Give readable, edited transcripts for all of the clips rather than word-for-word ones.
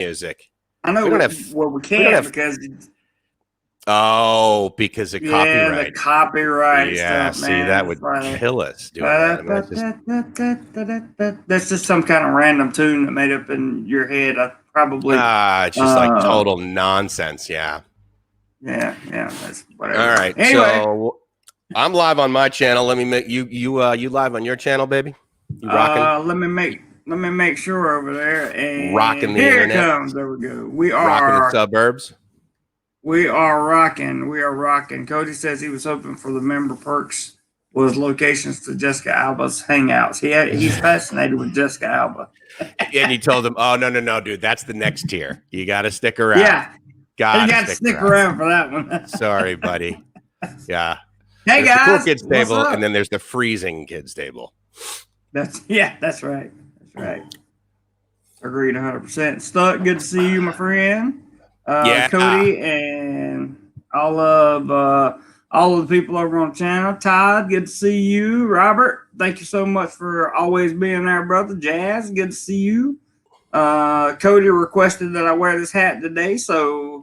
music. I know. We can't because. Because of copyright. The copyright stuff, stuff, man. See, that would kill us doing that. That's just some kind of random tune that made up in your head. I probably. It's just like total nonsense. Yeah. Yeah. That's whatever. All right. Anyway. So I'm live on my channel. Let me make you live on your channel, baby. You rocking? Let me make sure over there. And rocking the here internet. It comes. There we go. We are rocking the suburbs. We are rocking. We are rocking. Cody says he was hoping for the member perks was locations to Jessica Alba's hangouts. He's fascinated with Jessica Alba. And you told him, oh, no, dude, that's the next tier. You got to stick around. Yeah. You got to stick around for that one. Sorry, buddy. Yeah. Hey, there's guys. The cool kids table, and then there's the freezing kids table. That's right. That's right. Agreed 100%. Stuck, good to see you, my friend. Cody and all of the people over on the channel. Todd, good to see you. Robert, thank you so much for always being there, brother. Jazz, good to see you. Cody requested that I wear this hat today, so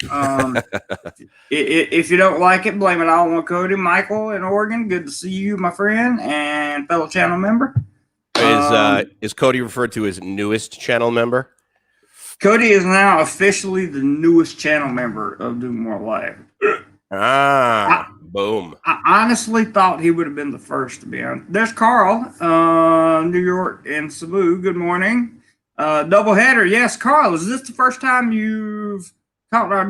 if you don't like it, blame it all on Cody. Michael in Oregon, good to see you, my friend and fellow channel member. Is Cody referred to as newest channel member? Cody is now officially the newest channel member of Domorelife. Boom. I honestly thought he would have been the first, to be honest. There's Carl, New York and Cebu. Good morning. Double header. Yes, Carl, is this the first time you've talked?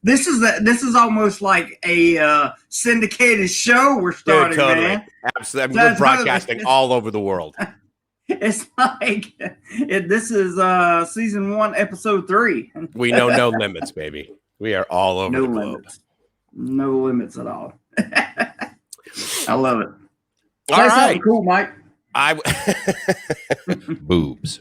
This is almost like a syndicated show we're starting, totally. Man. Absolutely. We're broadcasting all over the world. It's like this is season 1, episode 3. We know no limits, baby. We are all over the globe. No limits at all. I love it. All right, cool, Mike. Boobs.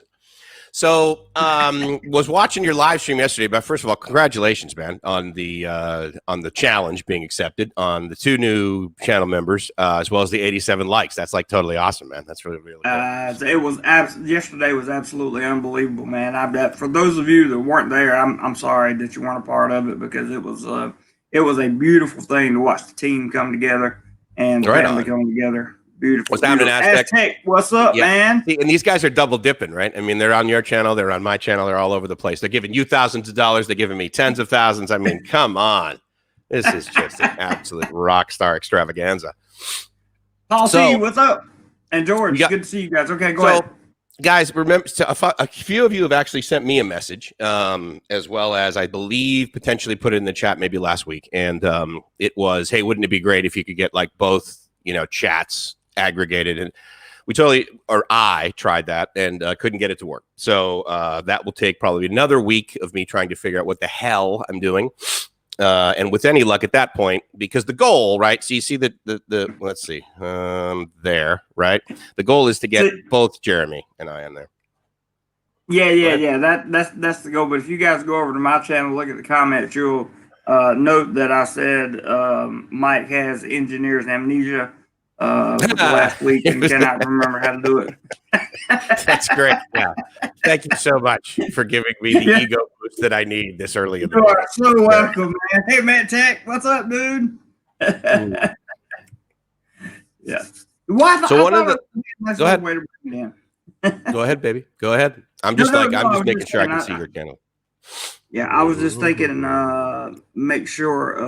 So, was watching your live stream yesterday. But first of all, congratulations, man, on the challenge being accepted on the 2 new channel members, as well as the 87 likes. That's like totally awesome, man. That's really cool. It was yesterday was absolutely unbelievable, man. For those of you that weren't there, I'm sorry that you weren't a part of it, because it was a beautiful thing to watch the team come together and the family come together. Beautiful. Was down in Aztec. What's up, man? See, and these guys are double dipping, right? I mean, they're on your channel, they're on my channel, they're all over the place. They're giving you thousands of dollars, they're giving me tens of thousands. I mean, come on. This is just an absolute rock star extravaganza. Paul C, what's up? And George, good to see you guys. Okay, go ahead. Guys, remember, a few of you have actually sent me a message, as well as, I believe, potentially put it in the chat maybe last week. And it was, hey, wouldn't it be great if you could get like both, chats aggregated? And I tried that and couldn't get it to work. So that will take probably another week of me trying to figure out what the hell I'm doing. And with any luck at that point, because the goal, right? So you see the let's see, there, right? The goal is to get both Jeremy and I in there. Yeah. That's the goal. But if you guys go over to my channel, look at the comments, you'll note that I said Mike has engineer's amnesia. The last week and cannot remember how to do it. That's great. Yeah. Thank you so much for giving me the ego boost that I need this early in the day. You are so welcome, man. Hey, Matt Tech, what's up, dude? Yeah. So one of the go ahead. Go ahead, baby. Go ahead. I'm just making sure I can see your channel. Yeah, I was just thinking, make sure.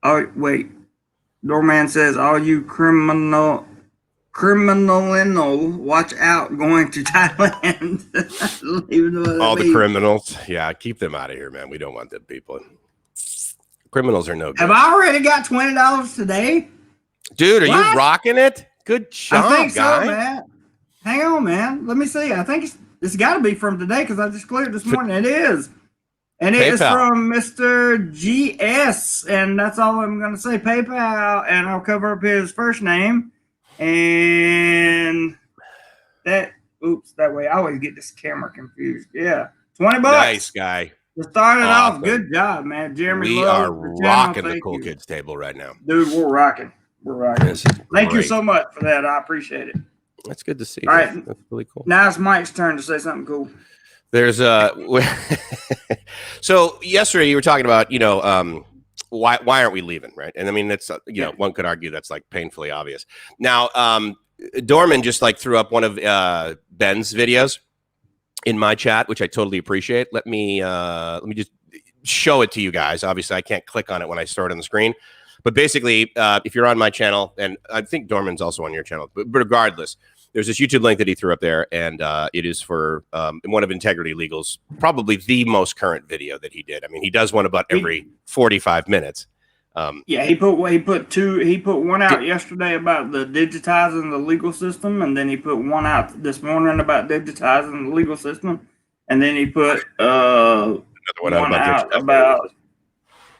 Oh wait. Doorman says, all you criminal, watch out going to Thailand. All the criminals. Yeah, keep them out of here, man. We don't want them people. Criminals are no good. Have I already got $20 today? Dude, are you rocking it? Good job, I think guy. So, man. Hang on, man. Let me see. I think it's got to be from today because I just cleared this morning. It is. And it is from Mr. GS, and that's all I'm going to say, PayPal, and I'll cover up his first name. And that way I always get this camera confused. Yeah, $20. Nice guy. To start it off, good job, man. Jeremy, we are rocking the cool kids table right now. Dude, we're rocking. Thank you so much for that. I appreciate it. That's good to see. All right. That's really cool. Now it's Mike's turn to say something cool. There's so yesterday you were talking about, why aren't we leaving, right? And I mean, that's one could argue that's like painfully obvious. Now, Dorman just like threw up one of Ben's videos in my chat, which I totally appreciate. Let me just show it to you guys. Obviously, I can't click on it when I start on the screen, but basically, if you're on my channel, and I think Dorman's also on your channel, but regardless, there's this YouTube link that he threw up there, and it is for one of Integrity Legal's probably the most current video that he did. I mean, he does one about every 45 minutes. Yeah, he put one out yesterday about the digitizing the legal system, and then he put one out this morning about digitizing the legal system, and then he put another one out about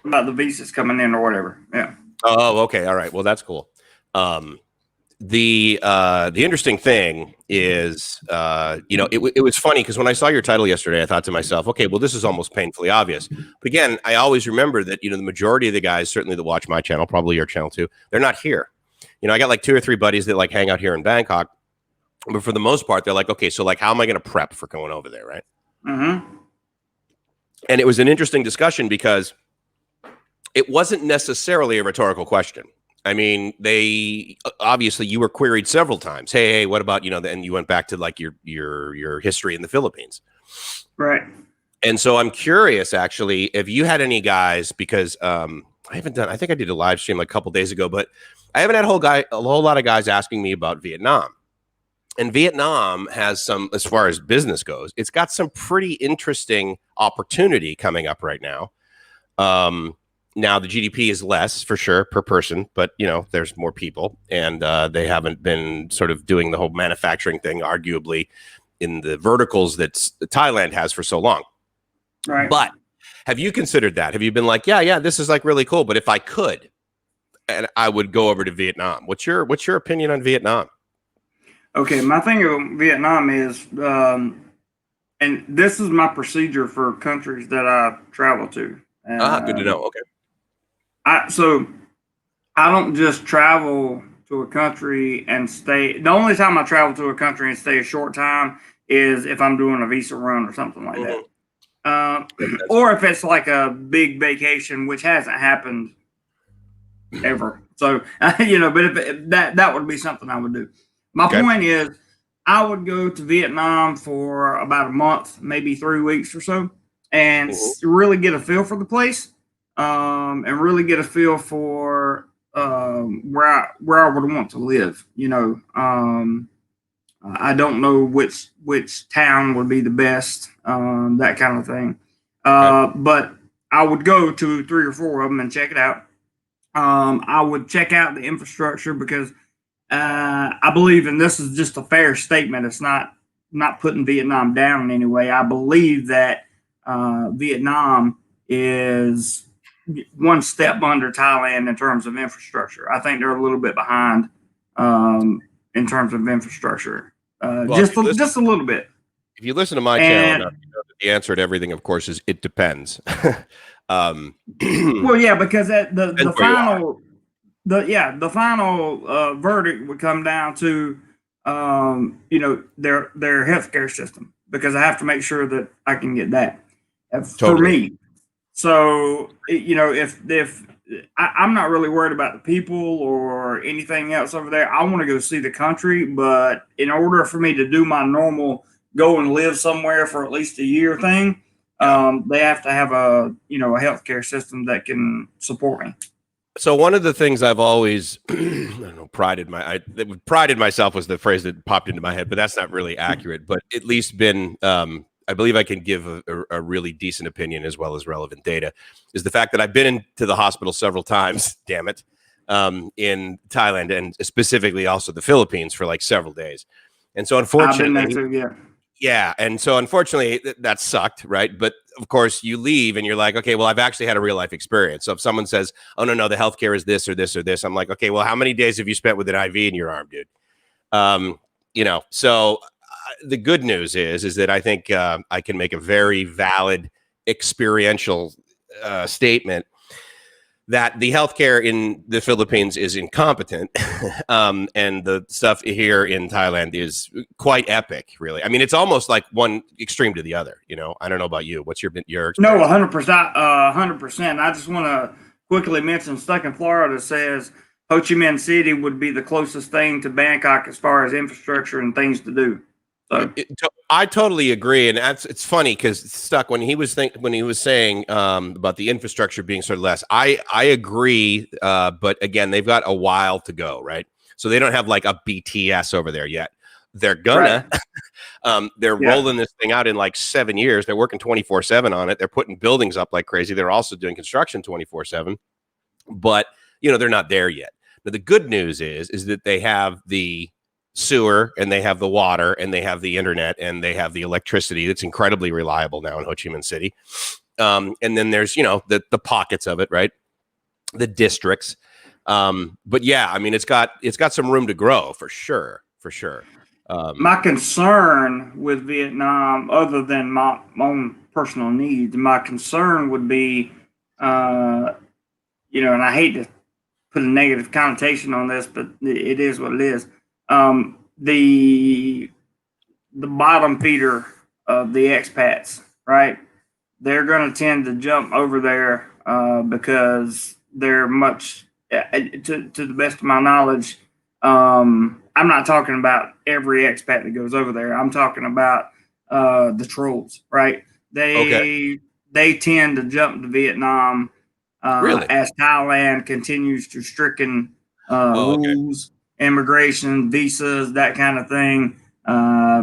the visas coming in or whatever. Yeah. Oh, okay. All right. Well, that's cool. The interesting thing is, it was funny because when I saw your title yesterday, I thought to myself, okay, well, this is almost painfully obvious. But again, I always remember that, the majority of the guys, certainly that watch my channel, probably your channel too, they're not here. I got like 2 or 3 buddies that like hang out here in Bangkok, but for the most part, they're like, okay, so like, how am I going to prep for going over there, right? Mm-hmm. And it was an interesting discussion because it wasn't necessarily a rhetorical question. I mean, they obviously you were queried several times. Hey, what about, and you went back to like your history in the Philippines. Right. And so I'm curious, actually, if you had any guys, because I think I did a live stream like a couple days ago, but I haven't had a whole lot of guys asking me about Vietnam. And Vietnam has some, as far as business goes, it's got some pretty interesting opportunity coming up right now. Now the GDP is less for sure per person, but there's more people, and they haven't been sort of doing the whole manufacturing thing, arguably, in the verticals that Thailand has for so long. Right. But have you considered that? Have you been like, yeah, this is like really cool, but if I could, and I would go over to Vietnam. What's your opinion on Vietnam? Okay, my thing of Vietnam is, and this is my procedure for countries that I travel to. Good to know. Okay. So I don't just travel to a country and stay. The only time I travel to a country and stay a short time is if I'm doing a visa run or something like that. Or if it's like a big vacation, which hasn't happened ever. So, but if that would be something I would do. My point is, I would go to Vietnam for about a month, maybe 3 weeks or so, and really get a feel for the place. And really get a feel for where I would want to live. I don't know which town would be the best, that kind of thing. But I would go to 3 or 4 of them and check it out. I would check out the infrastructure because I believe, and this is just a fair statement, it's not putting Vietnam down in any way. I believe that Vietnam is one step under Thailand in terms of infrastructure. I think they're a little bit behind in terms of infrastructure, just a little bit. If you listen to my channel, the answer to everything, of course, is it depends. Well, yeah, because the final verdict would come down to their healthcare system, because I have to make sure that I can get that for me. So, if I'm not really worried about the people or anything else over there, I want to go see the country. But in order for me to do my normal go and live somewhere for at least a year thing, they have to have a healthcare system that can support me. So one of the things I've always, prided myself was the phrase that popped into my head, but that's not really accurate, but at least been, I believe I can give a really decent opinion as well as relevant data, is the fact that I've been into the hospital several times, damn it, in Thailand and specifically also the Philippines for like several days. And so unfortunately, that sucked, right? But of course you leave and you're like, okay, well, I've actually had a real life experience. So if someone says, oh, no, the healthcare is this or this or this, I'm like, okay, well, how many days have you spent with an IV in your arm, dude? So the good news is that I think I can make a very valid experiential statement that the healthcare in the Philippines is incompetent, and the stuff here in Thailand is quite epic. Really, I mean, it's almost like one extreme to the other. You know, I don't know about you. What's your experience? No, 100%, 100%. I just want to quickly mention Stuck in Florida says Ho Chi Minh City would be the closest thing to Bangkok as far as infrastructure and things to do. So I totally agree, and it's funny because Stuck when he was saying about the infrastructure being sort of less. I agree, but again, they've got a while to go, right? So they don't have like a BTS over there yet. They're gonna. Right. They're rolling this thing out in like 7 years. They're working 24/7 on it. They're putting buildings up like crazy. They're also doing construction 24/7, but they're not there yet. Now the good news is that they have the sewer and they have the water and they have the internet and they have the electricity that's incredibly reliable now in Ho Chi Minh City. And then there's, the pockets of it, right? The districts. But yeah, I mean, it's got some room to grow for sure. My concern with Vietnam, other than my own personal needs, my concern would be, and I hate to put a negative connotation on this, but it is what it is. The bottom feeder of the expats, right? They're going to tend to jump over there because they're much, to the best of my knowledge. I'm not talking about every expat that goes over there. I'm talking about the trolls, right? They tend to jump to Vietnam really? As Thailand continues to stricken rules. Immigration, visas, that kind of thing,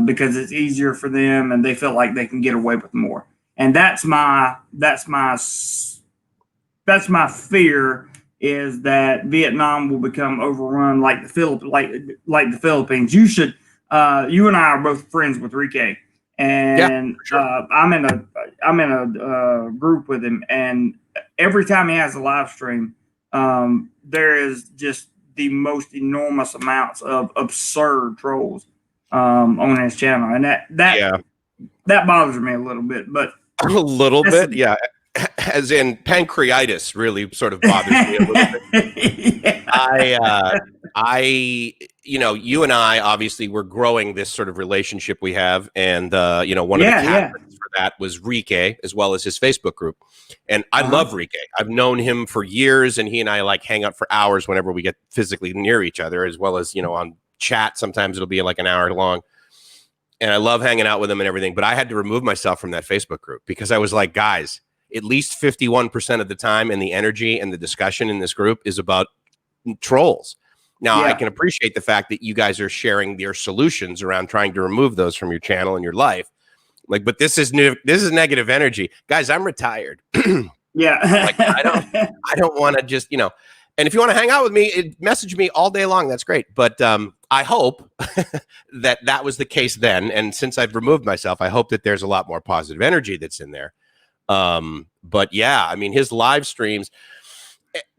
because it's easier for them and they feel like they can get away with more. And that's my fear, is that Vietnam will become overrun like the Philippines. You and I are both friends with Rike, and sure. I'm in a group with him, and every time he has a live stream, there is just the most enormous amounts of absurd trolls on his channel, and that bothers me a little bit. But a little bit, yeah. As in pancreatitis really sort of bothers me a little bit. You and I obviously were growing this sort of relationship we have, and one of the catalysts for that was Rike, as well as his Facebook group. And I love Rike. I've known him for years, and he and I like hang out for hours whenever we get physically near each other, as well as on chat. Sometimes it'll be like an hour long. And I love hanging out with him and everything. But I had to remove myself from that Facebook group because I was like, guys, at least 51% of the time and the energy and the discussion in this group is about trolls. Now, I can appreciate the fact that you guys are sharing your solutions around trying to remove those from your channel and your life. Like, but this is negative energy. Guys, I'm retired. Like, I don't want to just, and if you want to hang out with me, message me all day long. That's great. But I hope that was the case then. And since I've removed myself, I hope that there's a lot more positive energy that's in there. But yeah, I mean, his live streams,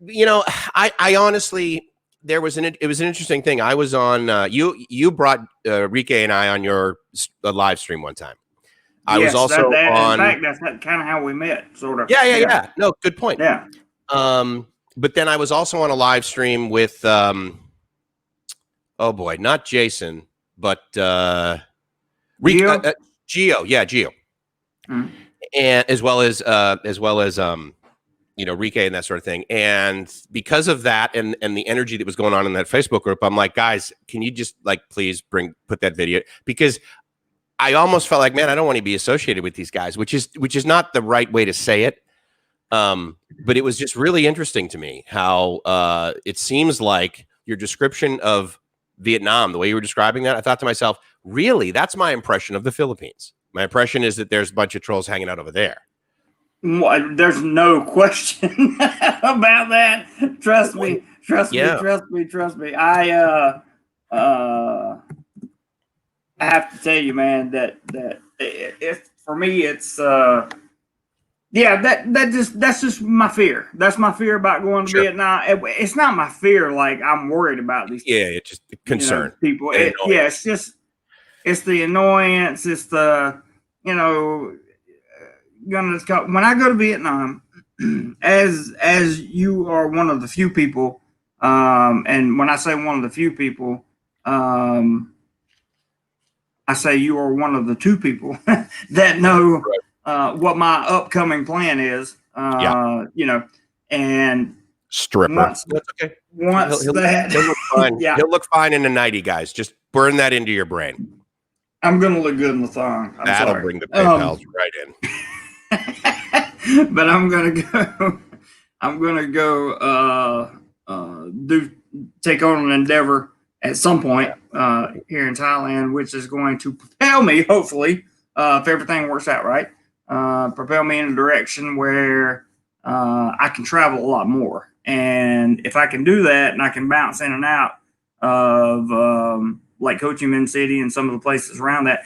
I honestly, it was an interesting thing. I was on, you brought Rike and I on your live stream one time. I was also on. In fact, that's kind of how we met, sort of. Yeah. No, good point. Yeah. But then I was also on a live stream with, oh boy, not Jason, but Gio. Gio. Yeah, Gio. Mm-hmm. And as well as Rike and that sort of thing. And because of that and the energy that was going on in that Facebook group, I'm like, guys, can you just please put that video? Because I almost felt like, man, I don't want to be associated with these guys, which is not the right way to say it. But it was just really interesting to me how it seems like your description of Vietnam, the way you were describing that, I thought to myself, really, that's my impression of the Philippines. My impression is that there's a bunch of trolls hanging out over there. There's no question about that. Trust me. I have to tell you, man, that if for me, it's that's just my fear. That's my fear about going to Vietnam. It's not my fear like I'm worried about these. Yeah, it's just concern. People. It's just. It's the annoyance. It's the, when I go to Vietnam, as you are one of the few people, and when I say one of the few people, I say you are one of the two people that know what my upcoming plan is. You know, and Stripper. once That's okay. once that, He'll look fine. yeah, He'll look fine in a nightie, guys. Just burn that into your brain. I'm gonna look good in the thong. I'm That'll sorry. bring the PayPals right in. But I'm gonna go. I'm gonna go do take on an endeavor at some point here in Thailand, which is going to propel me, hopefully, if everything works out right, propel me in a direction where I can travel a lot more. And if I can do that, and I can bounce in and out of like Ho Chi Minh City and some of the places around that,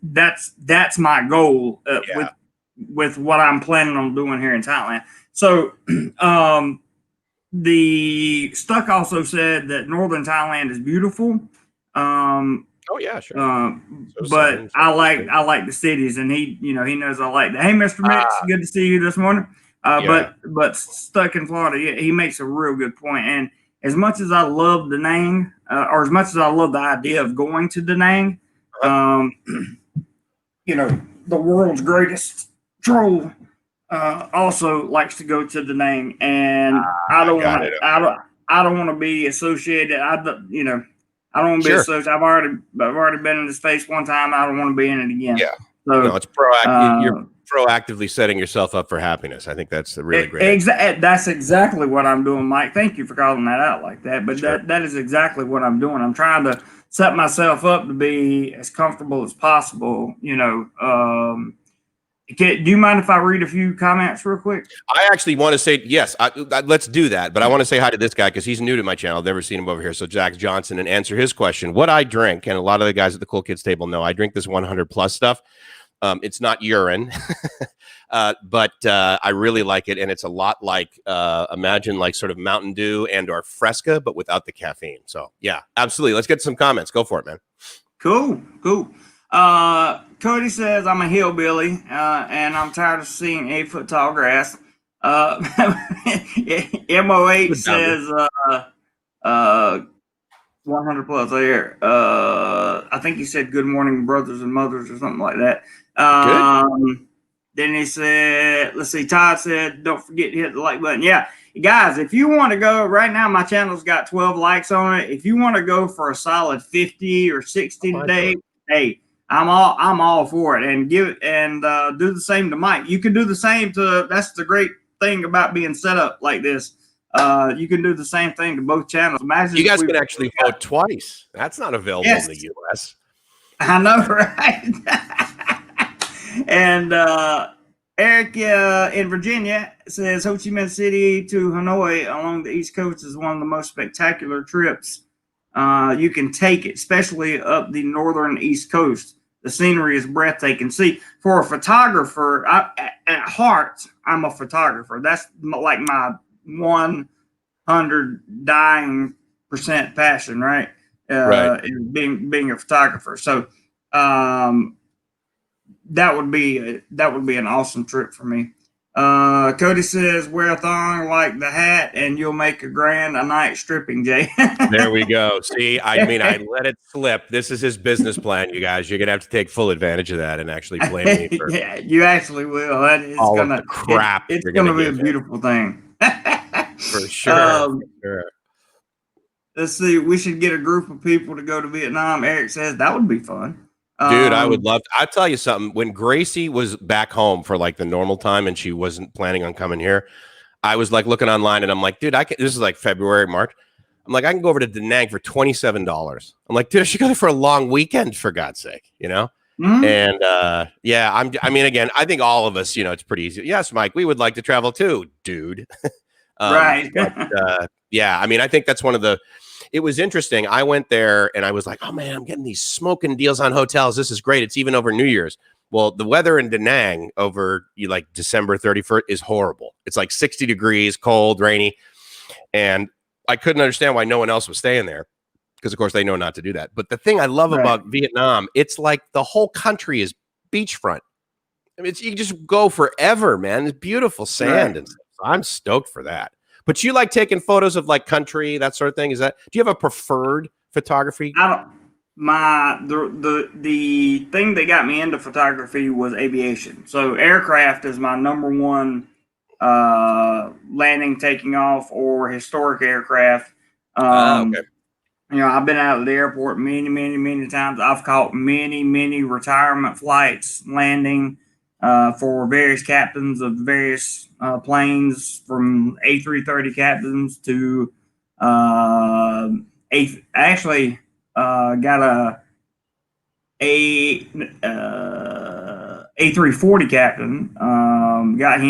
that's my goal with what I'm planning on doing here in Thailand. So, the Stuck also said that northern Thailand is beautiful. Oh yeah, sure. But I like the cities, and he knows I like that. Hey, Mr. Mix, good to see you this morning. But Stuck in Florida, he makes a real good point. And as much as I love Da Nang, or as much as I love the idea of going to Da Nang, the world's greatest troll also likes to go to Da Nang, and I don't want to be associated. I don't want to be associated. I've already been in this space one time. I don't want to be in it again. Yeah. So no, it's proactive. You're proactively setting yourself up for happiness. I think that's a really great. That's exactly what I'm doing, Mike. Thank you for calling that out like that. But that is exactly what I'm doing. I'm trying to set myself up to be as comfortable as possible. Do you mind if I read a few comments real quick? I actually want to say yes. Let's do that. But I want to say hi to this guy because he's new to my channel. I've never seen him over here. So Jack Johnson, and answer his question. What I drink, and a lot of the guys at the Cool Kids table know, I drink this 100 plus stuff. It's not urine, but I really like it, and it's a lot like imagine like sort of Mountain Dew and or Fresca, but without the caffeine. So yeah, absolutely. Let's get some comments. Go for it, man. Cool. Cody says I'm a hillbilly, and I'm tired of seeing 8-foot tall grass. MO8 says 100 plus there. I think he said good morning, brothers and mothers, or something like that. Then he said, let's see, Todd said, don't forget to hit the like button. Yeah, guys, if you want to go right now, my channel's got 12 likes on it. If you want to go for a solid 50 or 60 today, hey, I'm all for it. And do the same to Mike. You can do the same to. That's the great thing about being set up like this. You can do the same thing to both channels. Imagine you guys can actually vote twice. That's not available in the U.S. I know, right? And Eric in Virginia says Ho Chi Minh City to Hanoi along the East Coast is one of the most spectacular trips you can take, especially up the northern East Coast. The scenery is breathtaking. See, for a photographer, at heart, I'm a photographer. That's like my 100 dying % passion, right? Is being a photographer. So that would be an awesome trip for me. Cody says wear a thong like the hat and you'll make a grand a night stripping, Jay. There we go. See, I mean, I let it slip. This is his business plan, you guys. You're gonna have to take full advantage of that and actually blame me for yeah, you actually will. All of the crap. It's gonna be a beautiful thing. For sure. Let's see. We should get a group of people to go to Vietnam. Eric says that would be fun. Dude, I would love to. I'll tell you something. When Gracie was back home for like the normal time and she wasn't planning on coming here, I was like looking online and I'm like, dude, this is like February, March. I'm like, I can go over to Da Nang for $27. I'm like, dude, I should go there for a long weekend, for God's sake, Mm-hmm. And I mean, again, I think all of us, it's pretty easy. Yes, Mike, we would like to travel too, dude. Right. But, yeah, I mean, I think that's it was interesting. I went there and I was like, oh man, I'm getting these smoking deals on hotels. This is great. It's even over New Year's. Well, the weather in Da Nang over like December 31st is horrible. It's like 60 degrees, cold, rainy. And I couldn't understand why no one else was staying there because, of course, they know not to do that. But the thing I love about Vietnam, it's like the whole country is beachfront. I mean, you can just go forever, man. It's beautiful sand and stuff. So I'm stoked for that. But you like taking photos of like country, that sort of thing? Do you have a preferred photography? I don't. The thing that got me into photography was aviation. So aircraft is my number one, landing, taking off, or historic aircraft. Okay. You know, I've been out of the airport many, many, many times. I've caught many, many retirement flights landing for various captains of various planes, from A330 captains to actually got A340 captain. Got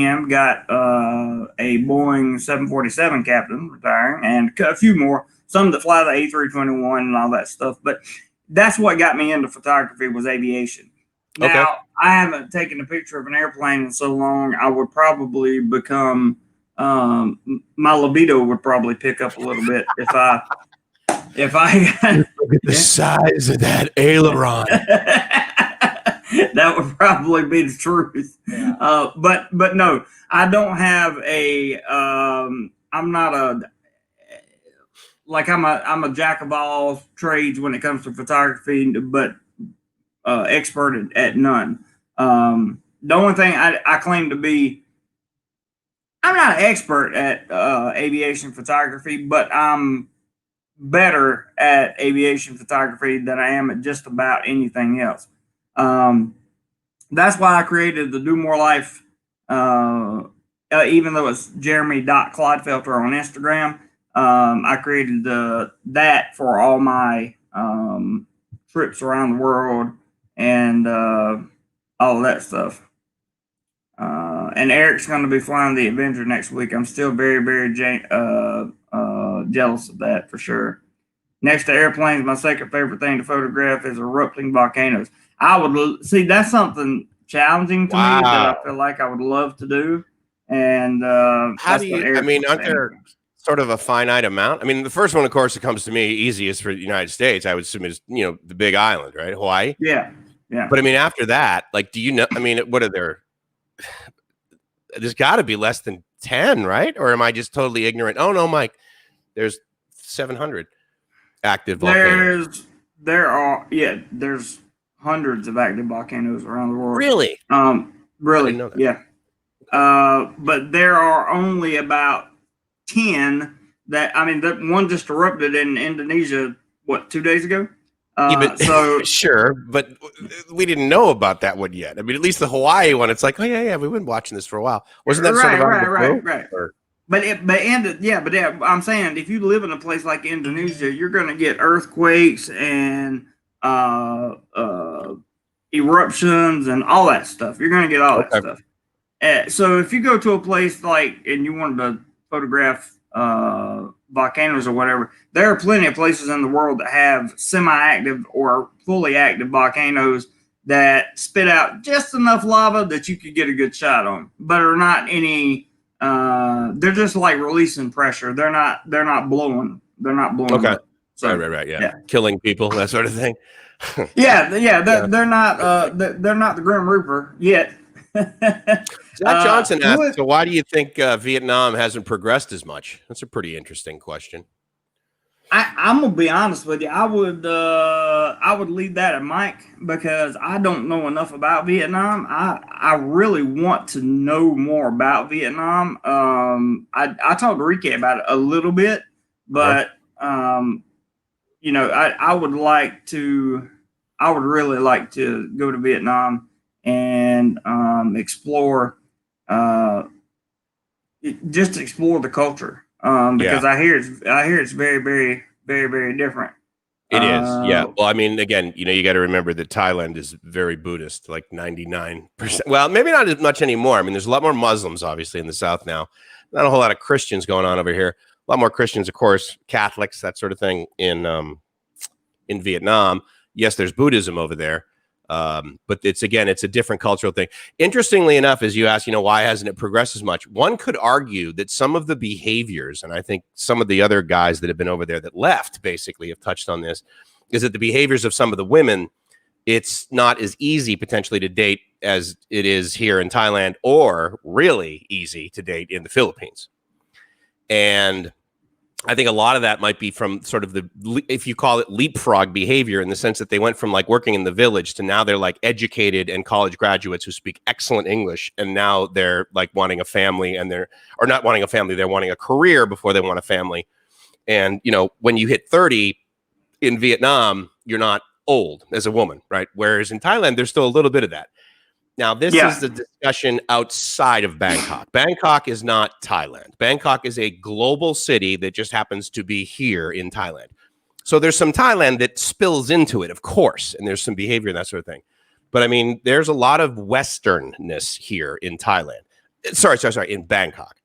a Boeing 747 captain retiring, and a few more. Some that fly the A321 and all that stuff. But that's what got me into photography, was aviation. Now, I haven't taken a picture of an airplane in so long. I would probably become my libido would probably pick up a little bit if I look at the size of that aileron. That would probably be the truth. But no, I don't have I'm not I'm a jack of all trades when it comes to photography, but expert at none. The only thing I claim to be, I'm not an expert at aviation photography, but I'm better at aviation photography than I am at just about anything else. That's why I created the Domorelife, even though it's Jeremy.Clodfelter on Instagram. I created that for all my trips around the world and all of that stuff. And Eric's going to be flying the Avenger next week. I'm still very, very jealous of that, for sure. Next to airplanes, my second favorite thing to photograph is erupting volcanoes. I would see, that's something challenging to me that I feel like I would love to do. And how do you? I mean, aren't there sort of a finite amount? I mean, the first one, of course, that comes to me easiest for the United States, I would assume, is the Big Island, right? Hawaii. Yeah. But I mean, after that, like, do you know? I mean, what are there? There's got to be less than 10, right? Or am I just totally ignorant? Oh no, Mike, there's 700 active volcanoes. There's hundreds of active volcanoes around the world. Really? Really? I didn't know that. Yeah. But there are only about 10 that one just erupted in Indonesia, 2 days ago? Sure, but we didn't know about that one yet. I mean, at least the Hawaii one, it's like, oh yeah, we've been watching this for a while. Wasn't that right? But I'm saying, if you live in a place like Indonesia, you're going to get earthquakes and eruptions and all that stuff. You're going to get all that stuff. So if you go to a place and you wanted to photograph volcanoes or whatever, there are plenty of places in the world that have semi-active or fully active volcanoes that spit out just enough lava that you could get a good shot on, but are not any. They're just like releasing pressure. They're not blowing. They're not blowing. Okay. Up. So, right. Yeah. Killing people, that sort of thing. They're not. They're not the Grim Reaper yet. Jack Johnson asked, so why do you think Vietnam hasn't progressed as much? That's a pretty interesting question. I'm gonna be honest with you. I would leave that at Mike, because I don't know enough about Vietnam. I really want to know more about Vietnam. I talked to Ricky about it a little bit, but I would really like to go to Vietnam and explore the culture, because I hear it's very, very, very, very different. It is, yeah. Well, I mean, again, you got to remember that Thailand is very Buddhist, like 99%. Well, maybe not as much anymore. I mean, there's a lot more Muslims, obviously, in the South now. Not a whole lot of Christians going on over here. A lot more Christians, of course, Catholics, that sort of thing in Vietnam. Yes, there's Buddhism over there. But it's a different cultural thing. Interestingly enough, as you ask, why hasn't it progressed as much? One could argue that some of the behaviors, and I think some of the other guys that have been over there that left basically have touched on this, is that the behaviors of some of the women it's not as easy potentially to date as it is here in Thailand, or really easy to date in the Philippines. And I think a lot of that might be from sort of if you call it leapfrog behavior, in the sense that they went from like working in the village to now they're like educated and college graduates who speak excellent English. And now they're like wanting a family, and or not wanting a family, they're wanting a career before they want a family. And, when you hit 30 in Vietnam, you're not old as a woman, right? Whereas in Thailand, there's still a little bit of that. Now, this is the discussion outside of Bangkok. Bangkok is not Thailand. Bangkok is a global city that just happens to be here in Thailand. So there's some Thailand that spills into it, of course, and there's some behavior and that sort of thing. But I mean, there's a lot of Westernness here in Thailand. Sorry, in Bangkok.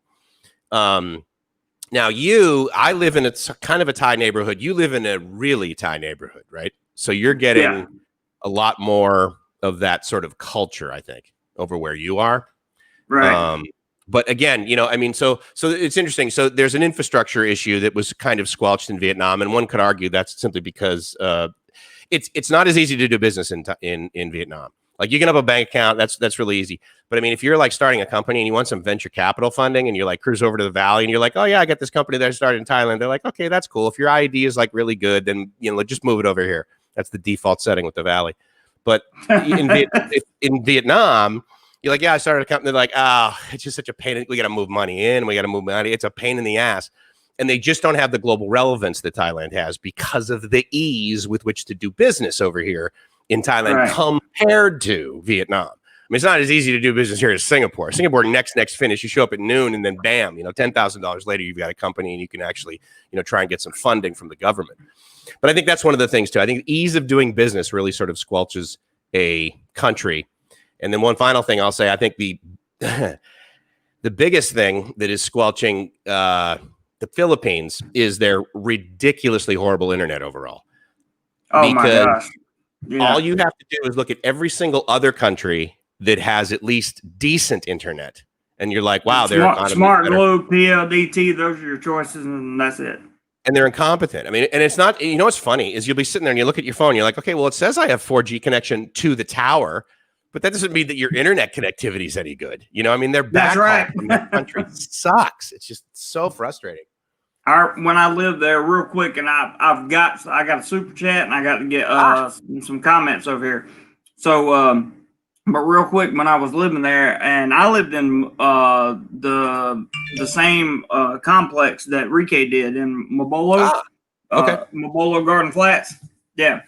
Now I live in kind of a Thai neighborhood. You live in a really Thai neighborhood, right? So you're getting a lot more of that sort of culture, I think, over where you are. Right. But again, so it's interesting. So there's an infrastructure issue that was kind of squelched in Vietnam, and one could argue that's simply because it's not as easy to do business in Vietnam. Like, you can have a bank account, that's really easy. But I mean, if you're like starting a company and you want some venture capital funding, and you're like cruise over to the valley and you're like, oh yeah, I got this company that I started in Thailand. They're like, okay, that's cool. If your idea is like really good, then just move it over here. That's the default setting with the valley. But in Vietnam, you're like, yeah, I started a company. They're like, it's just such a pain. We got to move money in. We got to move money. It's a pain in the ass. And they just don't have the global relevance that Thailand has because of the ease with which to do business over here in Thailand compared to Vietnam. I mean, it's not as easy to do business here as Singapore. Singapore, next finish, you show up at noon, and then bam, $10,000 later, you've got a company, and you can actually, try and get some funding from the government. But I think that's one of the things too. I think ease of doing business really sort of squelches a country. And then one final thing I'll say, I think the biggest thing that is squelching the Philippines is their ridiculously horrible internet overall. Oh my gosh. Yeah. All you have to do is look at every single other country that has at least decent internet, and you're like, wow, they're Smart Globe, PLDT, those are your choices, and that's it. And they're incompetent. I mean, and it's not, what's funny is you'll be sitting there and you look at your phone, you're like, okay, well, it says I have 4G connection to the tower, but that doesn't mean that your internet connectivity is any good. Their backhaul from that country sucks. It's just so frustrating. When I lived there, real quick, and I got a super chat, and I got to get some comments over here. So, but real quick, when I was living there, and I lived in the same complex that Rike did in Mabolo, Mabolo Garden Flats. Yeah.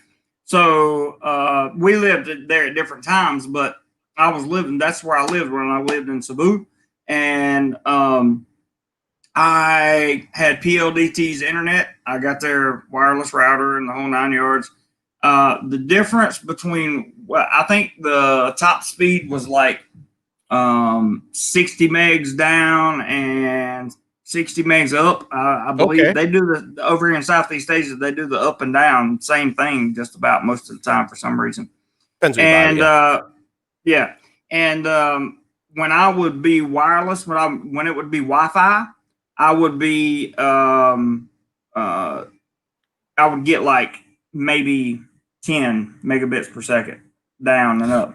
So we lived there at different times, but that's where I lived when I lived in Cebu, and I had PLDT's internet. I got their wireless router and the whole 9 yards. The difference between, I think the top speed was like 60 megs down and 60 megs up. I believe they do over here in Southeast Asia, they do the up and down, same thing just about most of the time for some reason. And when I would be wireless, when it would be Wi-Fi, I would be I would get like maybe 10 megabits per second down and up.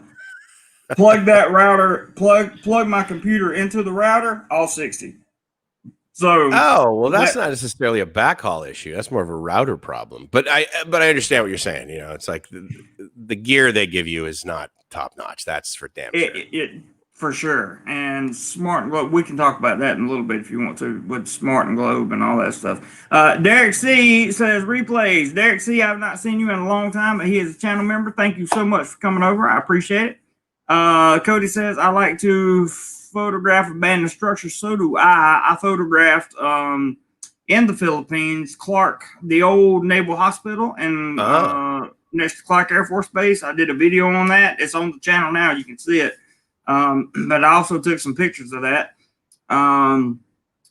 Plug that router, plug my computer into the router, all 60. So that's not necessarily a backhaul issue. That's more of a router problem. But I understand what you're saying. It's like the gear they give you is not top notch. That's for damn sure. For sure. And Smart, well, we can talk about that in a little bit if you want to, with Smart and Globe and all that stuff. Derek C says, replays. Derek C, I've not seen you in a long time, but he is a channel member. Thank you so much for coming over. I appreciate it. Cody says, I like to photograph abandoned structures. So do I. I photographed in the Philippines, Clark, the old Naval Hospital, and next to Clark Air Force Base. I did a video on that. It's on the channel now. You can see it. But I also took some pictures of that.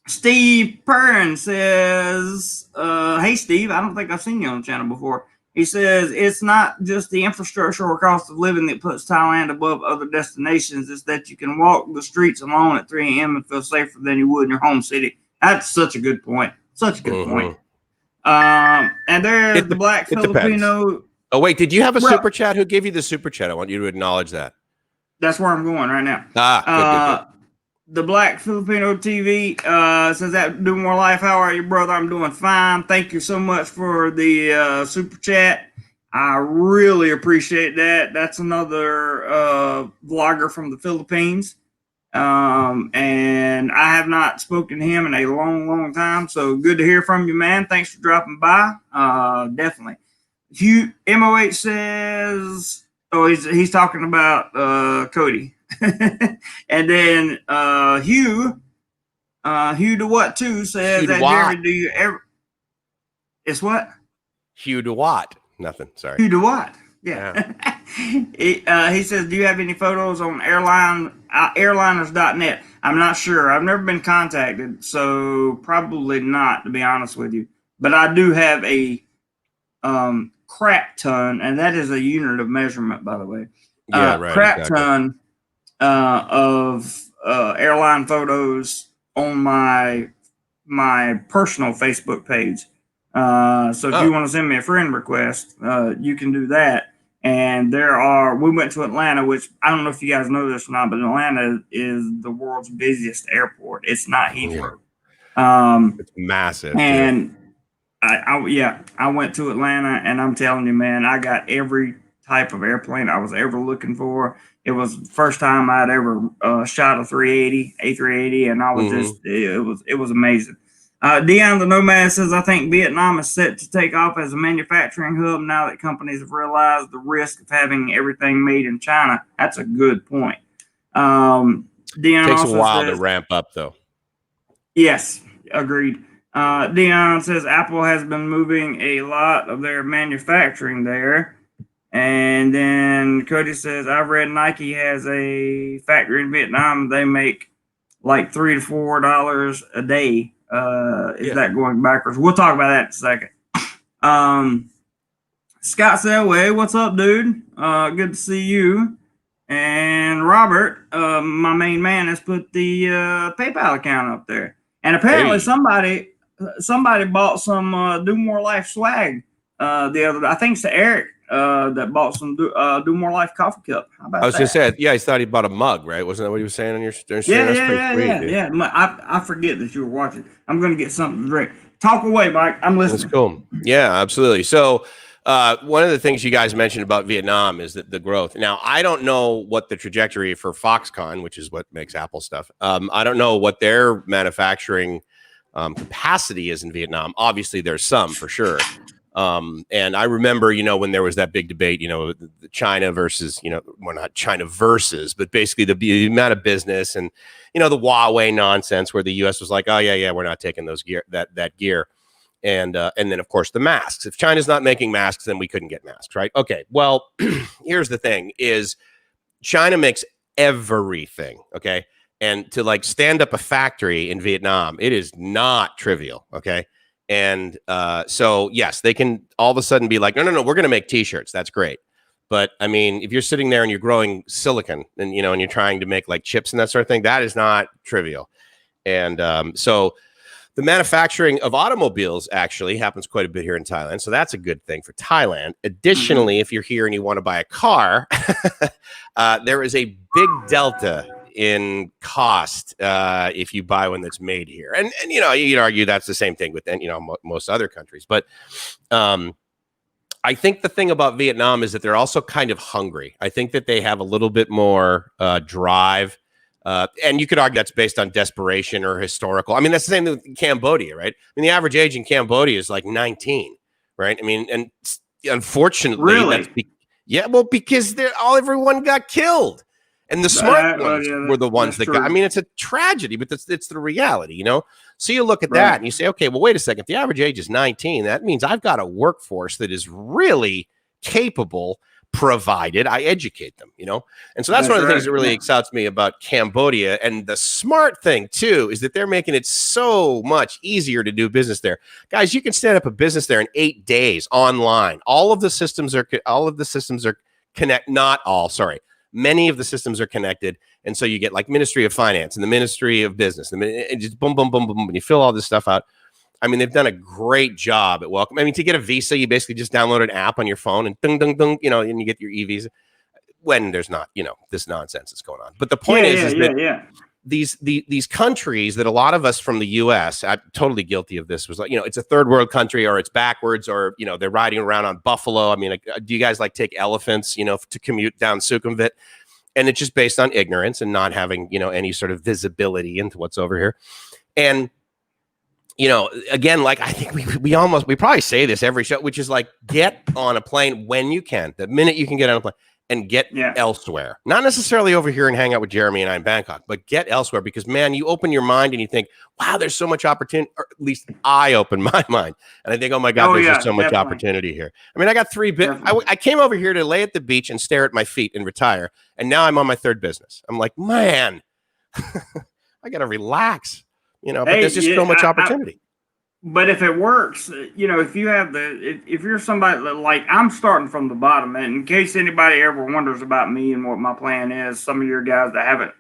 Steve Perrin says, hey, Steve, I don't think I've seen you on the channel before. He says, it's not just the infrastructure or cost of living that puts Thailand above other destinations. It's that you can walk the streets alone at 3 a.m. and feel safer than you would in your home city. That's such a good point. Such a good point. And there's the black Filipino. Oh, wait, did you have a Well, super chat? Who gave you the super chat? I want you to acknowledge that. That's where I'm going right now. Good. The Black Filipino TV says that Do More Life. How are you, brother? I'm doing fine. Thank you so much for the super chat. I really appreciate that. That's another vlogger from the Philippines. And I have not spoken to him in a long time. So good to hear from you, man. Thanks for dropping by. Definitely. Hugh MOH says, oh, he's talking about Cody. And then Hugh to what too says that Jeremy, do you ever? It's what? Hugh to what? Nothing. Sorry. Hugh to what? Yeah. He says, do you have any photos on airliners.net? I'm not sure. I've never been contacted, so probably not, to be honest with you. But I do have a crap ton, and that is a unit of measurement, by the way. Yeah, right. Crap ton of airline photos on my personal Facebook page. So if you want to send me a friend request, you can do that. And we went to Atlanta, which I don't know if you guys know this or not, but Atlanta is the world's busiest airport. It's not Heathrow. It's massive. And I went to Atlanta, and I'm telling you, man, I got every type of airplane I was ever looking for. It was the first time I'd ever shot a A380, and I was just, it was amazing. Dion the Nomad says, I think Vietnam is set to take off as a manufacturing hub now that companies have realized the risk of having everything made in China. That's a good point. Dion takes a while to ramp up, though. Yes, agreed. Dion says Apple has been moving a lot of their manufacturing there. And then Cody says, I've read Nike has a factory in Vietnam. They make like $3 to $4 a day. Is that going backwards? We'll talk about that in a second. Scott Selway, what's up, dude? Good to see you. And Robert, my main man, has put the PayPal account up there. And apparently somebody bought some Do More Life swag the other day. I think it's Eric that bought some Do More Life coffee cup. How about that? I was going to say, yeah, I thought he bought a mug, right? Wasn't that what he was saying on your stream? Yeah. I forget that you were watching. I'm going to get something to drink. Talk away, Mike. I'm listening. That's cool. Yeah, absolutely. So one of the things you guys mentioned about Vietnam is that the growth. Now, I don't know what the trajectory for Foxconn, which is what makes Apple stuff. I don't know what their manufacturing capacity is in Vietnam. Obviously, there's some for sure. And I remember, when there was that big debate, the China versus, well, not China versus, but basically the amount of business and, the Huawei nonsense where the US was like, oh yeah, we're not taking that gear. And then of course the masks. If China's not making masks, then we couldn't get masks, right? Okay. Well, here's the thing is China makes everything. Okay. And to stand up a factory in Vietnam, it is not trivial. Okay. And so, yes, they can all of a sudden be like, no, we're going to make T-shirts. That's great. But I mean, if you're sitting there and you're growing silicon and, and you're trying to make like chips and that sort of thing, that is not trivial. And so the manufacturing of automobiles actually happens quite a bit here in Thailand. So that's a good thing for Thailand. Additionally, if you're here and you want to buy a car, there is a big delta in cost if you buy one that's made here, and you'd argue that's the same thing with most other countries. But I think the thing about Vietnam is that they're also kind of hungry. I think that they have a little bit more drive, and you could argue that's based on desperation or historical. I mean, that's the same thing with Cambodia, right? I mean, the average age in Cambodia is like 19, right? I mean, and unfortunately, really? Because everyone got killed. And the smart ones were the ones that got. I mean, it's a tragedy, but it's the reality, So you look at that and you say, okay, well, wait a second. If the average age is 19, that means I've got a workforce that is really capable, provided I educate them, And so that's one of the things that really excites me about Cambodia. And the smart thing, too, is that they're making it so much easier to do business there. Guys, you can stand up a business there in 8 days online. All of the systems are connect. Not all, sorry. Many of the systems are connected. And so you get like Ministry of Finance and the Ministry of Business. And just boom, boom, boom, boom. And you fill all this stuff out. I mean, they've done a great job at welcome. I mean, to get a visa, you basically just download an app on your phone and ding, ding, ding, and you get your e-visa when there's not, this nonsense that's going on. But the point is that these countries that a lot of us from the U.S., I'm totally guilty of this, was like, it's a third world country, or it's backwards, or, they're riding around on buffalo. I mean, like, do you guys like take elephants, to commute down Sukhumvit? And it's just based on ignorance and not having, any sort of visibility into what's over here. And, again, like, I think we probably say this every show, which is like, get on a plane when you can, the minute you can get on a plane, and get elsewhere. Not necessarily over here and hang out with Jeremy and I in Bangkok, but get elsewhere, because, man, you open your mind and you think, wow, there's so much opportunity. Or at least I open my mind and I think, oh my God, there's just so much opportunity here. I mean, I got 3 I came over here to lay at the beach and stare at my feet and retire. And now I'm on my 3rd business. I'm like, man, I got to relax, but there's just so much opportunity. But if it works, if you have if you're somebody that, like, I'm starting from the bottom, and in case anybody ever wonders about me and what my plan is, some of your guys that haven't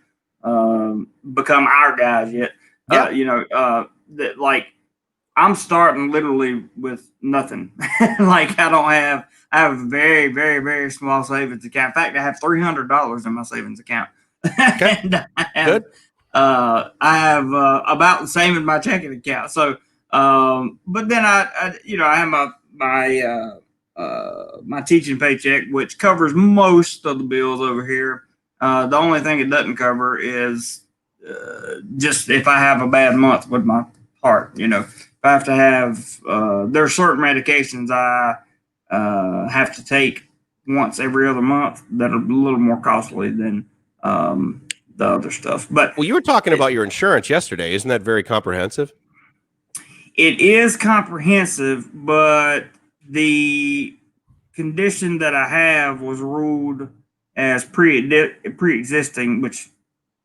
become our guys yet, that, like, I'm starting literally with nothing. Like, I have a very, very, very small savings account. In fact, I have $300 in my savings account. Okay. And I have about the same in my checking account. So, but then I have my teaching paycheck, which covers most of the bills over here. The only thing it doesn't cover is just if I have a bad month with my heart. If I have to have there are certain medications I have to take once every other month that are a little more costly than the other stuff. But you were talking about your insurance yesterday. Isn't that very comprehensive? It is comprehensive, but the condition that I have was ruled as pre-existing, which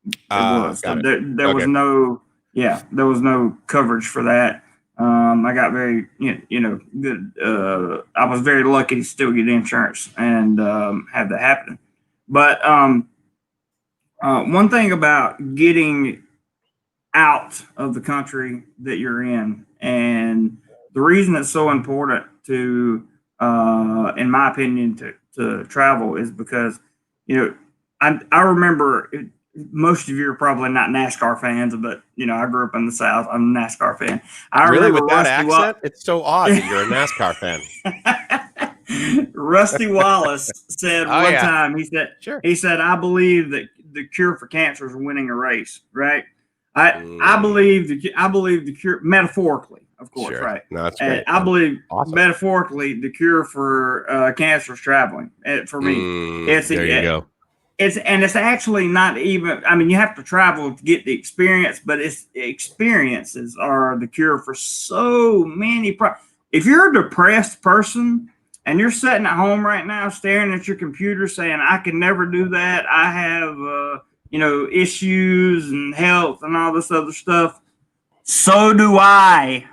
it was. So there was no coverage for that. I got very, good. I was very lucky to still get insurance and have that happen. But one thing about getting out of the country that you're in, and the reason it's so important to, in my opinion, to travel is because, I remember most of you are probably not NASCAR fans, but I grew up in the South. I'm a NASCAR fan. Really, with that accent, it's so odd that you're a NASCAR fan. Rusty Wallace said time. He said, I believe that the cure for cancer is winning a race, right? I believe the cure, metaphorically, of course, right? No, that's great. I believe metaphorically the cure for cancer is traveling. For me, there you go. It's actually not even. I mean, you have to travel to get the experience, but experiences are the cure for so many. If you're a depressed person and you're sitting at home right now staring at your computer saying, "I can never do that. I have." Issues and health and all this other stuff. So do I.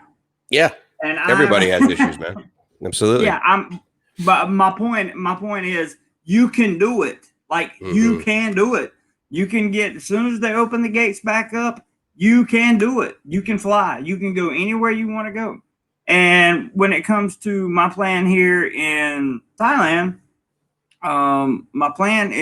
Yeah. And everybody has issues, man. Absolutely. Yeah. But my point is you can do it. Like you can do it. You can as soon as they open the gates back up, you can do it. You can fly. You can go anywhere you want to go. And when it comes to my plan here in Thailand, my plan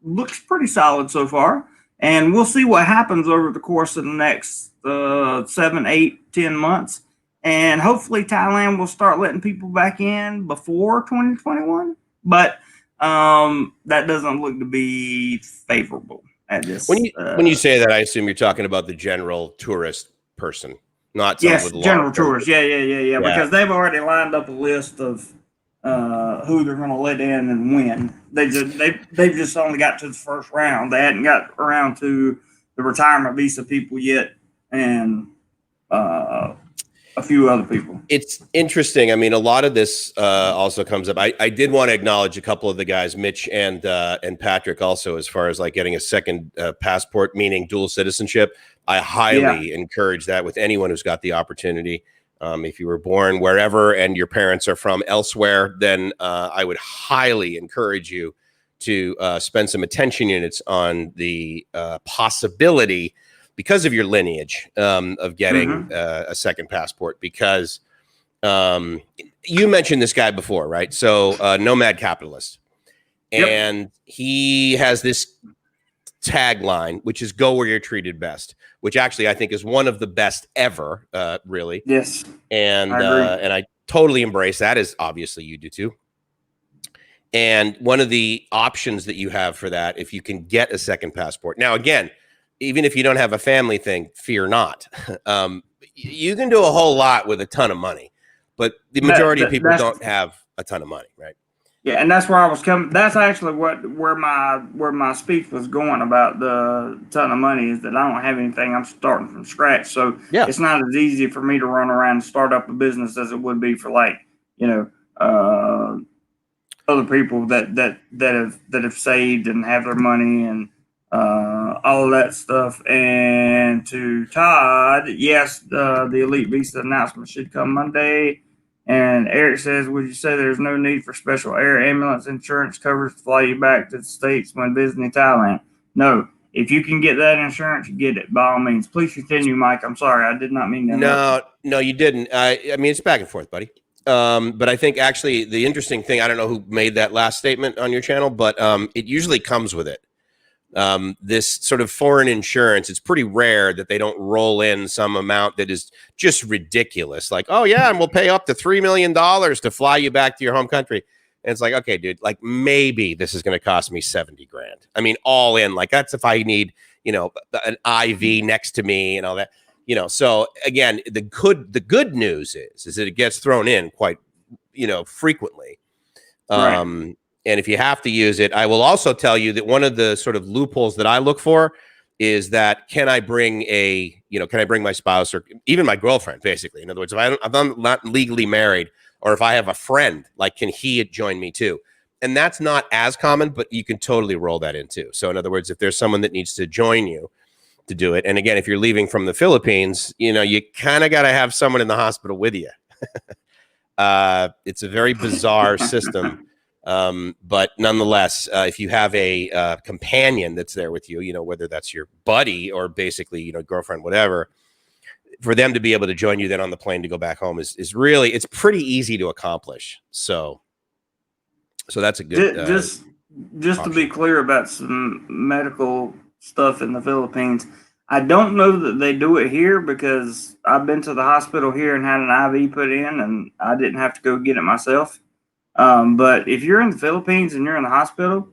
looks pretty solid so far, and we'll see what happens over the course of the next 7, 8, 10 months, and hopefully Thailand will start letting people back in before 2021, but that doesn't look to be favorable at this. When you say that, I assume you're talking about the general tourist person, not with general tourists. Yeah, because they've already lined up a list of who they're going to let in and when. They've just only got to the first round. They hadn't got around to the retirement visa people yet, and a few other people. It's interesting. I mean, a lot of this also comes up. I did want to acknowledge a couple of the guys, Mitch and Patrick, also, as far as like getting a second passport, meaning dual citizenship. I highly encourage that with anyone who's got the opportunity. If you were born wherever and your parents are from elsewhere, then I would highly encourage you to spend some attention units on the possibility because of your lineage of getting a second passport. Because you mentioned this guy before, right? So Nomad Capitalist, and he has this tagline, which is "Go where you're treated best," which actually I think is one of the best ever, really. Yes, and I agree. And I totally embrace that, as obviously you do too. And one of the options that you have for that, if you can get a second passport. Now, again, even if you don't have a family thing, fear not. You can do a whole lot with a ton of money, but the majority of people don't have a ton of money, right? Yeah, and that's where I was coming. That's actually where my speech was going about the ton of money, is that I don't have anything. I'm starting from scratch, so it's not as easy for me to run around and start up a business as it would be for, like, other people that have saved and have their money and all of that stuff. And to Todd, yes, the Elite Visa announcement should come Monday. And Eric says, would you say there's no need for special air ambulance insurance coverage to fly you back to the States when visiting Thailand? No. If you can get that insurance, get it, by all means. Please continue, Mike. I'm sorry. I did not mean that. No, you didn't. I mean, it's back and forth, buddy. But I think actually the interesting thing, I don't know who made that last statement on your channel, but it usually comes with it. This sort of foreign insurance, it's pretty rare that they don't roll in some amount that is just ridiculous. Like, oh yeah, and we'll pay up to $3 million to fly you back to your home country. And it's like, okay, dude, like maybe this is going to cost me 70 grand. I mean, all in, like that's if I need, an IV next to me and all that, So again, the good news is that it gets thrown in quite, frequently. Right. And if you have to use it, I will also tell you that one of the sort of loopholes that I look for is that can I bring my spouse or even my girlfriend, basically? In other words, if I'm not legally married, or if I have a friend, like, can he join me too? And that's not as common, but you can totally roll that in too. So in other words, if there's someone that needs to join you to do it, and again, if you're leaving from the Philippines, you kind of got to have someone in the hospital with you. It's a very bizarre system. But nonetheless, if you have a companion that's there with you, whether that's your buddy or basically, girlfriend, whatever, for them to be able to join you then on the plane to go back home is really, it's pretty easy to accomplish. So that's a good, just to be clear about some medical stuff in the Philippines. I don't know that they do it here, because I've been to the hospital here and had an IV put in, and I didn't have to go get it myself. But if you're in the Philippines and you're in the hospital,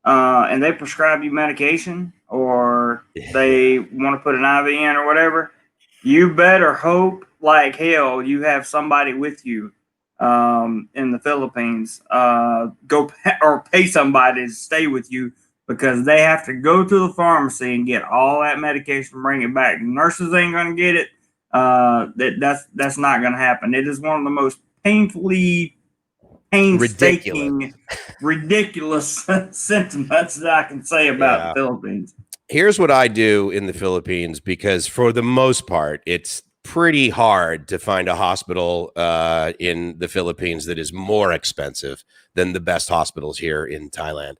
and they prescribe you medication, or they want to put an IV in or whatever, you better hope like hell you have somebody with you in the Philippines. Go or pay somebody to stay with you, because they have to go to the pharmacy and get all that medication, bring it back. Nurses ain't going to get it. That's not going to happen. It is one of the most painstaking, ridiculous sentiments that I can say about the Philippines. Here's what I do in the Philippines, because for the most part, it's pretty hard to find a hospital in the Philippines that is more expensive than the best hospitals here in Thailand.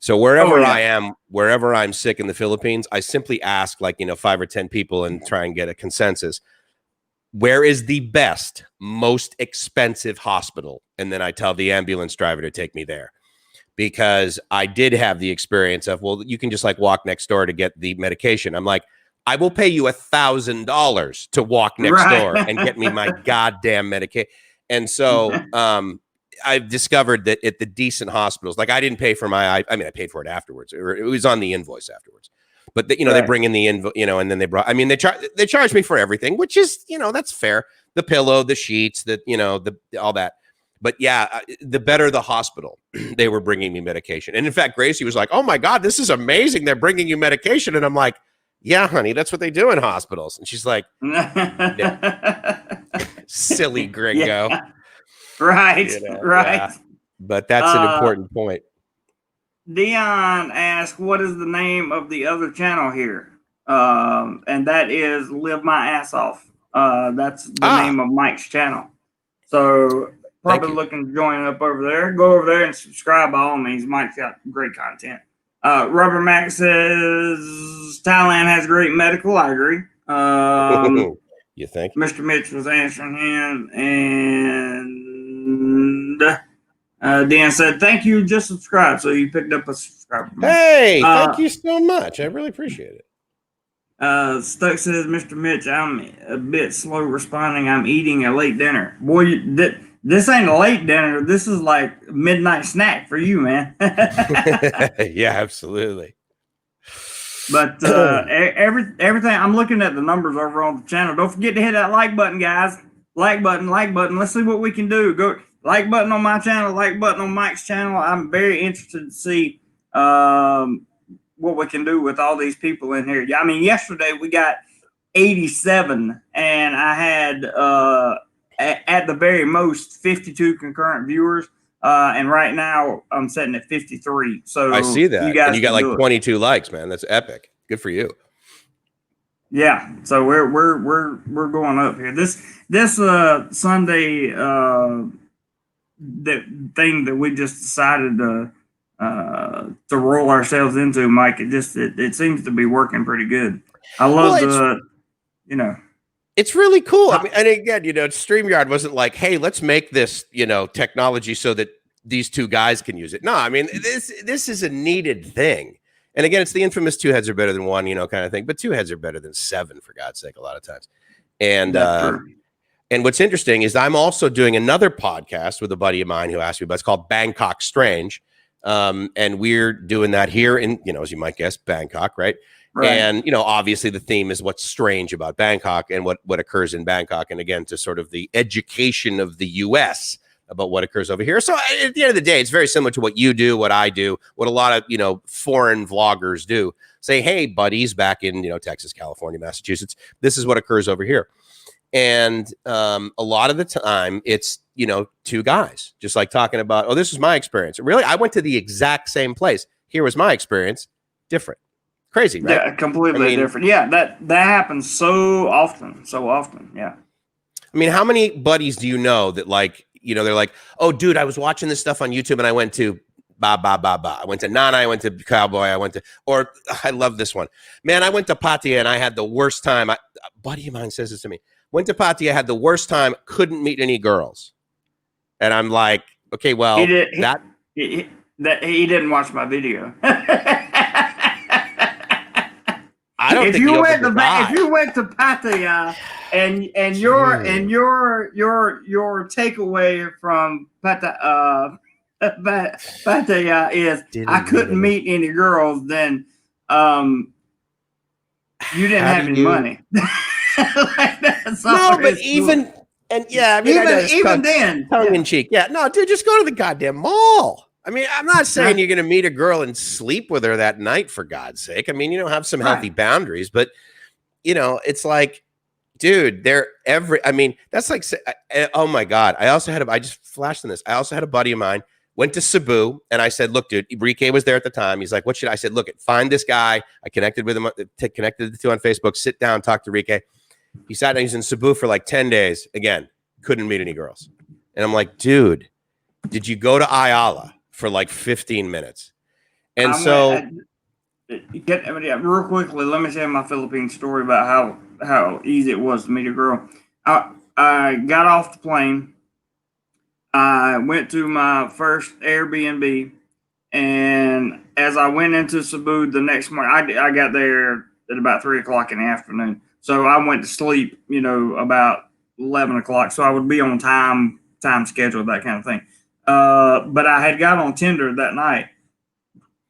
So wherever I am, wherever I'm sick in the Philippines, I simply ask 5 or 10 people and try and get a consensus. Where is the best, most expensive hospital? And then I tell the ambulance driver to take me there, because I did have the experience of, well, you can just walk next door to get the medication. I'm like, I will pay you $1,000 to walk next door and get me my goddamn medication. And so I've discovered that at the decent hospitals, I didn't pay for I paid for it afterwards, or it was on the invoice afterwards. But they bring in the invoice, and then they charge me for everything, which is, that's fair. The pillow, the sheets, all that. But yeah, the better the hospital, they were bringing me medication. And in fact, Gracie was like, "Oh my God, this is amazing. They're bringing you medication." And I'm like, "Yeah, honey, that's what they do in hospitals." And she's like, "Silly gringo." Yeah. Right. Yeah. But that's an important point. Dion asked, what is the name of the other channel here? And that is Live My Ass Off. That's the name of Mike's channel. So probably looking to join up over there. Go over there and subscribe by all means. Mike's got great content. Rubber Mac says, says Thailand has great medical. I agree. You think? Mr. Mitch was answering him, and Dan said, "Thank you, just subscribe." So you picked up a subscriber. Hey, thank you so much. I really appreciate it. Stuck says, "Mr. Mitch, I'm a bit slow responding. I'm eating a late dinner. Boy, this ain't a late dinner. This is like a midnight snack for you, man." Yeah, absolutely. But everything, I'm looking at the numbers over on the channel. Don't forget to hit that like button, guys. Like button. Let's see what we can do. Go like button on my channel, like button on Mike's channel. I'm very interested to see what we can do with all these people in here. I mean, yesterday we got 87, and I had at the very most 52 concurrent viewers. And right now I'm sitting at 53. So I see that. You guys and you got like 22 likes, man. That's epic. Good for you. Yeah. So we're going up here. This Sunday that thing that we just decided to roll ourselves into, Mike. It seems to be working pretty good. I love it's really cool. I mean, and again, StreamYard wasn't like, hey, let's make this, technology so that these two guys can use it. No, I mean, this is a needed thing. And again, it's the infamous 2 heads are better than 1, kind of thing. But 2 heads are better than 7, for God's sake, a lot of times. And and what's interesting is I'm also doing another podcast with a buddy of mine who asked me, but it's called Bangkok Strange. And we're doing that here in, as you might guess, Bangkok, right? Right. And, obviously the theme is what's strange about Bangkok and what occurs in Bangkok. And again, to sort of the education of the U.S. about what occurs over here. So at the end of the day, it's very similar to what you do, what I do, what a lot of, foreign vloggers do. Say, hey, buddies, back in, Texas, California, Massachusetts, this is what occurs over here. And a lot of the time it's, 2 guys just like talking about, oh, this is my experience. Really, I went to the exact same place. Here was my experience. Different. Crazy, right? Yeah, completely different. Yeah, that happens so often. Yeah. I mean, how many buddies do you know that like, they're like, oh, dude, I was watching this stuff on YouTube and I went to I went to Nana, I went to Cowboy, or I love this one. Man, I went to Pattaya and I had the worst time. A buddy of mine says this to me. Went to Pattaya, had the worst time, couldn't meet any girls. And I'm like, okay, well, he didn't watch my video. I don't think if you went to Pattaya and your takeaway from Pattaya is I couldn't meet any girls, then you didn't have any money. No, but even and yeah, I mean, even then, tongue in cheek. Yeah, no, dude, just go to the goddamn mall. I mean, I'm not saying you're going to meet a girl and sleep with her that night, for God's sake. I mean, have some healthy boundaries, but it's like, dude, that's like, oh my God. I just flashed on this. I also had a buddy of mine went to Cebu and I said, look, dude, Enrique was there at the time. He's like, what should I said? Look, find this guy. I connected with him, connected the 2 on Facebook, sit down, talk to Enrique. He sat down. He's in Cebu for like 10 days. Again, couldn't meet any girls. And I'm like, dude, did you go to Ayala for like 15 minutes? And real quickly, let me share my Philippine story about how easy it was to meet a girl. I got off the plane. I went to my first Airbnb, and as I went into Cebu the next morning, I got there at about 3 o'clock in the afternoon. So I went to sleep, about 11 o'clock. So I would be on time schedule, that kind of thing. But I had got on Tinder that night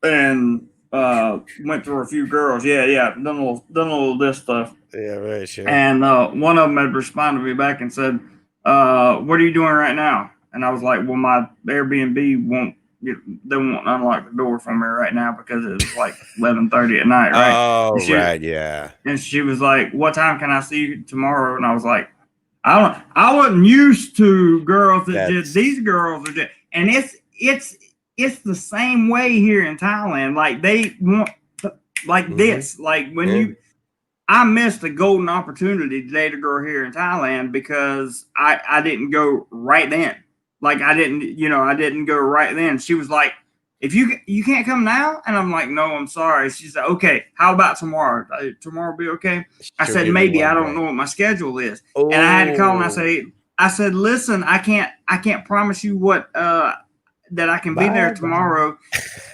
and went through a few girls. Yeah. Done a little this stuff. Yeah, right, sure. And one of them had responded to me back and said, what are you doing right now? And I was like, well, my Airbnb won't unlock the door for me right now because it was like 11:30 at night, right? Oh, right, yeah. And she was like, what time can I see you tomorrow? And I was like, I wasn't used to girls these girls are just, and it's the same way here in Thailand. Like they want this, like when I missed a golden opportunity to date a girl here in Thailand because I didn't go right then. Like I didn't go right then. She was like, if you can't come now, and I'm like, no, I'm sorry. She said, okay, how about tomorrow? Tomorrow be okay? I She'll said, give you maybe. I one don't day. know what my schedule is, and I had to call and Oh, I said, listen, I can't promise you what that I can be there bye bye. tomorrow,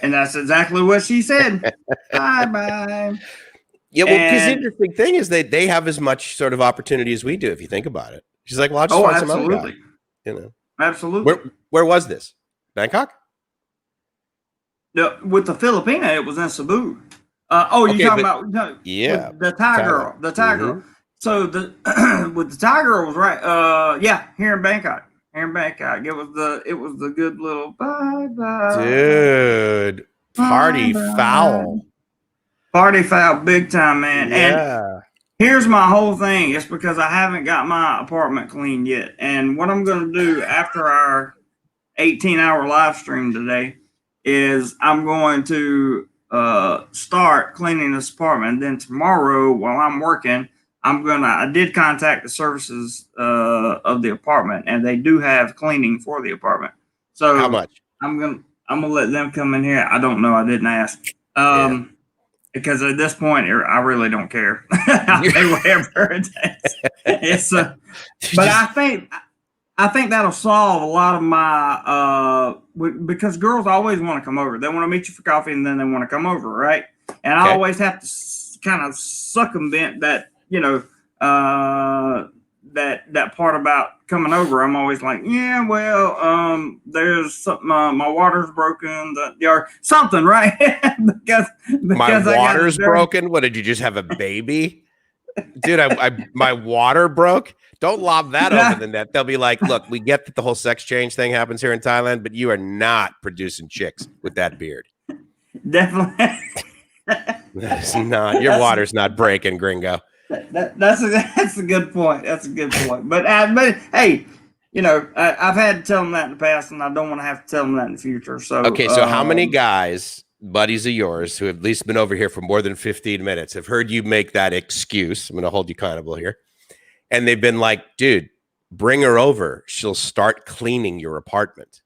and that's exactly what she said. Bye bye. Yeah, well, because the And interesting thing is they have as much sort of opportunity as we do, if you think about it. She's like, well, I'll just oh, find some other guy. absolutely, You know, absolutely. where was this? Bangkok? With the Filipina, it was in Cebu. Oh, you Okay, talking but about no, yeah, with the Thai Thailand. girl, the Thai girl. Mm-hmm. So the with the Thai girl was right. Yeah, here in Bangkok, it was the good little bye Dude, bye party bye foul. party foul big time, man. And Yeah. here's my whole thing. It's because I haven't got my apartment cleaned yet. And what I'm going to do after our 18-hour live stream today is I'm going to start cleaning this apartment. And then tomorrow, while I'm working, I did contact the services of the apartment, and they do have cleaning for the apartment. How So much? I'm gonna let them come in here. I don't know. I didn't ask. Yeah. Because at this point, I really don't care. I'll pay whatever it takes. It's but I think that'll solve a lot of my because girls always want to come over. They want to meet you for coffee, and then they want to come over, right? And I Okay. always have to kind of circumvent that, that part about coming over. I'm always like, yeah, well, there's something. My water's broken. Something, right? because My I got a water's dirty. broken. What did you just have a baby? Dude, my water broke. Don't lob that over the net. They'll be like, look, we get that the whole sex change thing happens here in Thailand, but you are not producing chicks with that beard. Definitely. That is not, your water's not breaking, gringo. That's a good point. That's a good point. But hey, I've had to tell them that in the past, and I don't want to have to tell them that in the future. So Okay, so how many guys, buddies of yours, who have at least been over here for more than 15 minutes, have heard you make that excuse? I'm going to hold you accountable here. And they've been like, dude, bring her over. She'll start cleaning your apartment.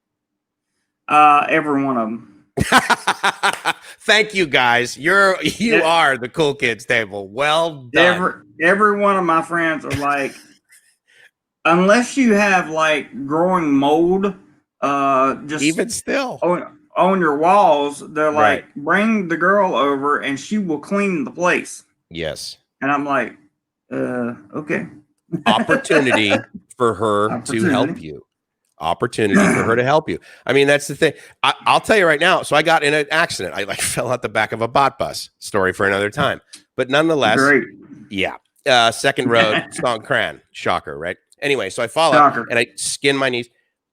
Every one of them. Thank you, guys. You are the cool kids table. Well done. Every one of my friends are like, unless you have like growing mold, just even still on your walls, they're right. like, bring the girl over and she will clean the place. Yes. And I'm like, okay. Opportunity for her to help you. Opportunity for her to help you. I mean, that's the thing. I'll tell you right now. So I got in an accident. I like fell out the back of a bot bus. Story for another time. But nonetheless, great. Yeah. Second road, Songkran. Shocker, right? Anyway, so I fall up and I skin my knees.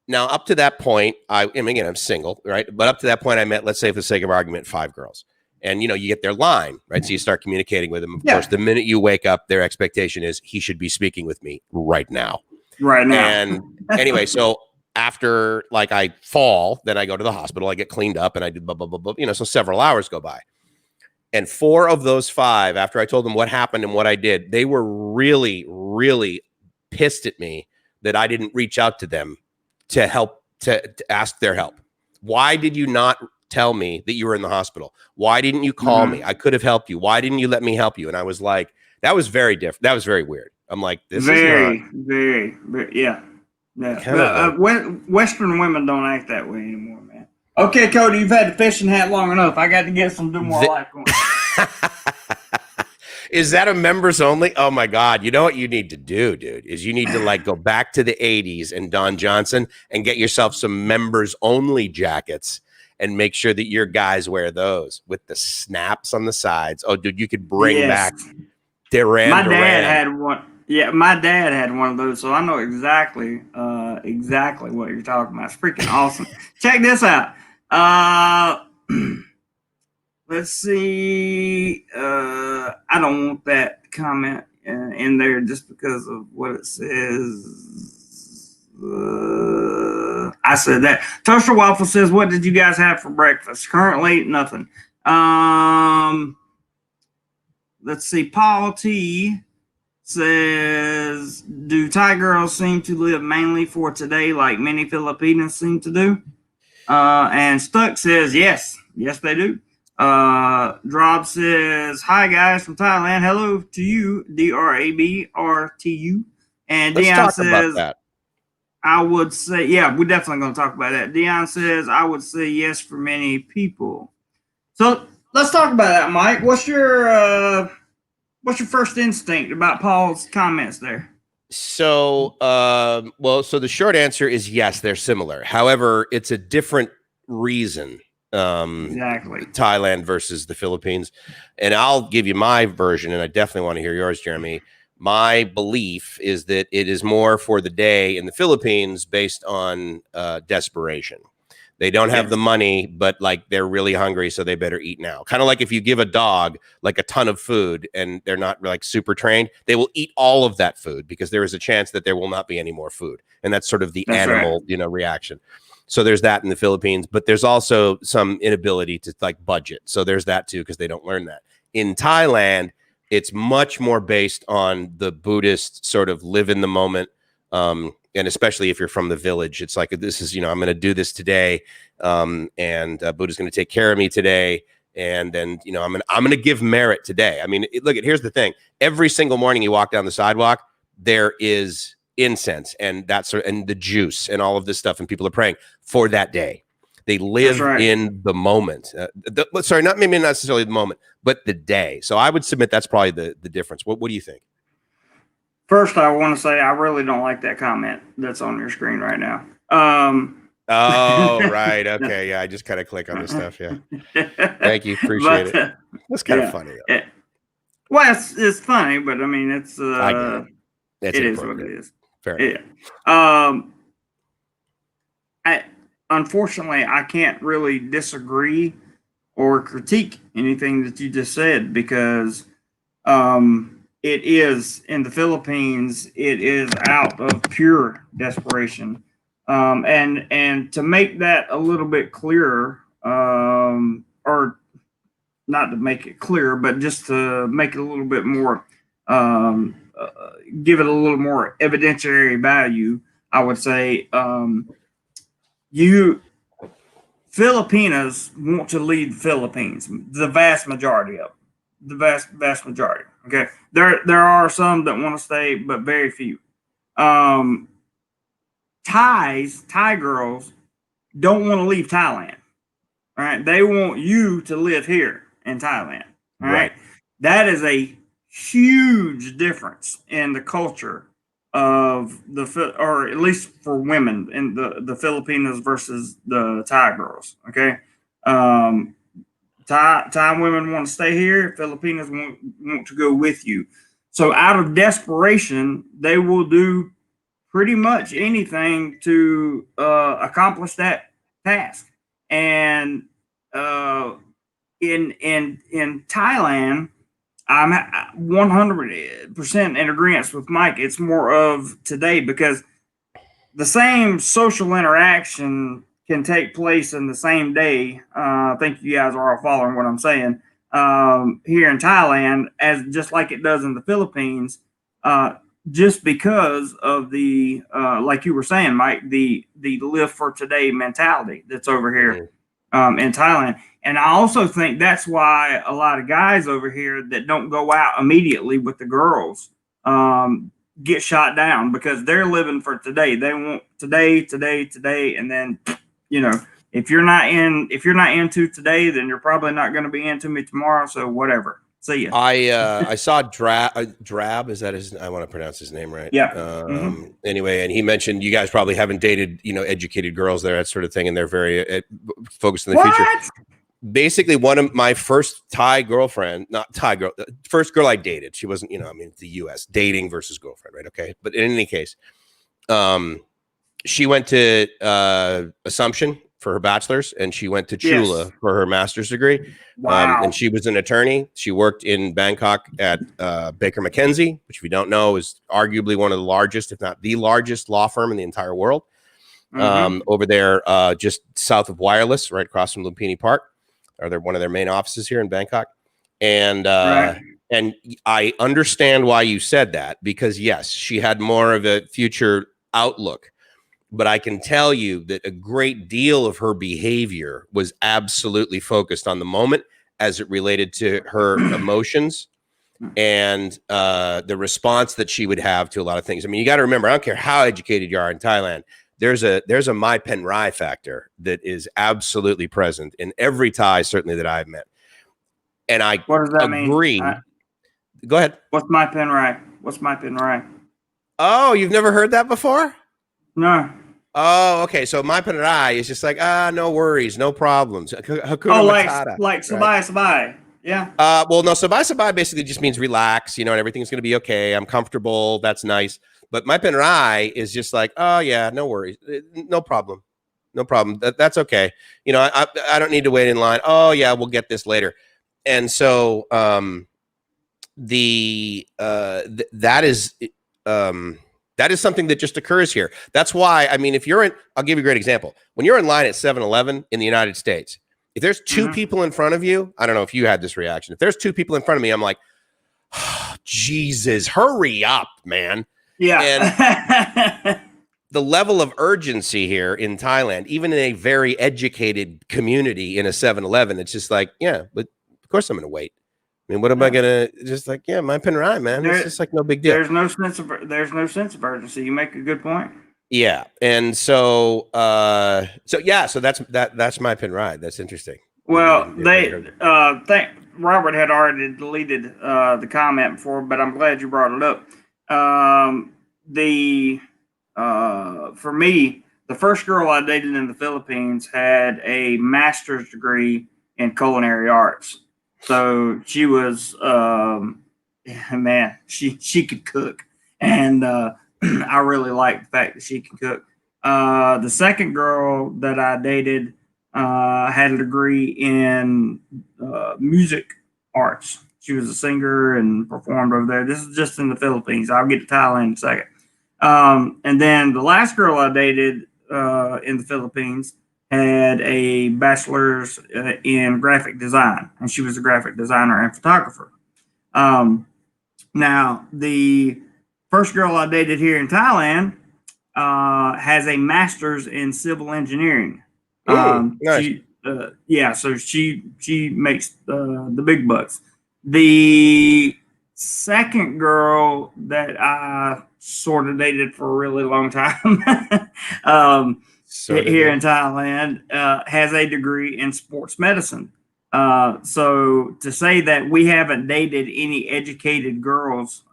Now, up to that point, again, I'm single, right? But up to that point, I met, let's say for the sake of argument, 5 girls. And, you get their line, right? So you start communicating with them. Of course, the minute you wake up, their expectation is he should be speaking with me right now. Right now. And anyway, so after like I fall, then I go to the hospital, I get cleaned up and I do blah, blah, blah, blah, so several hours go by. And 4 of those 5, after I told them what happened and what I did, they were really, really pissed at me that I didn't reach out to them to help, to ask their help. Why did you not tell me that you were in the hospital? Why didn't you call me? I could have helped you. Why didn't you let me help you? And I was like, that was very different. That was very weird. I'm like, this is not very, yeah. Western women don't act that way anymore, man. Okay, Cody, you've had the fishing hat long enough. I got to get some Domorelife going. Is that a members only? Oh my God. You know what you need to do, dude, is you need to like go back to the 80s and Don Johnson and get yourself some members only jackets and make sure that your guys wear those with the snaps on the sides. Oh, dude, you could bring back Duran. My dad had one. Yeah, my dad had one of those, so I know exactly what you're talking about. It's freaking awesome. Check this out. Let's see. I don't want that comment in there just because of what it says. I said that. Toaster Waffle says, "What did you guys have for breakfast?" Currently, nothing. Let's see. Paul T says, "Do Thai girls seem to live mainly for today, like many Filipinos seem to do?" And Stuck says yes, they do. Drob says hi guys from Thailand. Hello to you, DRABRTU. And Let's Dion talk about says, that. I would say, yeah, we're definitely going to talk about that. Dion says, I would say yes for many people. So let's talk about that, Mike. What's your first instinct about Paul's comments there? So, so the short answer is yes, they're similar. However, it's a different reason. Exactly. Thailand versus the Philippines. And I'll give you my version, and I definitely want to hear yours, Jeremy. My belief is that it is more for the day in the Philippines based on desperation. They don't have the money, but like they're really hungry, so they better eat now. Kind of like if you give a dog like a ton of food and they're not like super trained, they will eat all of that food because there is a chance that there will not be any more food. And that's sort of the animal, reaction. So there's that in the Philippines, but there's also some inability to like budget. So there's that too, because they don't learn that. In Thailand, it's much more based on the Buddhist sort of live in the moment. And especially if you're from the village, it's like, this is, I'm going to do this today. And Buddha's going to take care of me today. And then, I'm going to give merit today. I mean, here's the thing. Every single morning you walk down the sidewalk, there is incense and and the juice and all of this stuff. And people are praying for that day. They live in the moment. Sorry, not maybe not necessarily the moment, but the day. So I would submit that's probably the difference. What do you think? First, I want to say I really don't like that comment that's on your screen right now. Oh, right. Okay. Yeah. I just kind of click on this stuff. Yeah. Thank you. Appreciate it. That's kind of funny. Well, it's funny, but I mean, it is what it is. Fair enough. Unfortunately, I can't really disagree or critique anything that you just said because it is in the Philippines. It is out of pure desperation, and to make that a little bit clearer, or not to make it clear, but just to make it a little bit more, give it a little more evidentiary value, I would say Filipinos want to leave the Philippines. The vast majority of them. The vast majority. Okay. There are some that want to stay, but very few. Thai girls don't want to leave Thailand. All right. They want you to live here in Thailand. All right. That is a huge difference in the culture of or at least for women in the Filipinos versus the Thai girls. Okay. Thai women want to stay here. Filipinos want to go with you. So out of desperation, they will do pretty much anything to accomplish that task. And in Thailand, I'm 100% in agreement with Mike. It's more of today because the same social interaction can take place in the same day. I think you guys are all following what I'm saying. Here in Thailand, as just like it does in the Philippines, just because of the like you were saying, Mike, the live for today mentality that's over here in Thailand. And I also think that's why a lot of guys over here that don't go out immediately with the girls get shot down because they're living for today. They want today, and then if you're not into today, then you're probably not going to be into me tomorrow. So whatever. See ya. I saw Drab. Is that his? I want to pronounce his name right. Yeah. Anyway, and he mentioned you guys probably haven't dated educated girls there, that sort of thing, and they're very focused in the future. Basically, one of my first Thai girlfriend, not Thai girl, first girl I dated, she wasn't, it's the US, dating versus girlfriend, right? Okay. But in any case, she went to Assumption for her bachelor's and she went to Chula for her master's degree. Wow. And she was an attorney. She worked in Bangkok at Baker McKenzie, which if you don't know is arguably one of the largest, if not the largest law firm in the entire world. Over there, just south of Wireless, right across from Lumpini Park. They're one of their main offices here in Bangkok. And and I understand why you said that because yes, she had more of a future outlook. but I can tell you that a great deal of her behavior was absolutely focused on the moment as it related to her emotions and the response that she would have to a lot of things. I mean, you got to remember, I don't care how educated you are in Thailand, there's a Mai Pen Rai factor that is absolutely present in every Thai, certainly that I've met. And I What does that agree. mean? Go ahead. What's Mai Pen Rai? What's Mai Pen Rai? Oh, you've never heard that before? No. Oh, okay. So Mai Pen Rai is just like, no worries, no problems. Hakuna Matata. Like Sabai Sabai. Yeah. Well, no, Sabai Sabai basically just means relax, and everything's going to be okay. I'm comfortable. That's nice. But Mai Pen Rai is just like, oh, yeah, no worries. No problem. No problem. That's okay. I don't need to wait in line. Oh, yeah, we'll get this later. And so that is something that just occurs here. That's why, I mean, I'll give you a great example. When you're in line at 7-Eleven in the United States, if there's two people in front of you, I don't know if you had this reaction. If there's two people in front of me, I'm like, oh, Jesus, hurry up, man. Yeah. And the level of urgency here in Thailand, even in a very educated community in a 7-Eleven, it's just like, yeah, but of course I'm going to wait. I mean, what am I going to just like, yeah, Mai Pen Rai, man. It's just like no big deal. There's no sense of urgency. You make a good point. Yeah. And so that's Mai Pen Rai. That's interesting. Well, Robert had already deleted the comment before, but I'm glad you brought it up. For me, the first girl I dated in the Philippines had a master's degree in culinary arts. So she was, man, she could cook. And I really liked the fact that she can cook. The second girl that I dated had a degree in music arts. She was a singer and performed over there. This is just in the Philippines. I'll get to Thailand in a second. And then the last girl I dated in the Philippines had a bachelor's in graphic design, and she was a graphic designer and photographer. Now, the first girl I dated here in Thailand has a master's in civil engineering. Nice. So she makes the big bucks. The second girl that I sort of dated for a really long time here in Thailand has a degree in sports medicine. So to say that we haven't dated any educated girls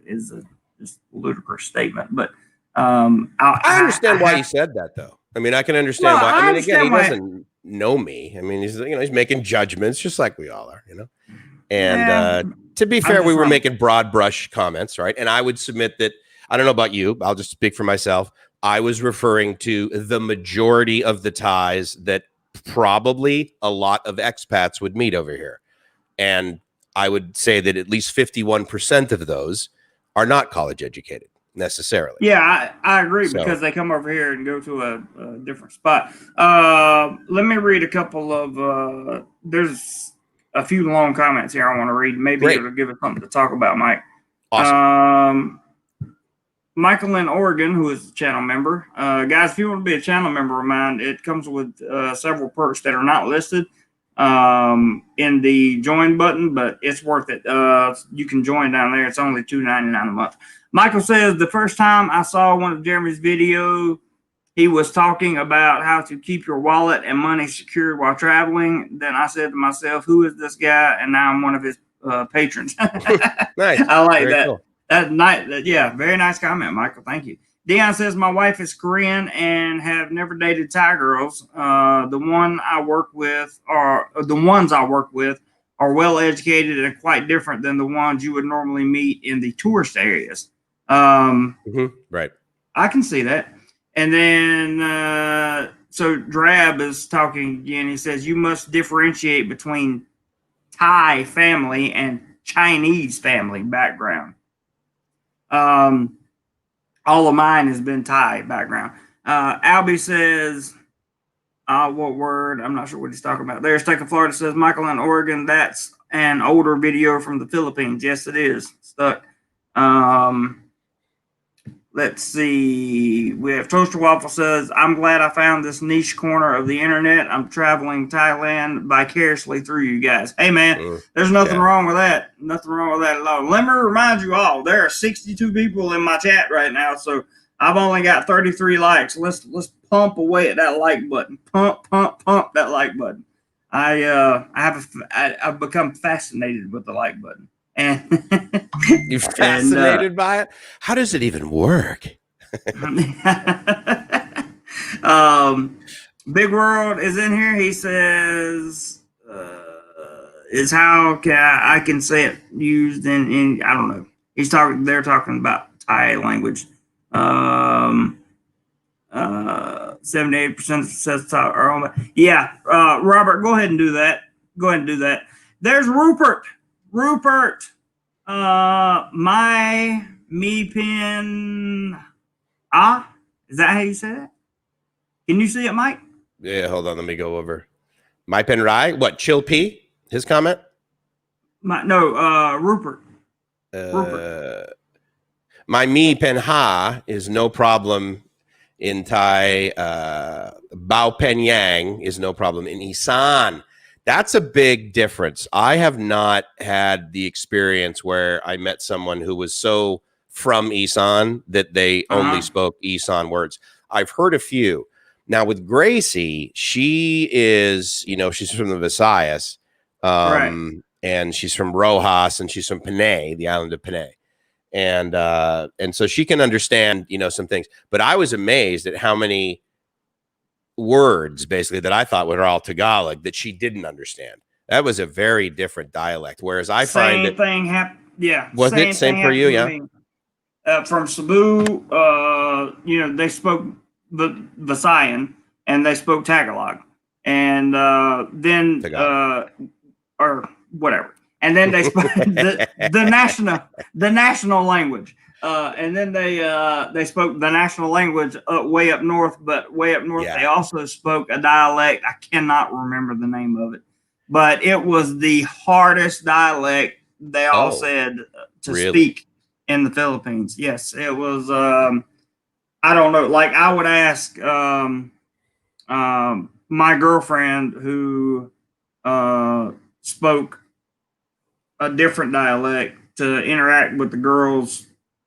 is a just ludicrous statement. But I understand why you said that, though. I mean, I can understand why. I mean, again, he doesn't know me. I mean, he's making judgments just like we all are, And to be fair, we were making broad brush comments, right? And I would submit that, I don't know about you, I'll just speak for myself. I was referring to the majority of the Thais that probably a lot of expats would meet over here. And I would say that at least 51% of those are not college educated necessarily. Yeah, I agree, because they come over here and go to a different spot. Let me read a couple of, there's a few long comments here I want to read. Maybe it'll give us something to talk about, Mike. Awesome. Michael in Oregon, who is a channel member. Guys, if you want to be a channel member of mine, it comes with several perks that are not listed in the join button, but it's worth it. You can join down there. It's only $2.99 a month. Michael says, the first time I saw one of Jeremy's videos, he was talking about how to keep your wallet and money secured while traveling. Then I said to myself, who is this guy? And now I'm one of his patrons. Nice. I like Very that. Cool. That's nice. Yeah, very nice comment, Michael. Thank you. Dion says, my wife is Korean and have never dated Thai girls. The ones I work with are well educated and quite different than the ones you would normally meet in the tourist areas. Right. I can see that. And then, so Drab is talking again. He says, you must differentiate between Thai family and Chinese family background. All of mine has been Thai background. Albie says, what word? I'm not sure what he's talking about. There's State of Florida says, Michael in Oregon, that's an older video from the Philippines. Yes, it is. Stuck. Let's see. We have Toaster Waffle says, I'm glad I found this niche corner of the internet. I'm traveling Thailand vicariously through you guys. Hey, man, there's nothing wrong with that. Nothing wrong with that at all. Let me remind you all, there are 62 people in my chat right now, so I've only got 33 likes. Let's pump away at that like button. Pump that like button. I've become fascinated with the like button. And you're fascinated by it. How does it even work? Big World is in here. He says, "Is how I can say it used in I don't know." They're talking about Thai language. 78% says Thai. Yeah, Robert, go ahead and do that. There's Rupert. My me pin. Is that how you say that? Can you see it, Mike? Yeah, hold on. Let me go over. My pen Rai. What? Chill P? His comment? Rupert. My me pen ha is no problem in Thai. Bao pen yang is no problem in Isan. That's a big difference. I have not had the experience where I met someone who was so from Isan that they only spoke Isan words. I've heard a few. Now with Gracie, she is, she's from the Visayas, Right. and she's from Rojas, and she's from Panay, the island of Panay. And so she can understand, some things. But I was amazed at how many words basically that I thought were all Tagalog that she didn't understand. That was a very different dialect. Whereas I find same thing happened. Yeah. Was it same for you? Yeah. From Cebu, they spoke the Visayan and they spoke Tagalog, and then Tagalog. Or whatever, and then they spoke the national language. And then they spoke the national language way up north, but way up north they also spoke a dialect. I cannot remember the name of it, but it was the hardest dialect they all said to speak in the Philippines. Yes, it was. I don't know. Like I would ask my girlfriend who spoke a different dialect to interact with the girls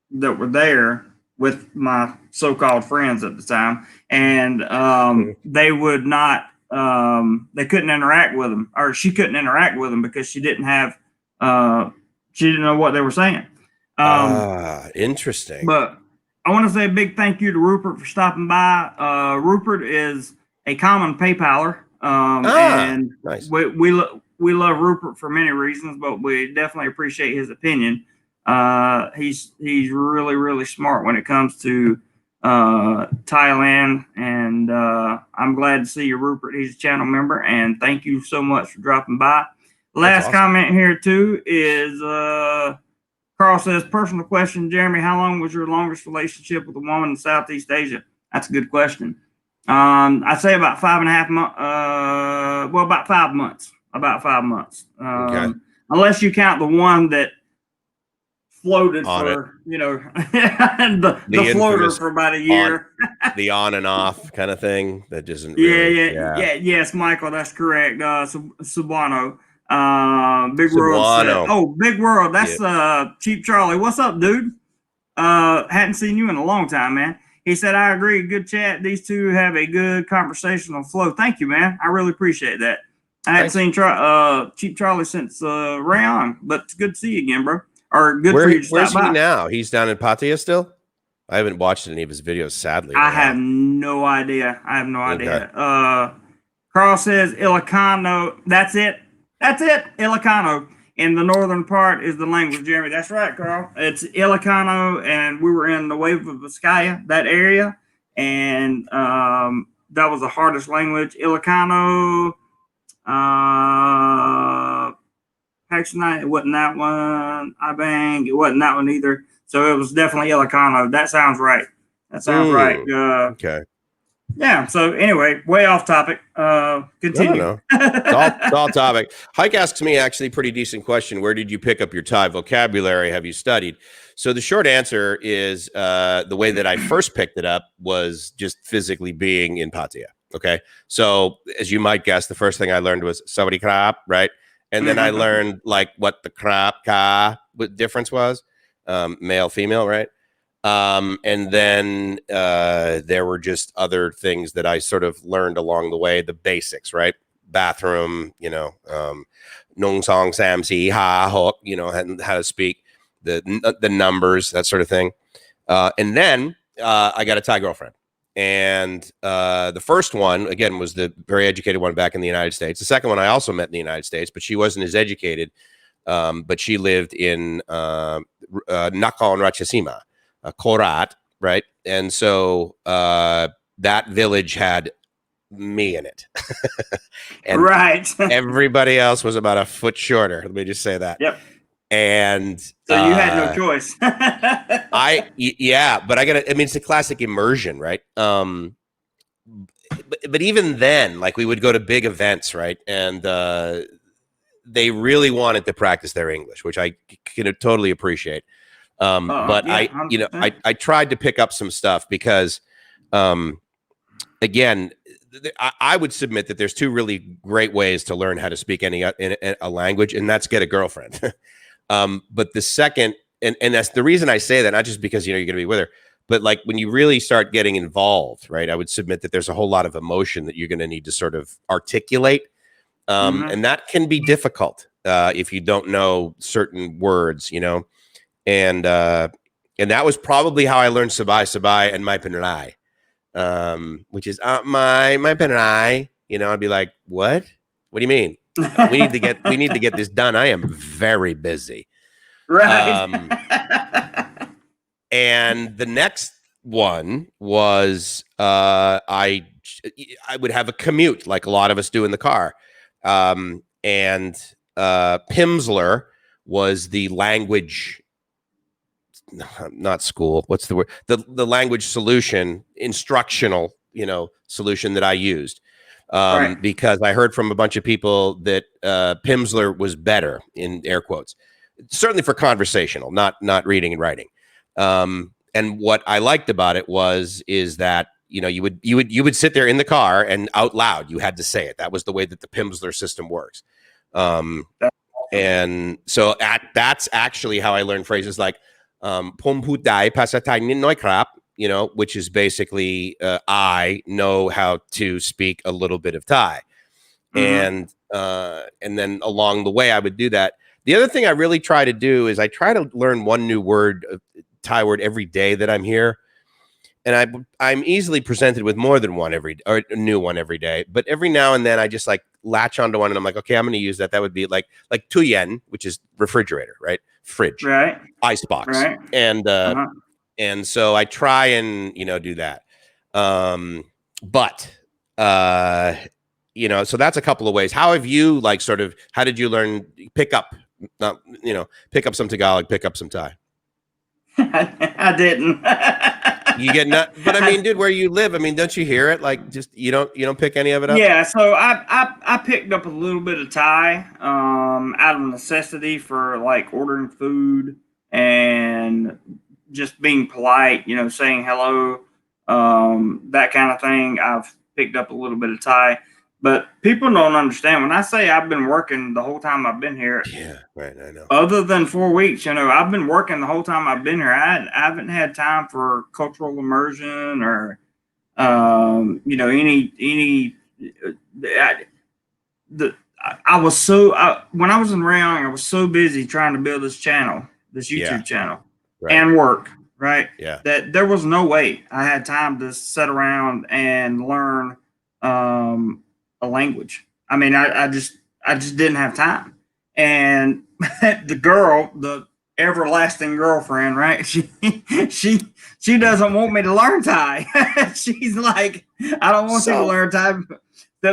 that were there with my so-called friends at the time, and they would not they couldn't interact with them, or she couldn't interact with them because she didn't have she didn't know what they were saying. Interesting. But I want to say a big thank you to Rupert for stopping by. Rupert is a common PayPaler, and nice. We love Rupert for many reasons, but we definitely appreciate his opinion. He's really, really smart when it comes to Thailand, and I'm glad to see you, Rupert. He's a channel member, and thank you so much for dropping by. Last comment here too is Carl says, personal question, Jeremy, how long was your longest relationship with a woman in Southeast Asia? That's a good question. I'd say about 5.5 months. About 5 months. About 5 months. Okay. Unless you count the one that floated for, the floater for about a year. The on and off kind of thing that isn't really. Yes, Michael, that's correct. Subano. Big World said, Big World, that's Cheap Charlie. What's up, dude? Hadn't seen you in a long time, man. He said, I agree, good chat. These two have a good conversational flow. Thank you, man. I really appreciate that. I hadn't seen Cheap Charlie since Rayon, but it's good to see you again, bro. Or good for you to stop by. Where's he now? He's down in Pattaya still? I haven't watched any of his videos, sadly. I have no idea. Carl says Ilocano. That's it. Ilocano. In the northern part is the language, Jeremy. That's right, Carl. It's Ilocano, and we were in the Wave of Vizcaya, that area, and that was the hardest language. Ilocano, Paxtonite, it wasn't that one. Ibang, it wasn't that one either. So it was definitely Ilocano. That sounds right. Right. Okay. Yeah. So anyway, way off topic. Continue. No. It's all topic. Hike asks me actually pretty decent question. Where did you pick up your Thai vocabulary? Have you studied? So the short answer is the way that I first picked it up was just physically being in Pattaya. Okay. So as you might guess, the first thing I learned was Sawadee krap, right? And then I learned like what the krap ka what difference was, male, female, right? And then there were just other things that I sort of learned along the way, the basics, right? Bathroom, nung song sam si ha hook, how to speak, the numbers, that sort of thing. And then I got a Thai girlfriend. And the first one, again, was the very educated one back in the United States. The second one I also met in the United States, but she wasn't as educated. But she lived in Nakhon Ratchasima, Korat, right? And so that village had me in it. And right. everybody else was about a foot shorter. Let me just say that. Yep. And so you had no choice. but it's a classic immersion, right? But even then, like we would go to big events, right? And they really wanted to practice their English, which I can totally appreciate. But yeah, I tried to pick up some stuff because, again, I would submit that there's two really great ways to learn how to speak a language, and that's get a girlfriend. But the second, and that's the reason I say that, not just because, you're going to be with her, but like when you really start getting involved, right? I would submit that there's a whole lot of emotion that you're going to need to sort of articulate. And that can be difficult if you don't know certain words, and that was probably how I learned Sabai and my penrai, which is my penrai. I'd be like, what do you mean? We need to get this done. I am very busy. Right. And the next one was I would have a commute like a lot of us do in the car. And Pimsleur was the language, not school. What's the word? The language solution, instructional, solution that I used. Right. Because I heard from a bunch of people that Pimsleur was better, in air quotes, certainly for conversational, not reading and writing. And what I liked about it is that you would sit there in the car and out loud you had to say it. That was the way that the Pimsleur system works. And so that's actually how I learned phrases like "Pom pu daiภาษาไทยนิดหน่อยครับ," which is basically I know how to speak a little bit of Thai. And then along the way I would do that. The other thing I really try to do is I try to learn one new word, Thai word, every day that I'm here. And I'm easily presented with more than one a new one every day. But every now and then I just like latch onto one and I'm like, okay, I'm going to use that. That would be like tu yen, which is refrigerator, right? Fridge, right? Icebox, right? And so I try and do that. But so that's a couple of ways. How have you how did you learn pick up some Tagalog, pick up some Thai? I didn't. You get but I mean, dude, where you live, I mean, don't you hear it? Like, just you don't pick any of it up? Yeah, so I picked up a little bit of Thai out of necessity for like ordering food and just being polite, saying hello, that kind of thing. I've picked up a little bit of Thai. But people don't understand. When I say I've been working the whole time I've been here. Yeah, right. I know. Other than 4 weeks, I've been working the whole time I've been here. I haven't had time for cultural immersion or, any. I was so when I was in Rayong, I was so busy trying to build this channel, this YouTube channel, right, and work. Right. Yeah. That there was no way I had time to sit around and learn a language. I mean, I just didn't have time. And the everlasting girlfriend, right? She doesn't want me to learn Thai. She's like, I don't want you to learn Thai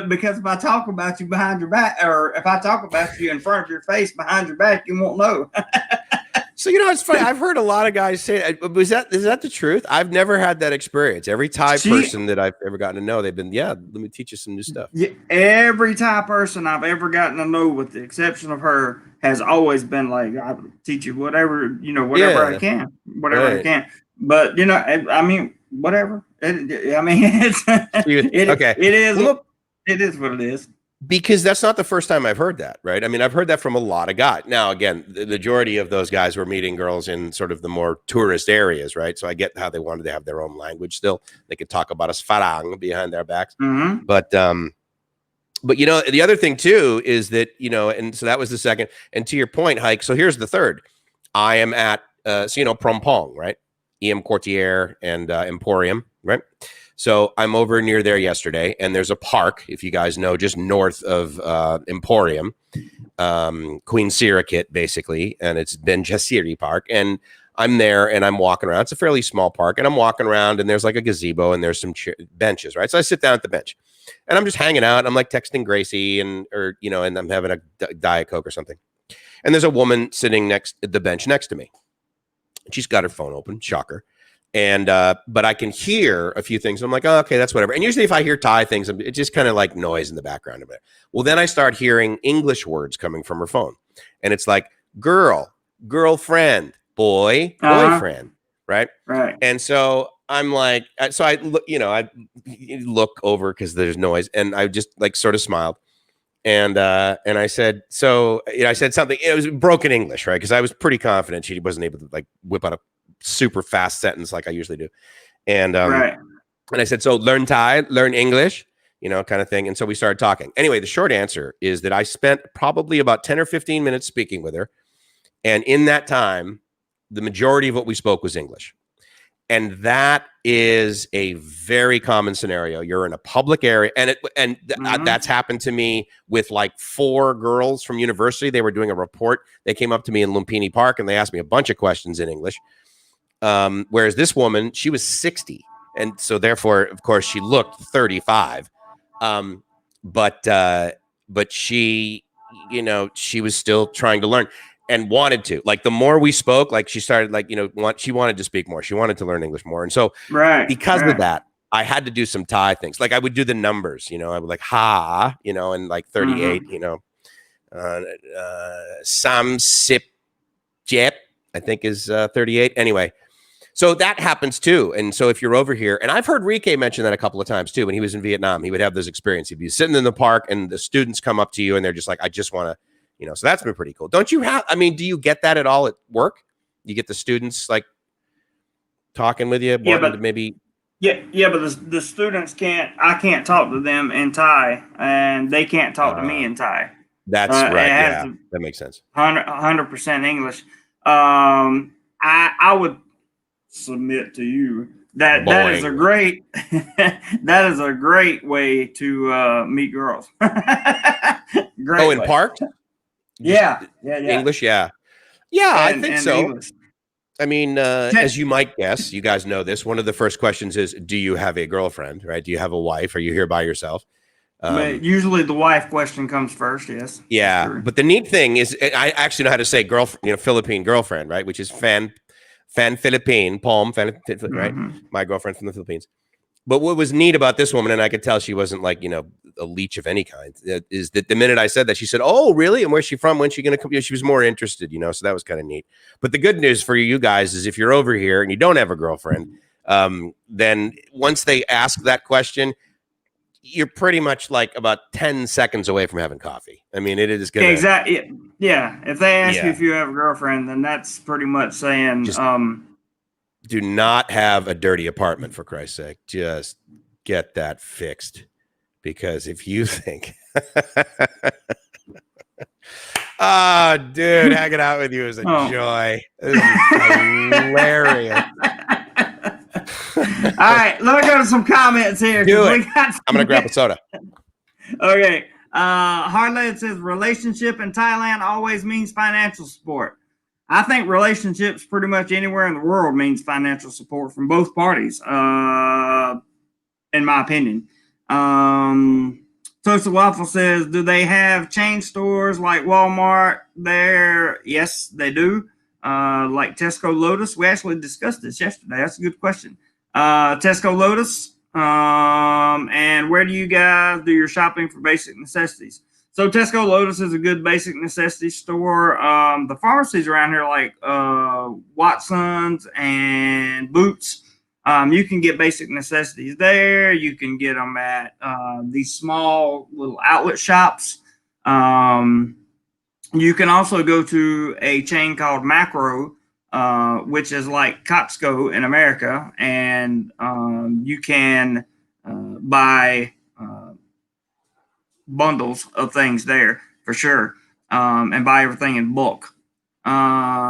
because if I talk about you behind your back, or if I talk about you in front of your face behind your back, you won't know. So, you know, it's funny. I've heard a lot of guys say, is that the truth? I've never had that experience. Every Thai person that I've ever gotten to know, they've been, let me teach you some new stuff. Yeah, every Thai person I've ever gotten to know, with the exception of her, has always been like, I'll teach you whatever, whatever I can, whatever I can. But, I mean, whatever. It's, okay. It is, well, it is what it is. Because that's not the first time I've heard that, right? I mean, I've heard that from a lot of guys. Now, again, the majority of those guys were meeting girls in sort of the more tourist areas, right? So I get how they wanted to have their own language still. They could talk about us farang behind their backs. Mm-hmm. But the other thing too is that, and so that was the second. And to your point, Hike, so here's the third. I am at, Prompong, right? EM Courtier and Emporium, right? So I'm over near there yesterday, and there's a park, if you guys know, just north of Emporium, Queen Sirikit, basically, and it's Benjasiri Park. And I'm there, and I'm walking around. It's a fairly small park, and I'm walking around, and there's like a gazebo, and there's some benches, right? So I sit down at the bench, and I'm just hanging out. I'm like texting Gracie, and I'm having a Diet Coke or something. And there's a woman sitting next at the bench next to me. She's got her phone open, shocker. And but I can hear a few things. I'm like, oh, okay, that's whatever. And usually if I hear Thai things, it's just kind of like noise in the background of it. Well, then I start hearing English words coming from her phone. And it's like girl, girlfriend, boy, boyfriend, right? Right. And so I'm like, so I look, I look over because there's noise, and I just like sort of smiled. And I said, so I said something. It was broken English, right? Because I was pretty confident she wasn't able to like whip out a super fast sentence like I usually do. And right. And I said, so learn Thai, learn English, kind of thing. And so we started talking. Anyway, the short answer is that I spent probably about 10 or 15 minutes speaking with her. And in that time, the majority of what we spoke was English. And that is a very common scenario. You're in a public area, and that's happened to me with like 4 girls from university. They were doing a report. They came up to me in Lumpini Park, and they asked me a bunch of questions in English. Whereas this woman, she was 60. And so therefore, of course, she looked 35. But she, she was still trying to learn and wanted to. Like the more we spoke, like she started like, she wanted to speak more. She wanted to learn English more. And so because of that, I had to do some Thai things. Like I would do the numbers, I would like ha, and like 38, Sam Sip Jep, I think is 38. Anyway. So that happens too. And so if you're over here, and I've heard Rike mention that a couple of times too, when he was in Vietnam, he would have those experiences. He'd be sitting in the park and the students come up to you and they're just like, I just want to, so that's been pretty cool. Don't you have, do you get that at all at work? You get the students like talking with you? Yeah, but maybe. Yeah, but the students I can't talk to them in Thai, and they can't talk to me in Thai. That's right. Yeah, that makes sense. 100% English. I would submit to you that is a great that is a great way to meet girls. Great in parks? Yeah. English, yeah, I think so. English. I mean, as you might guess, you guys know this. One of the first questions is, do you have a girlfriend, right? Do you have a wife? Are you here by yourself? But usually the wife question comes first, yes. Yeah, but the neat thing is I actually know how to say girlfriend, Philippine girlfriend, right? Which is Fan Philippine, right? My girlfriend from the Philippines. But what was neat about this woman, and I could tell she wasn't like, a leech of any kind, is that the minute I said that, she said, oh, really? And where's she from? When's she going to come? She was more interested, so that was kind of neat. But the good news for you guys is if you're over here and you don't have a girlfriend, then once they ask that question, you're pretty much like about 10 seconds away from having coffee. I mean, it is going to. Exactly. Yeah. If they ask you if you have a girlfriend, then that's pretty much saying, do not have a dirty apartment, for Christ's sake. Just get that fixed. Because if you think, dude, hanging out with you is a joy. This is hilarious. All right, let me go to some comments here. Do it. I'm going to grab a soda. Okay. Harley says relationship in Thailand always means financial support. I think relationships pretty much anywhere in the world means financial support from both parties, in my opinion. Toast Waffle says, do they have chain stores like Walmart there? Yes, they do. like Tesco Lotus. We actually discussed this yesterday. That's a good question. Tesco Lotus. And where do you guys do your shopping for basic necessities? So Tesco Lotus is a good basic necessity store. The pharmacies around here, like Watson's and Boots, you can get basic necessities there. You can get them at these small little outlet shops. You can also go to a chain called Macro, which is like Costco in America, and you can buy bundles of things there for sure, and buy everything in bulk.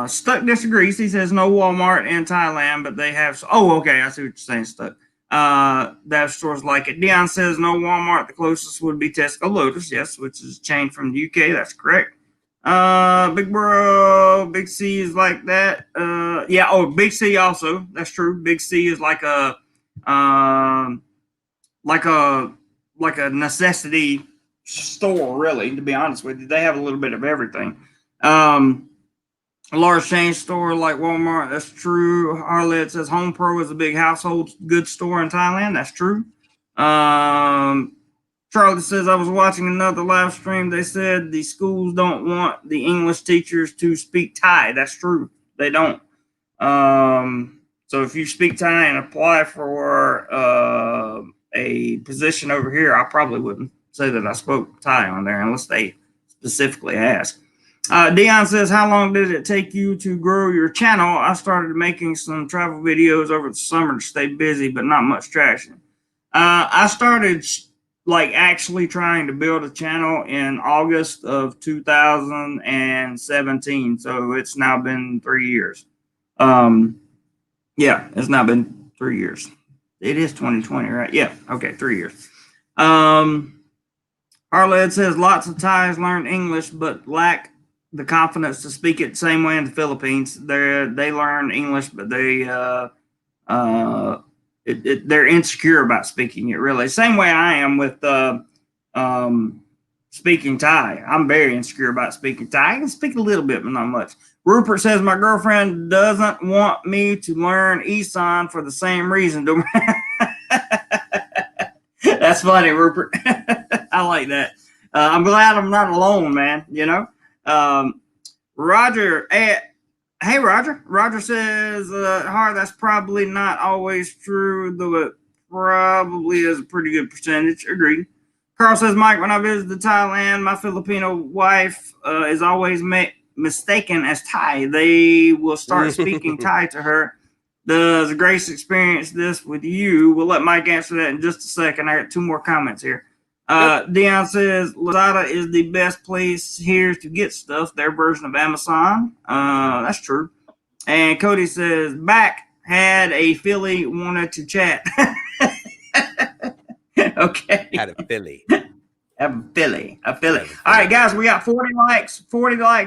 Stuck disagrees. He says no Walmart in Thailand, but they have. Oh, okay, I see what you're saying, Stuck. They have stores like it. Dion says no Walmart. The closest would be Tesco Lotus, yes, which is a chain from the UK. That's correct. Big Bro, Big C is like that. Yeah. Oh, Big C also. That's true. Big C is like a necessity store, really, to be honest with you. They have a little bit of everything. A large chain store like Walmart, that's true. Harlet says Home Pro is a big household goods store in Thailand. That's true. Charlie says, I was watching another live stream. They said the schools don't want the English teachers to speak Thai. That's true. They don't. So if you speak Thai and apply for a position over here, I probably wouldn't say that I spoke Thai on there unless they specifically ask. Dion says, how long did it take you to grow your channel? I started making some travel videos over the summer to stay busy, but not much traction. I started actually trying to build a channel in August of 2017. So it's now been 3 years. Yeah, it's now been 3 years. It is 2020, right? Yeah. Okay. 3 years. Arled says lots of Thais learn English, but lack the confidence to speak it the same way in the Philippines. They learn English, but they're insecure about speaking it, really. Same way I am with speaking Thai. I'm very insecure about speaking Thai. I can speak a little bit, but not much. Rupert says, my girlfriend doesn't want me to learn Isan for the same reason. That's funny, Rupert. I like that. I'm glad I'm not alone, man. You know? Roger, hey, Roger. Roger says, that's probably not always true, though it probably is a pretty good percentage. Agreed. Carl says, Mike, when I visited Thailand, my Filipino wife is always mistaken as Thai. They will start speaking Thai to her. Does Grace experience this with you? We'll let Mike answer that in just a second. I got 2 more comments here. Dion says Lazada is the best place here to get stuff, their version of Amazon. That's true. And Cody says back had a Philly wanted to chat. Okay. Had a Philly. A Philly. All right, guys, we got 40 likes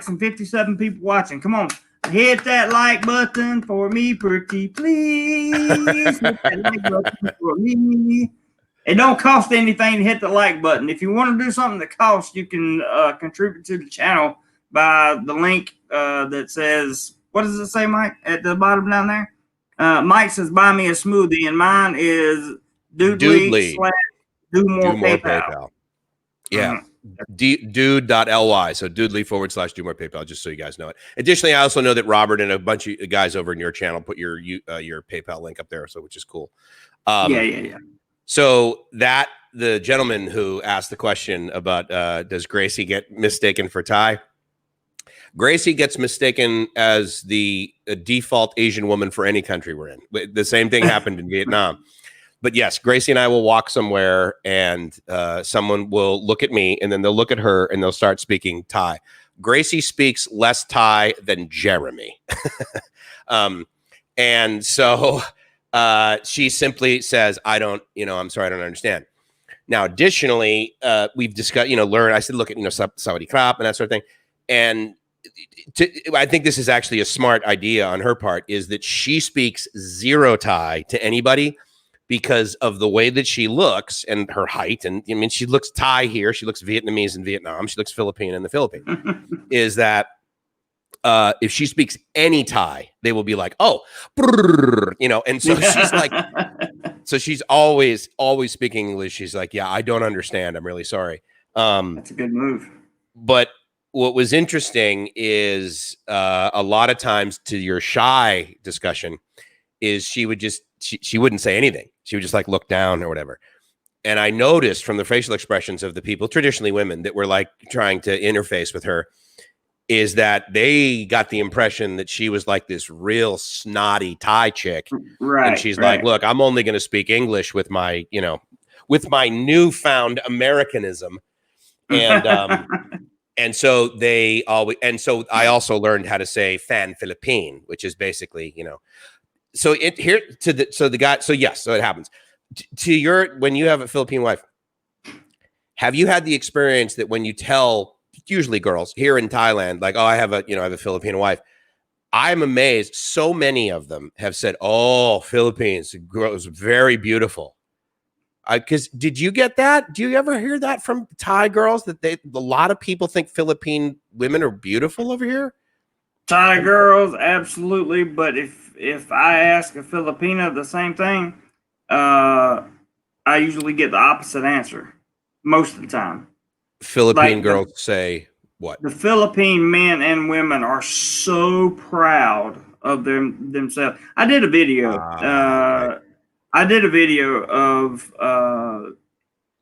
and 57 people watching. Come on. Hit that like button for me, pretty please. Hit that like button for me. It don't cost anything to hit the like button. If you want to do something that costs, you can contribute to the channel by the link that says, what does it say, Mike, at the bottom down there? Mike says, buy me a smoothie, and mine is Doodly. Do more PayPal. Yeah. Dude.ly. So Doodly /do more PayPal, just so you guys know it. Additionally, I also know that Robert and a bunch of guys over in your channel put your PayPal link up there, so which is cool. Yeah. So that the gentleman who asked the question about does Gracie get mistaken for Thai? Gracie gets mistaken as the default Asian woman for any country we're in. The same thing happened in Vietnam. But yes, Gracie and I will walk somewhere and someone will look at me and then they'll look at her and they'll start speaking Thai. Gracie speaks less Thai than Jeremy. And so she simply says, I'm sorry, I don't understand. Now, additionally, we've discussed, I said, look at, Saudi crop and that sort of thing. And I think this is actually a smart idea on her part, is that she speaks zero Thai to anybody because of the way that she looks and her height. And I mean, she looks Thai here. She looks Vietnamese in Vietnam. She looks Filipino in the Philippines. Is that if she speaks any Thai, they will be like, oh, you know, and so she's like, so she's always speaking English. She's like, yeah, I don't understand. I'm really sorry. That's a good move. But what was interesting is a lot of times, to your shy discussion, is she would just, she wouldn't say anything. She would just like look down or whatever. And I noticed from the facial expressions of the people, traditionally women, that were like trying to interface with her, is that they got the impression that she was like this real snotty Thai chick. Right. And she's like, look, I'm only going to speak English with my, you know, with my newfound Americanism. And, and so they always, and so I also learned how to say fan Philippine, which is basically, you know, so it here to the, so the guy, so yes, so it happens to your, when you have a Philippine wife, have you had the experience that when you tell, usually girls here in Thailand, like, oh, I have a, you know, I have a Filipino wife. I'm amazed. So many of them have said, oh, Philippines, girls, very beautiful. Because did you get that? Do you ever hear that from Thai girls that a lot of people think Philippine women are beautiful over here? Thai girls, absolutely. But if I ask a Filipina the same thing, I usually get the opposite answer most of the time. Philippine girls say what? The Philippine men and women are so proud of themselves. I did a video. Okay. I did a video of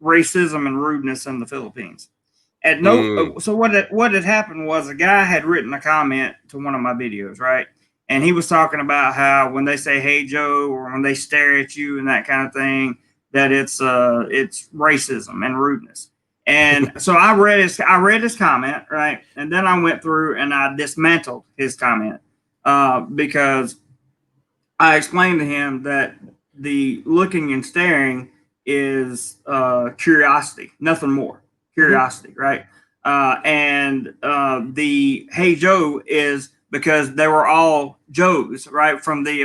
racism and rudeness in the Philippines. So what had happened was a guy had written a comment to one of my videos, right? And he was talking about how when they say "Hey Joe" or when they stare at you and that kind of thing, that it's racism and rudeness. And so I read his comment, right? And then I went through and I dismantled his comment because I explained to him that the looking and staring is curiosity, nothing more. Curiosity, right? And the "Hey Joe" is because they were all Joes, right? From the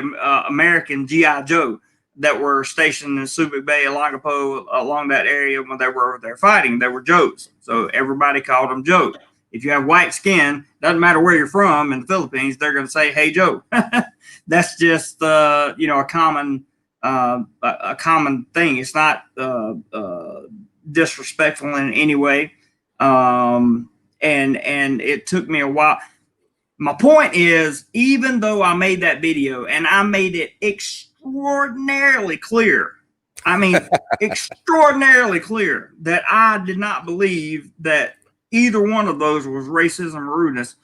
American G.I. Joe that were stationed in Subic Bay, Olongapo, along that area when they were over there fighting. They were Joes. So everybody called them Joe. If you have white skin, doesn't matter where you're from in the Philippines, they're going to say, "Hey Joe." That's just you know, a common thing. It's not disrespectful in any way. And it took me a while. My point is, even though I made that video and I made it extraordinarily clear, I mean, extraordinarily clear that I did not believe that either one of those was racism or rudeness.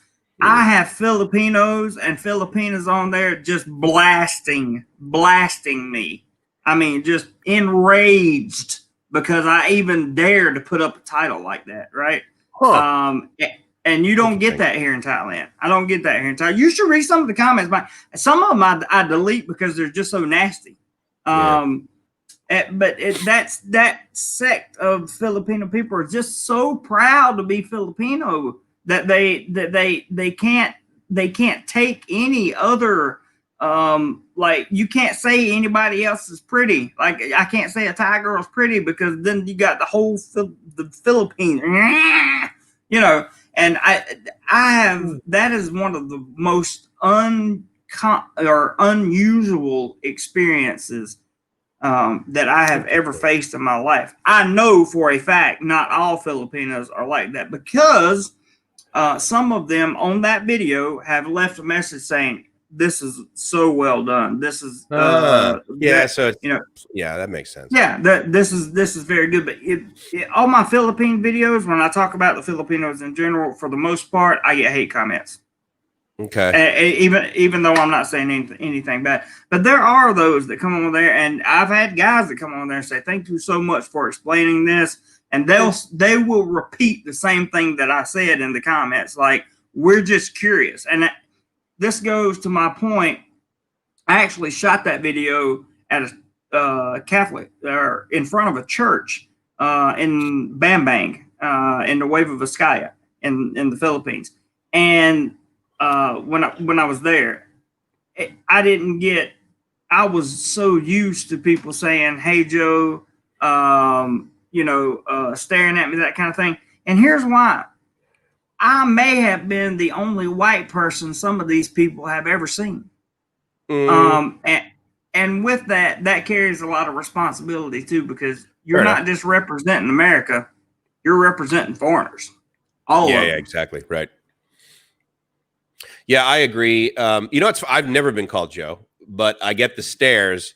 I have Filipinos and Filipinas on there just blasting me. I mean, just enraged because I even dared to put up a title like that, right? Huh. And you don't get that here in Thailand. I don't get that here in Thailand. You should read some of the comments. Some of them I delete because they're just so nasty. But that sect of Filipino people are just so proud to be Filipino that they can't take any other like, you can't say anybody else is pretty. Like, I can't say a Thai girl is pretty because then you got the whole the Philippines, you know. And I have, that is one of the most unusual experiences that I have ever faced in my life. I know for a fact not all Filipinos are like that because some of them on that video have left a message saying, "This is so well done. This is yeah." So you know, yeah, that makes sense. Yeah, this is very good. But all my Philippine videos, when I talk about the Filipinos in general, for the most part, I get hate comments. Okay. Even though I'm not saying anything bad, but there are those that come on there, and I've had guys that come on there and say, "Thank you so much for explaining this," and they will repeat the same thing that I said in the comments, like, "We're just curious." And this goes to my point. I actually shot that video at a Catholic, or in front of a church in Bambang, in the Wave of Vizcaya in the Philippines. And when I was there, I was so used to people saying, "Hey Joe," you know, staring at me, that kind of thing. And here's why. I may have been the only white person some of these people have ever seen. Mm, And with that, that carries a lot of responsibility too, because you're fair not enough. just representing America, you're representing foreigners, all Yeah, of yeah, them. exactly. Right. Yeah, I agree. It's I've never been called Joe, but I get the stares.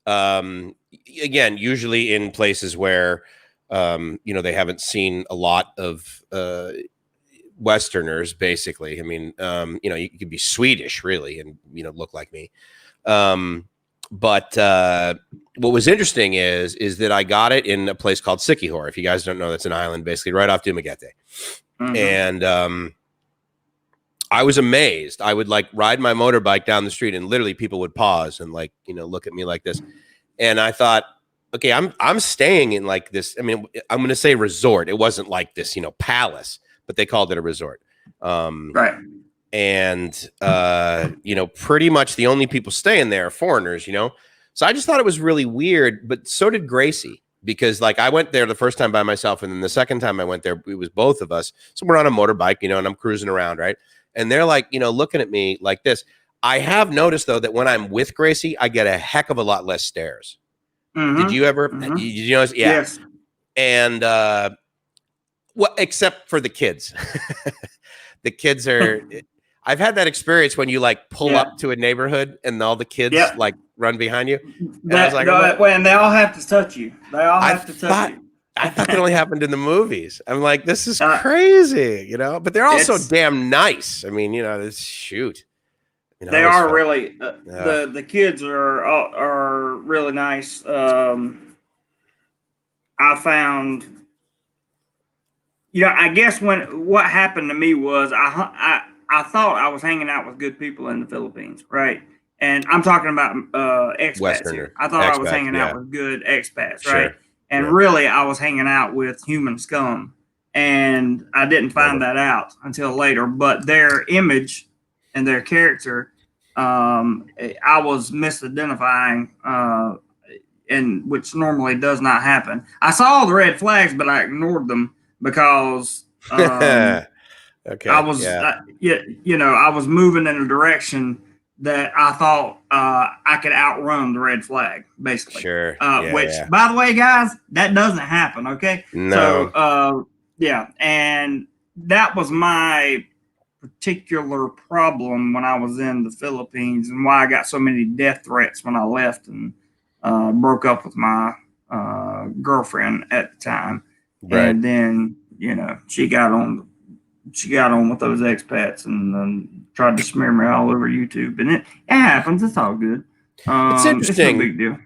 Again, usually in places where they haven't seen a lot of Westerners. Basically, I mean, you could be Swedish, really, and look like me. But what was interesting is that I got it in a place called Sikihor. If you guys don't know, that's an island basically right off Dumaguete, and I was amazed. I would like ride my motorbike down the street and literally people would pause and look at me like this. And I thought, okay, I'm staying in like this. I mean, I'm going to say resort. It wasn't like this, palace, but they called it a resort. Right. And pretty much the only people staying there are foreigners, So I just thought it was really weird, but so did Gracie. Because like I went there the first time by myself, and then the second time I went there, it was both of us. So we're on a motorbike, and I'm cruising around, right? And they're like, looking at me like this. I have noticed though that when I'm with Gracie, I get a heck of a lot less stares. Did you ever? Did you notice? Yeah. Yes. And except for the kids. The kids are. I've had that experience when you like pull up to a neighborhood and all the kids like run behind you. And I was like, and they all have to touch you. They all have to touch you. I thought that only happened in the movies. I'm like, this is crazy, But they're also damn nice. I mean, shoot. They are really the kids are really nice. I found, I guess what happened to me was I thought I was hanging out with good people in the Philippines, right? And I'm talking about expats here. I thought I was hanging out with good expats, right? And really, I was hanging out with human scum. And I didn't find that out until later. But their image and their character, I was misidentifying, and which normally does not happen. I saw all the red flags, but I ignored them because I was, I was moving in a direction that I thought I could outrun the red flag, basically. Sure. By the way, guys, that doesn't happen. Okay. No. So, and that was my particular problem when I was in the Philippines, and why I got so many death threats when I left and broke up with my girlfriend at the time. Right. And then, she got on with those expats and tried to smear me all over YouTube, and it happens. It's all good. It's interesting. It's no big deal.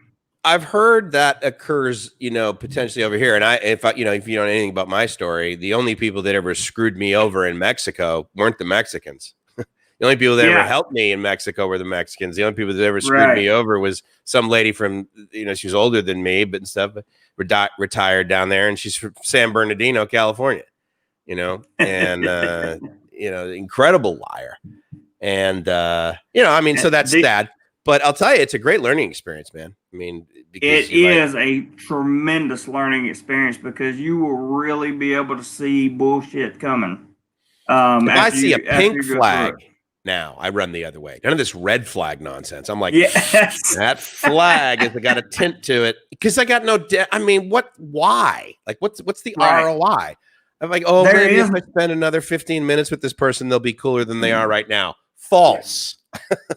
I've heard that occurs, potentially over here. And if you know anything about my story, the only people that ever screwed me over in Mexico weren't the Mexicans. The only people that ever helped me in Mexico were the Mexicans. The only people that ever screwed me over was some lady from, she was older than me, but stuff, retired down there, and she's from San Bernardino, California. And incredible liar. And so that's sad. But I'll tell you, it's a great learning experience, man. I mean, it is a tremendous learning experience because you will really be able to see bullshit coming. If I see a pink flag now, I run the other way. None of this red flag nonsense. I'm like, that flag has got a tint to it because I got no. Why? Like, what's the ROI? I'm like, maybe if I spend another 15 minutes with this person, they'll be cooler than they are right now. False.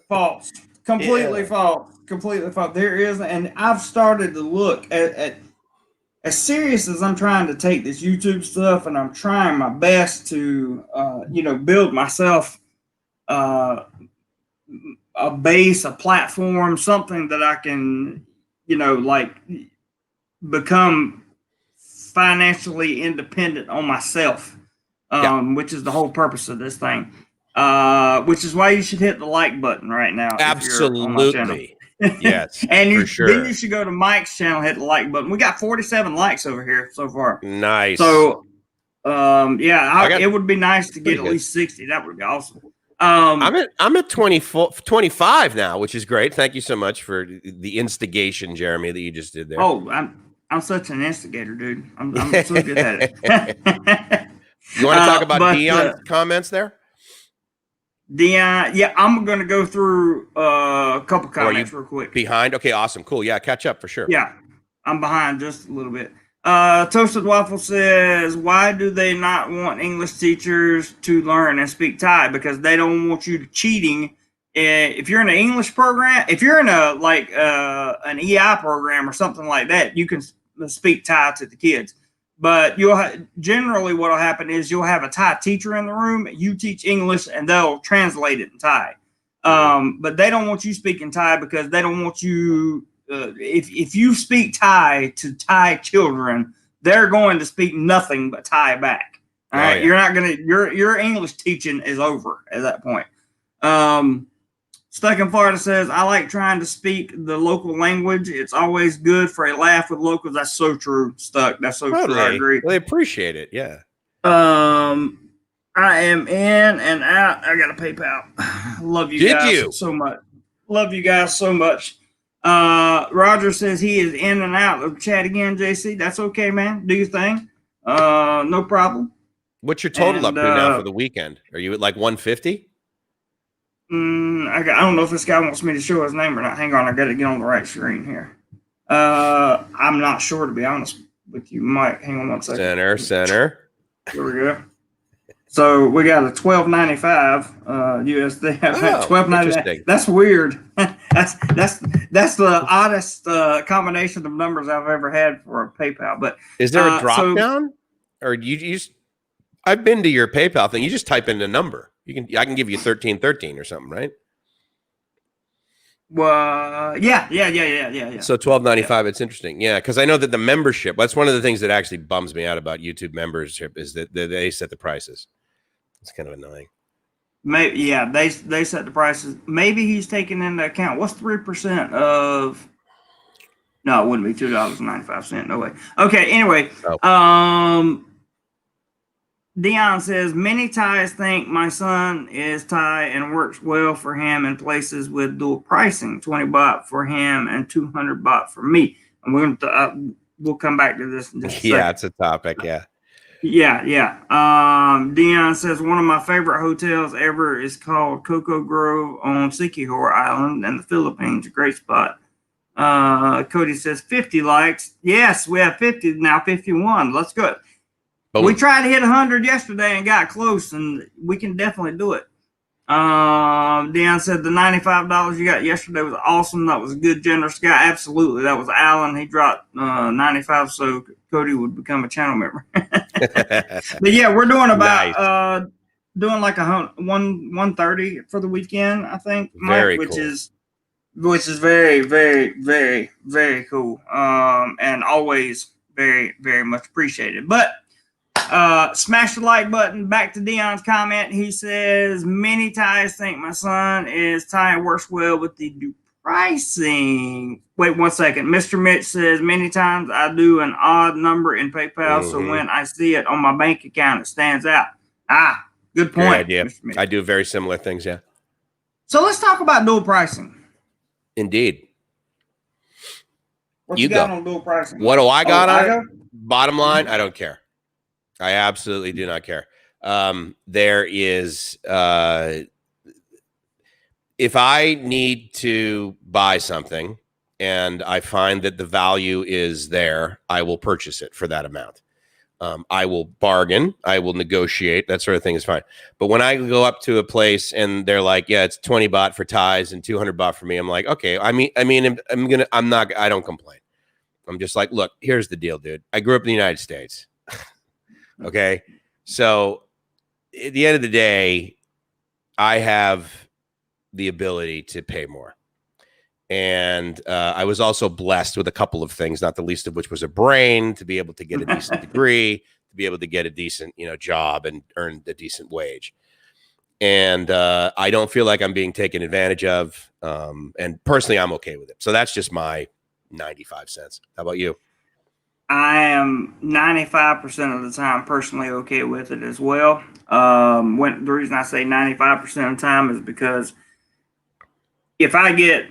False. Completely false. Completely false. There is, and I've started to look at as serious as I'm trying to take this YouTube stuff, and I'm trying my best to, build myself a base, a platform, something that I can, become financially independent on myself, which is the whole purpose of this thing. Which is why you should hit the like button right now. Absolutely. Yes. And then you should go to Mike's channel, hit the like button. We got 47 likes over here so far. Nice. So, it would be nice to get at least 60. That would be awesome. I'm at 25 now, which is great. Thank you so much for the instigation, Jeremy, that you just did there. Oh, I'm such an instigator, dude. I'm so good at it. You want to talk about Dion's but comments there? Dion, yeah, I'm gonna go through a couple comments real quick. Behind? Okay, awesome, cool. Yeah, catch up for sure. Yeah, I'm behind just a little bit. Toasted Waffle says, why do they not want English teachers to learn and speak Thai? Because they don't want you cheating. If you're in an English program, if you're in a an EI program or something like that, you can speak Thai to the kids. But generally what will happen is you'll have a Thai teacher in the room. You teach English, and they'll translate it in Thai. But they don't want you speaking Thai because they don't want you. If you speak Thai to Thai children, they're going to speak nothing but Thai back. All right, yeah. You're not gonna. Your English teaching is over at that point. Stuck in Florida says, I like trying to speak the local language. It's always good for a laugh with locals. That's so true, Stuck. That's so true. I agree. Well, they appreciate it. Yeah. I am in and out. I got a PayPal. Love you guys so much. Love you guys so much. Roger says he is in and out of chat again, JC. That's okay, man. Do your thing. No problem. What's your total up to now for the weekend? Are you at like 150? I don't know if this guy wants me to show his name or not. Hang on, I got to get on the right screen here. I'm not sure, to be honest with you, Mike. Hang on one second. Center. Here we go. So we got a $12.95 USD. $12.95. That's weird. that's the oddest combination of numbers I've ever had for a PayPal. But is there a drop down, or you just? I've been to your PayPal thing. You just type in a number. I can give you 1313 or something, right? Well, yeah. So $12.95. It's interesting, yeah, because I know that the membership. That's one of the things that actually bums me out about YouTube membership is that they set the prices. It's kind of annoying. Maybe, yeah, they set the prices. Maybe he's taking into account what's 3% of. No, it wouldn't be $2.95. No way. Okay. Anyway, Dion says, many Thais think my son is Thai and works well for him in places with dual pricing, 20 baht for him and 200 baht for me. And we'll come back to this in just a second. Yeah, it's a topic, yeah. Yeah. Dion says, one of my favorite hotels ever is called Coco Grove on Siquijor Island in the Philippines. A great spot. Cody says, 50 likes. Yes, we have 50 now, 51. Let's go. Boom. We tried to hit 100 yesterday and got close, and we can definitely do it. Dion said the $95 you got yesterday was awesome. That was a good, generous guy. Absolutely. That was Alan. He dropped 95 so Cody would become a channel member. But yeah, we're doing about doing like a 130 for the weekend, I think, Mike, which is very, very, very, very cool. And always very, very much appreciated. But smash the like button. Back to Dion's comment. He says, many Thais think my son is Thai and works well with the pricing. Wait 1 second. Mr. Mitch says, many times I do an odd number in PayPal, so when I see it on my bank account, it stands out. Good point. Good idea. I do very similar things, yeah. So let's talk about dual pricing. Indeed. What you got on dual pricing? What do I got on it? Bottom line, I don't care. I absolutely do not care. There is, if I need to buy something and I find that the value is there, I will purchase it for that amount. I will bargain. I will negotiate. That sort of thing is fine. But when I go up to a place and they're like, yeah, it's 20 baht for Thais and 200 baht for me, I'm like, okay, I don't complain. I'm just like, look, here's the deal, dude. I grew up in the United States. Okay. So at the end of the day, I have the ability to pay more. And I was also blessed with a couple of things, not the least of which was a brain to be able to get a decent degree, to be able to get a decent, job and earn a decent wage. And I don't feel like I'm being taken advantage of. And personally, I'm okay with it. So that's just my 95 cents. How about you? I am 95% of the time personally okay with it as well. The reason I say 95% of the time is because if I get,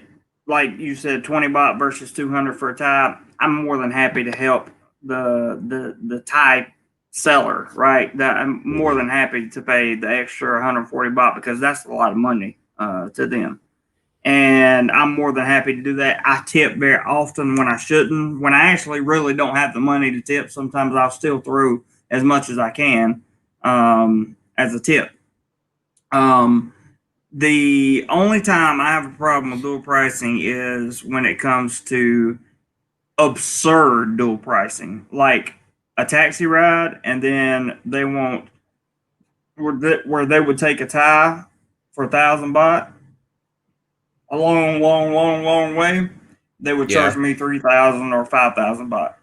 like you said, 20 baht versus 200 for a Thai, I'm more than happy to help the Thai seller, right? That I'm more than happy to pay the extra 140 baht because that's a lot of money to them. And I'm more than happy to do that. I tip very often when I shouldn't. When I actually really don't have the money to tip, sometimes I'll still throw as much as I can as a tip. The only time I have a problem with dual pricing is when it comes to absurd dual pricing, like a taxi ride, and then they want where they would take a Thai for 1,000 baht a long way. They would charge me 3,000 or 5,000 baht.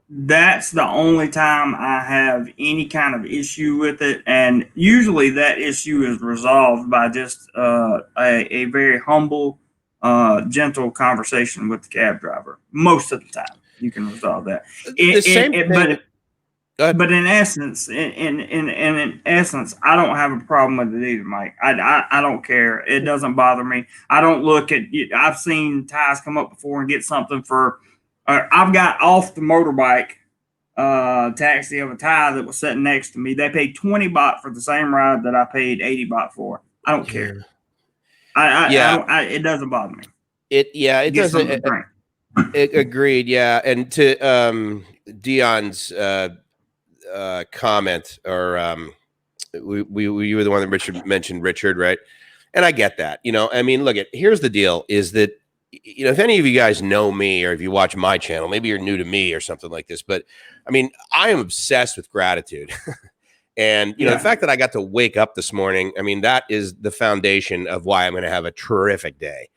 That's the only time I have any kind of issue with it, and usually that issue is resolved by just a very humble, gentle conversation with the cab driver. Most of the time, you can resolve that. But in essence, in essence, I don't have a problem with it either, Mike. I don't care. It doesn't bother me. I don't look at. I've seen Thais come up before and get something for. I've got off the motorbike taxi of a Thai that was sitting next to me. They paid 20 baht for the same ride that I paid 80 baht for. I don't care. It doesn't bother me. It doesn't. Agreed. Yeah, and to Dion's comment, or you were the one that mentioned Richard, right? And I get that. I mean, look, here's the deal: is that. If any of you guys know me, or if you watch my channel, maybe you're new to me or something like this, but I mean, I am obsessed with gratitude. And, the fact that I got to wake up this morning, I mean, that is the foundation of why I'm going to have a terrific day.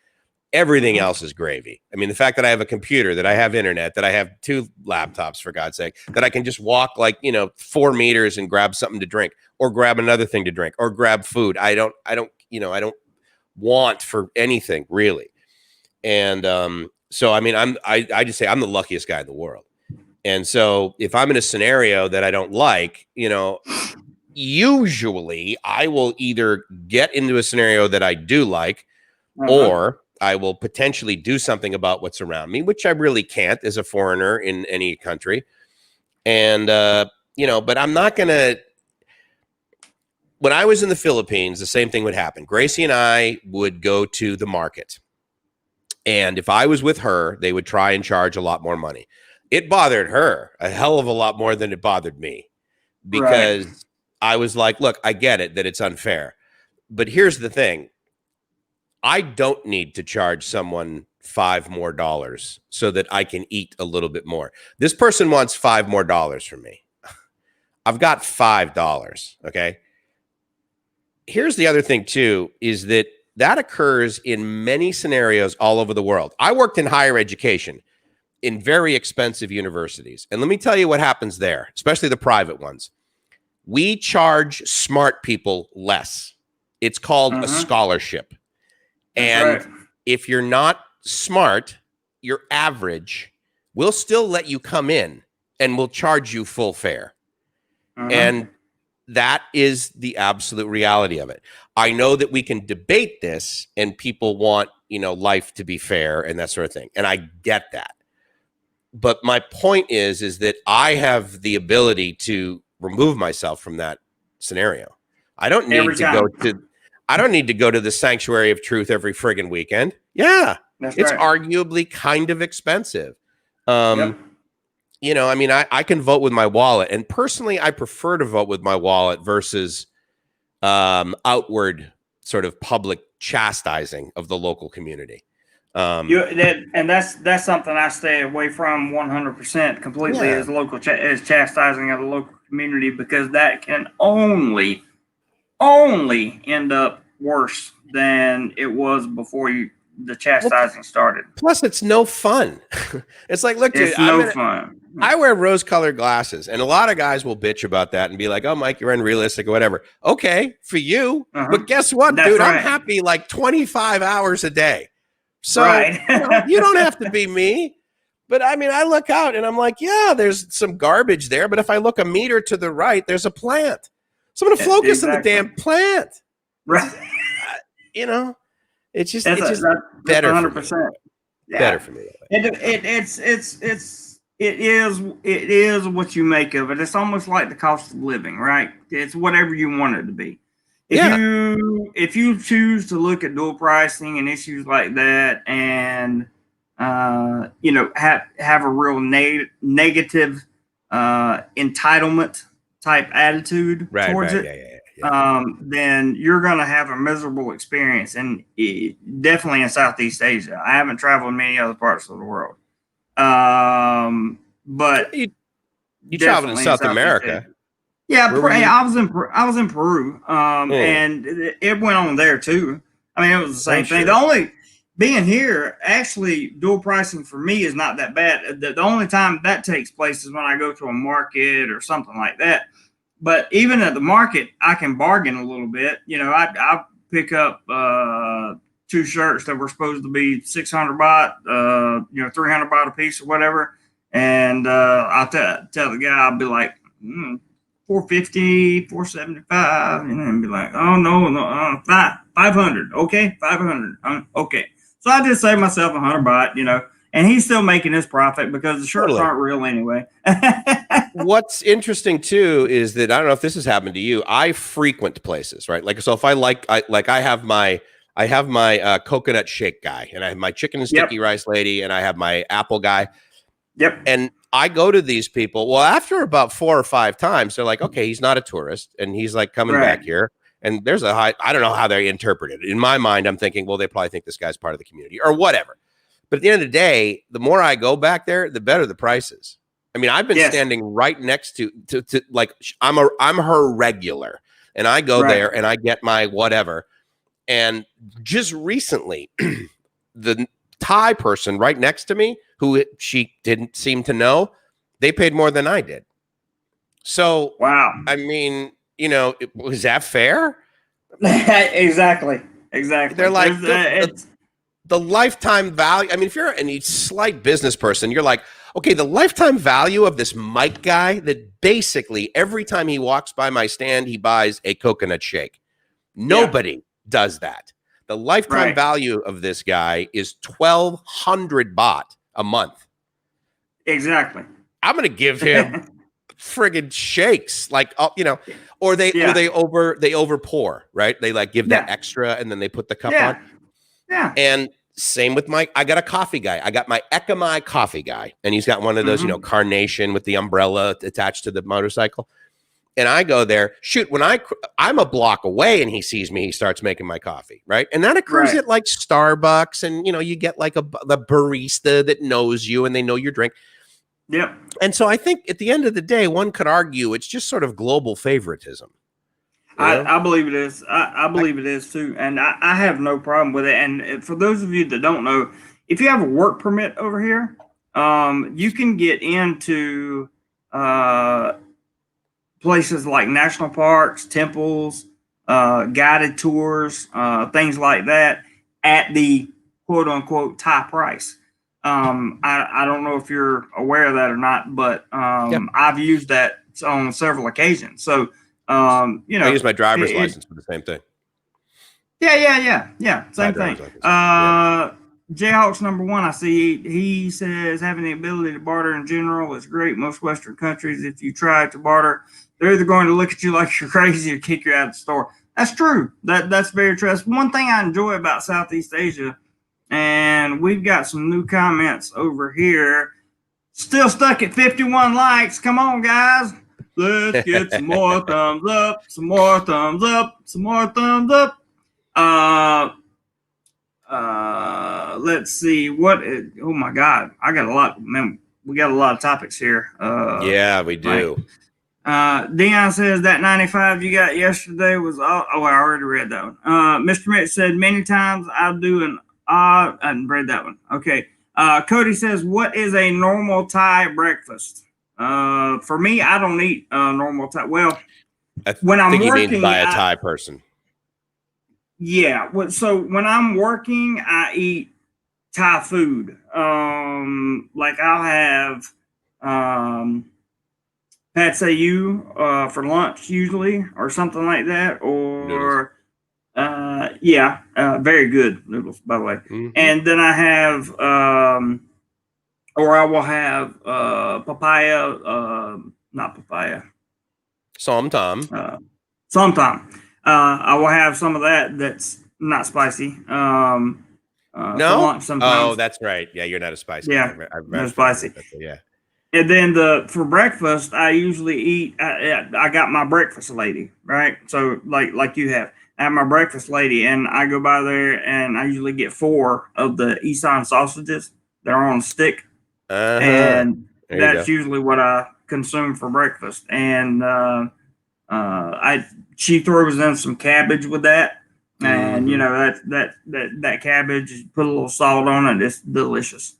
Everything else is gravy. I mean, the fact that I have a computer, that I have internet, that I have 2 laptops, for God's sake, that I can just walk 4 meters and grab something to drink, or grab another thing to drink, or grab food. I don't want for anything really. And so, I mean, I just say I'm the luckiest guy in the world. And so if I'm in a scenario that I don't like, usually I will either get into a scenario that I do like, or I will potentially do something about what's around me, which I really can't as a foreigner in any country. And, but I'm not going to. When I was in the Philippines, the same thing would happen. Gracie and I would go to the market. And if I was with her, they would try and charge a lot more money. It bothered her a hell of a lot more than it bothered me, because I was like, look, I get it that it's unfair. But here's the thing. I don't need to charge someone $5 more so that I can eat a little bit more. This person wants $5 more from me. I've got $5. Okay. Here's the other thing too, is that occurs in many scenarios all over the world. I worked in higher education in very expensive universities. And let me tell you what happens there, especially the private ones. We charge smart people less. It's called a scholarship. And if you're not smart, you're average, we'll still let you come in and we'll charge you full fare. And that is the absolute reality of it. I know that we can debate this and people want, life to be fair and that sort of thing. And I get that. But my point is that I have the ability to remove myself from that scenario. I don't need to go to the Sanctuary of Truth every friggin' weekend. Yeah. It's arguably kind of expensive. I mean, I can vote with my wallet, and personally, I prefer to vote with my wallet versus outward sort of public chastising of the local community. And that's something I stay away from 100% completely, as as chastising of the local community, because that can only end up worse than it was before the chastising started. Plus, it's no fun. It's like, look, dude, it's fun. I wear rose-colored glasses, and a lot of guys will bitch about that and be like, "Oh, Mike, you're unrealistic," or whatever. Okay, for you, but guess what, dude? I'm happy 25 hours a day. So you don't have to be me. But I mean, I look out and I'm like, yeah, there's some garbage there. But if I look a meter to the right, there's a plant. So I'm going to focus on the damn plant. Right. It's just better 100%. Better for me. It's It is what you make of it. It's almost like the cost of living, right? It's whatever you want it to be. Yeah. If you choose to look at dual pricing and issues like that, and have a real negative entitlement type attitude Right. towards Right. it, Yeah. then you're going to have a miserable experience, and definitely in Southeast Asia. I haven't traveled in many other parts of the world, but You traveled in definitely in South Southeast Asia. America. Yeah, Where were you? I was in Peru, Hmm. and it went on there too. I mean, it was the Oh, same thing. The sure. only being here, actually, dual pricing for me is not that bad. The only time that takes place is when I go to a market or something like that. But even at the market, I can bargain a little bit. I pick up two shirts that were supposed to be 600 baht, 300 baht a piece or whatever, and I'll tell the guy, I'll be like, 450, 475, and then be like, oh no, 500, okay, 500, okay. So I just save myself 100 baht, and he's still making his profit because the shirts Totally. aren't real anyway. What's interesting too is that I don't know if this has happened to you. I frequent places, right? Like, so if I have my coconut shake guy, and I have my chicken and sticky Yep. rice lady, and I have my apple guy. Yep. And I go to these people. Well, after about 4 or 5 times, they're like, okay, he's not a tourist, and he's like coming back here. And there's a high, I don't know how they interpret it. In my mind, I'm thinking, well, they probably think this guy's part of the community or whatever. But at the end of the day, the more I go back there, the better the prices. I mean, I've been standing right next to like, I'm her regular, and I go there and I get my whatever. And just recently, the Thai person right next to me, who she didn't seem to know, they paid more than I did. So, wow. I mean, was that fair? Exactly. They're like, the lifetime value. I mean, if you're any slight business person, you're like, okay, the lifetime value of this Mike guy that basically every time he walks by my stand, he buys a coconut shake. Nobody does that. The lifetime value of this guy is 1,200 baht a month. Exactly. I'm going to give him friggin' shakes, like, or they over pour, right? They like give that extra and then they put the cup on. Yeah. And same with I got a coffee guy. I got my Ekamai coffee guy, and he's got one of those, carnation with the umbrella attached to the motorcycle. And I go there, shoot, when I'm a block away and he sees me, he starts making my coffee, right? And that occurs at like Starbucks, and, you get like the barista that knows you and they know your drink. Yep. And so I think at the end of the day, one could argue it's just sort of global favoritism. I believe it is. I believe it is too. And I have no problem with it. And for those of you that don't know, if you have a work permit over here, you can get into places like national parks, temples, guided tours, things like that at the quote unquote Thai price. I don't know if you're aware of that or not, but I've used that on several occasions. So, I use my driver's license for the same thing. Yeah. Same thing. Jayhawks number 1, I see he says having the ability to barter in general is great. Most Western countries, if you try to barter, they're either going to look at you like you're crazy or kick you out of the store. That's true. That's very true. That's one thing I enjoy about Southeast Asia. And we've got some new comments over here. Still stuck at 51 likes. Come on, guys. Let's get some more thumbs up, some more thumbs up, some more thumbs up. Let's see oh my God, I got a lot, man. We got a lot of topics here. Yeah, we do. Dion says that 95 you got yesterday was I already read that one. Mr. Mitch said many times I'll do an I hadn't read that one. Okay. Cody says, what is a normal Thai breakfast? For me, I don't eat normal Thai. Well, when I'm working, he means by a Thai person. Yeah. So when I'm working, I eat Thai food. Like I'll have pad see ew for lunch usually, or something like that, or very good noodles, by the way. Mm-hmm. And then I have or I will have papaya, not papaya. Somtam. Sometime. I will have some of that that's not spicy. For No? lunch sometimes. Oh, that's right. Yeah, you're not a spice guy. Yeah, I no forgot spicy. about that. Yeah. And then for breakfast, I usually eat. I got my breakfast lady, right? So like you have, I have my breakfast lady, and I go by there, and I usually get 4 of the Isan sausages. They're on a stick, Uh-huh. and There you that's go. usually what I consume for breakfast. And she throws in some cabbage with that, and Mm-hmm. that cabbage, put a little salt on it. It's delicious.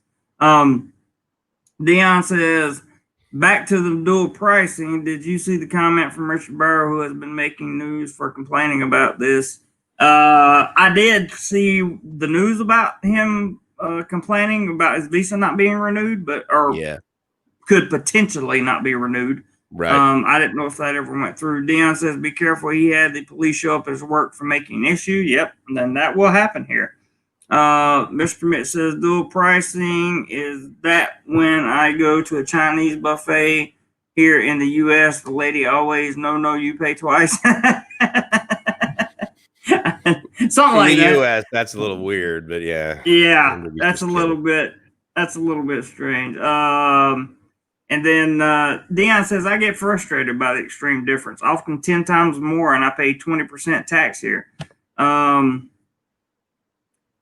Dion says, back to the dual pricing. Did you see the comment from Richard Burrow, who has been making news for complaining about this? I did see the news about him complaining about his visa not being renewed, or Yeah. could potentially not be renewed. Right. I didn't know if that ever went through. Dion says, be careful. He had the police show up at his work for making an issue. Yep, and then that will happen here. Mr. Mitt says, dual pricing is that when I go to a Chinese buffet here in the U.S., the lady always, no, you pay twice. Something In like the that. U.S., that's a little weird, but yeah. Yeah, Maybe that's just a kidding. little bit strange. And then Dion says, I get frustrated by the extreme difference, often 10 times more, and I pay 20% tax here.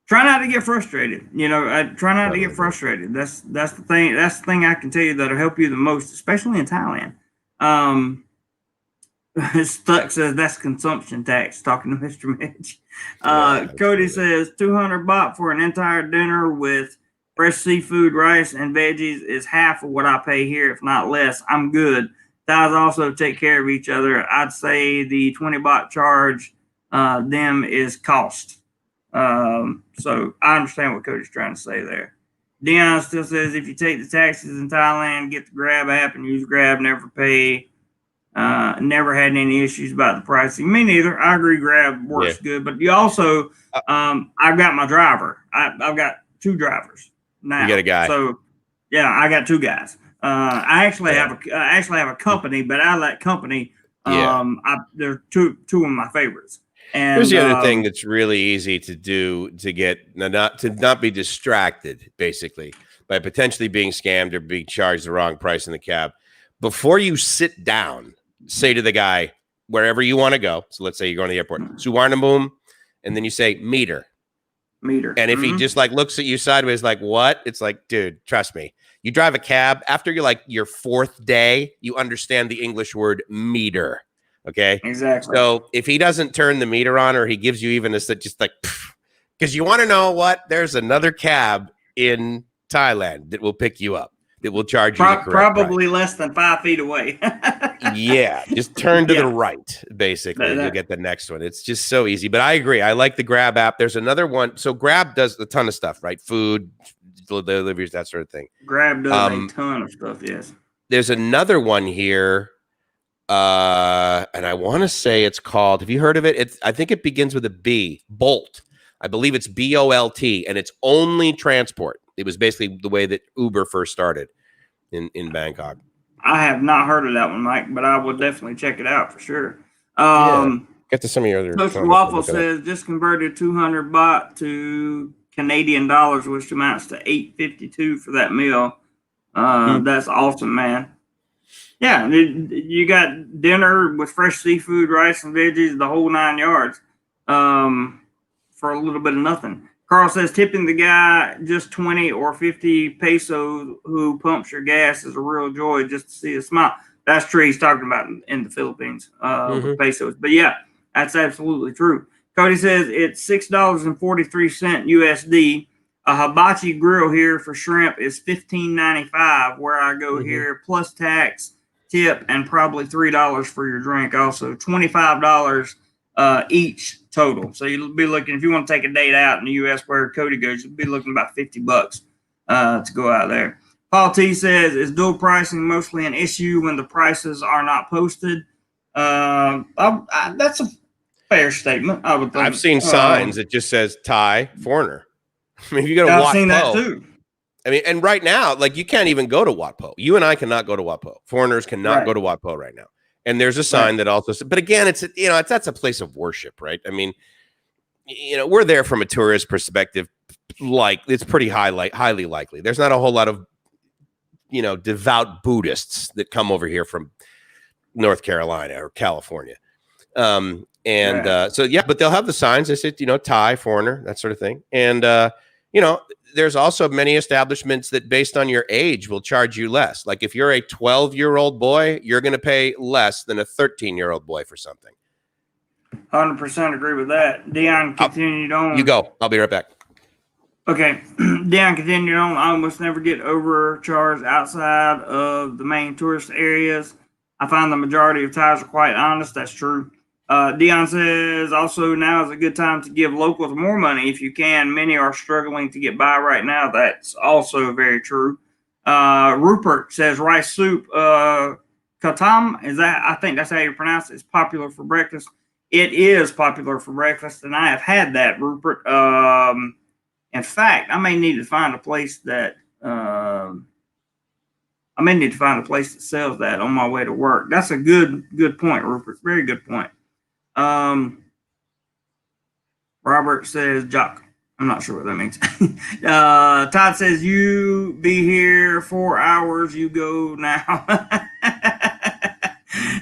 Try not to get frustrated. I try not to get frustrated. That's the thing. That's the thing I can tell you that'll help you the most, especially in Thailand. Stuck says that's consumption tax. Talking to Mr. Mitch. Yeah, Cody absolutely. says 200 baht for an entire dinner with fresh seafood, rice, and veggies is half of what I pay here, if not less. I'm good. Thais also take care of each other. I'd say the 20 baht charge them is cost. So I understand what Cody's trying to say there. Dion still says if you take the taxes in Thailand, get the Grab app and use Grab, never pay. Never had any issues about the pricing. Me neither. I agree. Grab works good, but you also, I've got my driver. I've got 2 drivers now. You got a guy. So yeah, I got 2 guys. I actually have a company, but out of that company, they're two of my favorites. And here's the other thing that's really easy to do to not be distracted, basically, by potentially being scammed or being charged the wrong price in the cab. Before you sit down, say to the guy, wherever you want to go. So let's say you're going to the airport, Suvarnabhumi, and then you say meter. And if he just looks at you sideways, like, what? It's like, dude, trust me. You drive a cab after your 4th day, you understand the English word meter. Okay. Exactly. So if he doesn't turn the meter on, or he gives you even just like, because you want to know what, there's another cab in Thailand that will pick you up, that will charge you the correct probably price. less than 5 feet away. Yeah, just turn to the right, basically, and you'll get the next one. It's just so easy. But I agree. I like the Grab app. There's another one. So Grab does a ton of stuff, right? Food, deliveries, that sort of thing. Grab does a ton of stuff, yes. There's another one here, and I want to say it's called, have you heard of it? I think it begins with a B, Bolt. I believe it's Bolt, and it's only transport. It was basically the way that Uber first started in Bangkok. I have not heard of that one, Mike, but I will definitely check it out for sure. Get to some of your other. Mr. Waffle says just converted 200 baht to Canadian dollars, which amounts to $8.52 for that meal. That's awesome, man. Yeah, you got dinner with fresh seafood, rice, and veggies, the whole 9 yards, for a little bit of nothing. Carl says tipping the guy just 20 or 50 pesos who pumps your gas is a real joy just to see a smile. That's true. He's talking about in the Philippines with pesos. But yeah, that's absolutely true. Cody says it's $6.43 USD. A hibachi grill here for shrimp is $15.95 where I go here, plus tax, tip, and probably $3 for your drink. Also, $25 each total. So you'll be looking, if you want to take a date out in the U.S. where Cody goes, you'll be looking about $50 to go out there. Paul T says, is dual pricing mostly an issue when the prices are not posted? That's a fair statement, I would think. I've seen signs that just says Thai foreigner. I mean, if you go to I've Wat ssing that Po, too. I mean, and right now, like you can't even go to Watpo. You and I cannot go to Watpo. Foreigners cannot go to Watpo right now. And there's a sign that also says, but again, it's, you know, that's a place of worship, right? I mean, you know, we're there from a tourist perspective. Like it's pretty highly likely. There's not a whole lot of, you know, devout Buddhists that come over here from North Carolina or California. So yeah, but they'll have the signs. They said, you know, Thai, foreigner, that sort of thing. And, you know, there's also many establishments that based on your age will charge you less. Like if you're a 12-year-old boy, you're going to pay less than a 13-year-old boy for something. 100% agree with that. Dion continued on. You go. I'll be right back. Okay. Dion continued on. I almost never get overcharged outside of the main tourist areas. I find the majority of Thais are quite honest. That's true. Dion says, also now is a good time to give locals more money if you can. Many are struggling to get by right now. That's also very true. Rupert says rice soup, katam, is that, I think that's how you pronounce it. It's popular for breakfast. It is popular for breakfast, and I have had that, Rupert. In fact, I may need to find a place that sells that on my way to work. That's a good point, Rupert. Very good point. Robert says, Jock. I'm not sure what that means. Todd says, you be here 4 hours. You go now.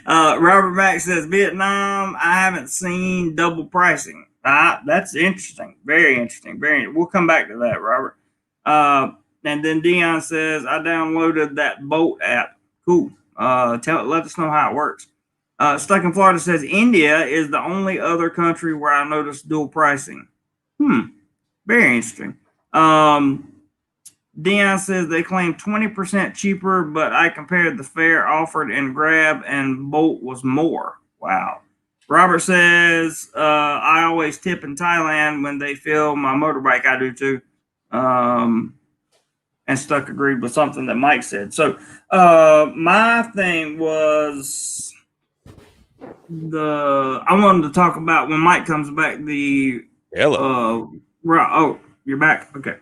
Robert Mack says, Vietnam, I haven't seen double pricing. That's interesting. Very interesting. We'll come back to that, Robert. And then Dion says, I downloaded that boat app. Cool. Let us know how it works. Stuck in Florida says, India is the only other country where I noticed dual pricing. Very interesting. Dion says they claim 20% cheaper, but I compared the fare offered in Grab and Bolt was more. Wow. Robert says, I always tip in Thailand when they fill my motorbike. I do too. And Stuck agreed with something that Mike said. So my thing was I wanted to talk about when Mike comes back, Hello. Oh, you're back. Okay.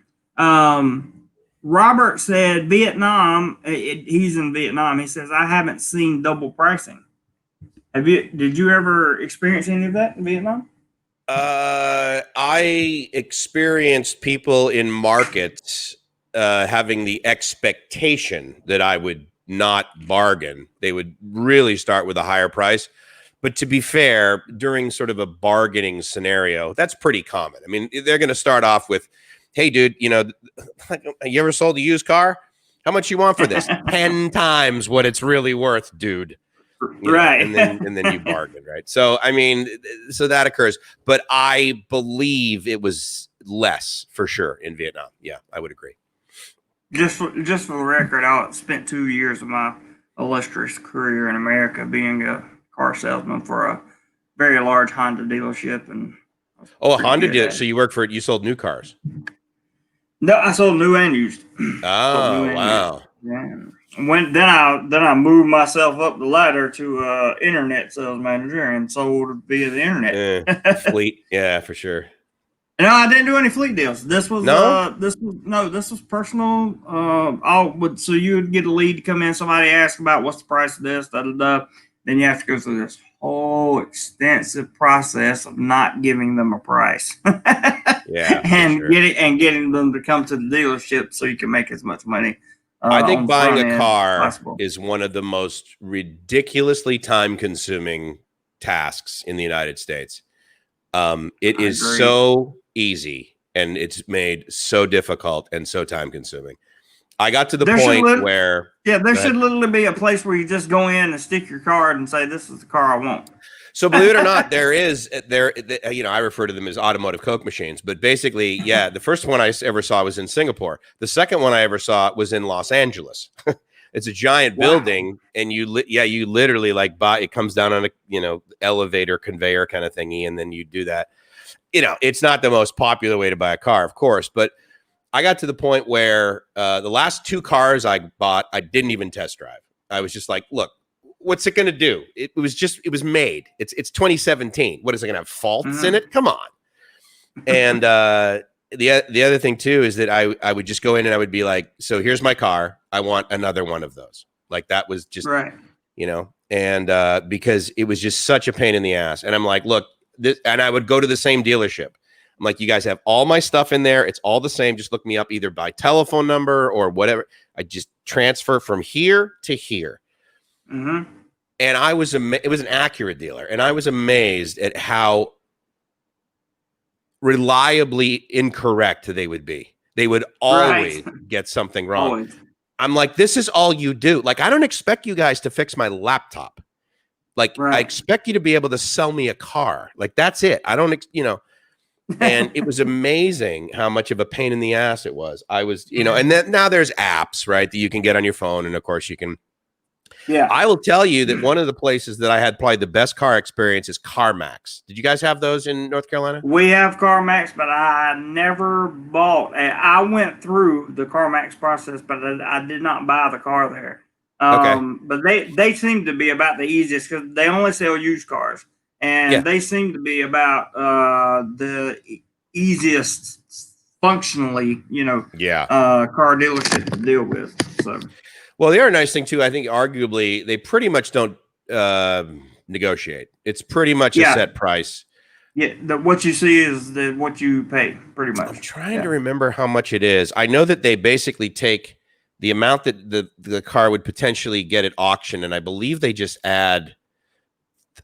Robert said Vietnam. He's in Vietnam. He says, I haven't seen double pricing. Did you ever experience any of that in Vietnam? I experienced people in markets having the expectation that I would not bargain. They would really start with a higher price. But to be fair, during sort of a bargaining scenario, that's pretty common. I mean, they're going to start off with, hey, dude, you know, you ever sold a used car? How much you want for this? 10 times what it's really worth, dude. Right. And then you bargain, right? So, I mean, so that occurs. But I believe it was less for sure in Vietnam. Yeah, I would agree. Just for the record, I spent 2 years of my illustrious career in America being a car salesman for a very large Honda dealership. And a Honda dealership. So you you sold new cars? No, I sold new and used. Oh, wow. Yeah. Then I moved myself up the ladder to internet sales manager and sold via the internet. Fleet, yeah, for sure. No, I didn't do any fleet deals. This was personal. So you would get a lead to come in. Somebody asked about what's the price of this, Then you have to go through this whole extensive process of not giving them a price. Yeah, and sure. getting them to come to the dealership so you can make as much money. I think buying a car is one of the most ridiculously time-consuming tasks in the United States. It is so easy, and it's made so difficult and so time-consuming. I got to the point where... Yeah, there should literally be a place where you just go in and stick your card and say, this is the car I want. So believe it or not, I refer to them as automotive Coke machines, but basically, yeah, the first one I ever saw was in Singapore. The second one I ever saw was in Los Angeles. It's a giant building, and you literally like buy, it comes down on a, elevator conveyor kind of thingy. And then you do that. It's not the most popular way to buy a car, of course, but I got to the point where the last 2 cars I bought, I didn't even test drive. I was just like, look, what's it going to do? It was made. It's 2017. What is it going to have faults in it? Come on. And the other thing too is that I would just go in and I would be like, so here's my car. I want another one of those. Like that was just, right. And because it was just such a pain in the ass. And I'm like, look, and I would go to the same dealership. I'm like, you guys have all my stuff in there. It's all the same. Just look me up either by telephone number or whatever. I just transfer from here to here. Mm-hmm. And it was an Acura dealer. And I was amazed at how reliably incorrect they would be. They would always get something wrong. Always. I'm like, this is all you do. Like, I don't expect you guys to fix my laptop. Like, I expect you to be able to sell me a car. Like, that's it. I don't, and it was amazing how much of a pain in the ass it was. I was, and then now there's apps, right, that you can get on your phone. And of course you can. Yeah. I will tell you that one of the places that I had probably the best car experience is CarMax. Did you guys have those in North Carolina? We have CarMax, but I never bought. I went through the CarMax process, but I did not buy the car there. Okay. But they seem to be about the easiest because they only sell used cars. And they seem to be about the easiest functionally, car dealership to deal with. So, well, the other nice thing too, I think, arguably, they pretty much don't negotiate. It's pretty much a set price. Yeah, what you see is what you pay, pretty much. I'm trying to remember how much it is. I know that they basically take the amount that the car would potentially get at auction, and I believe they just add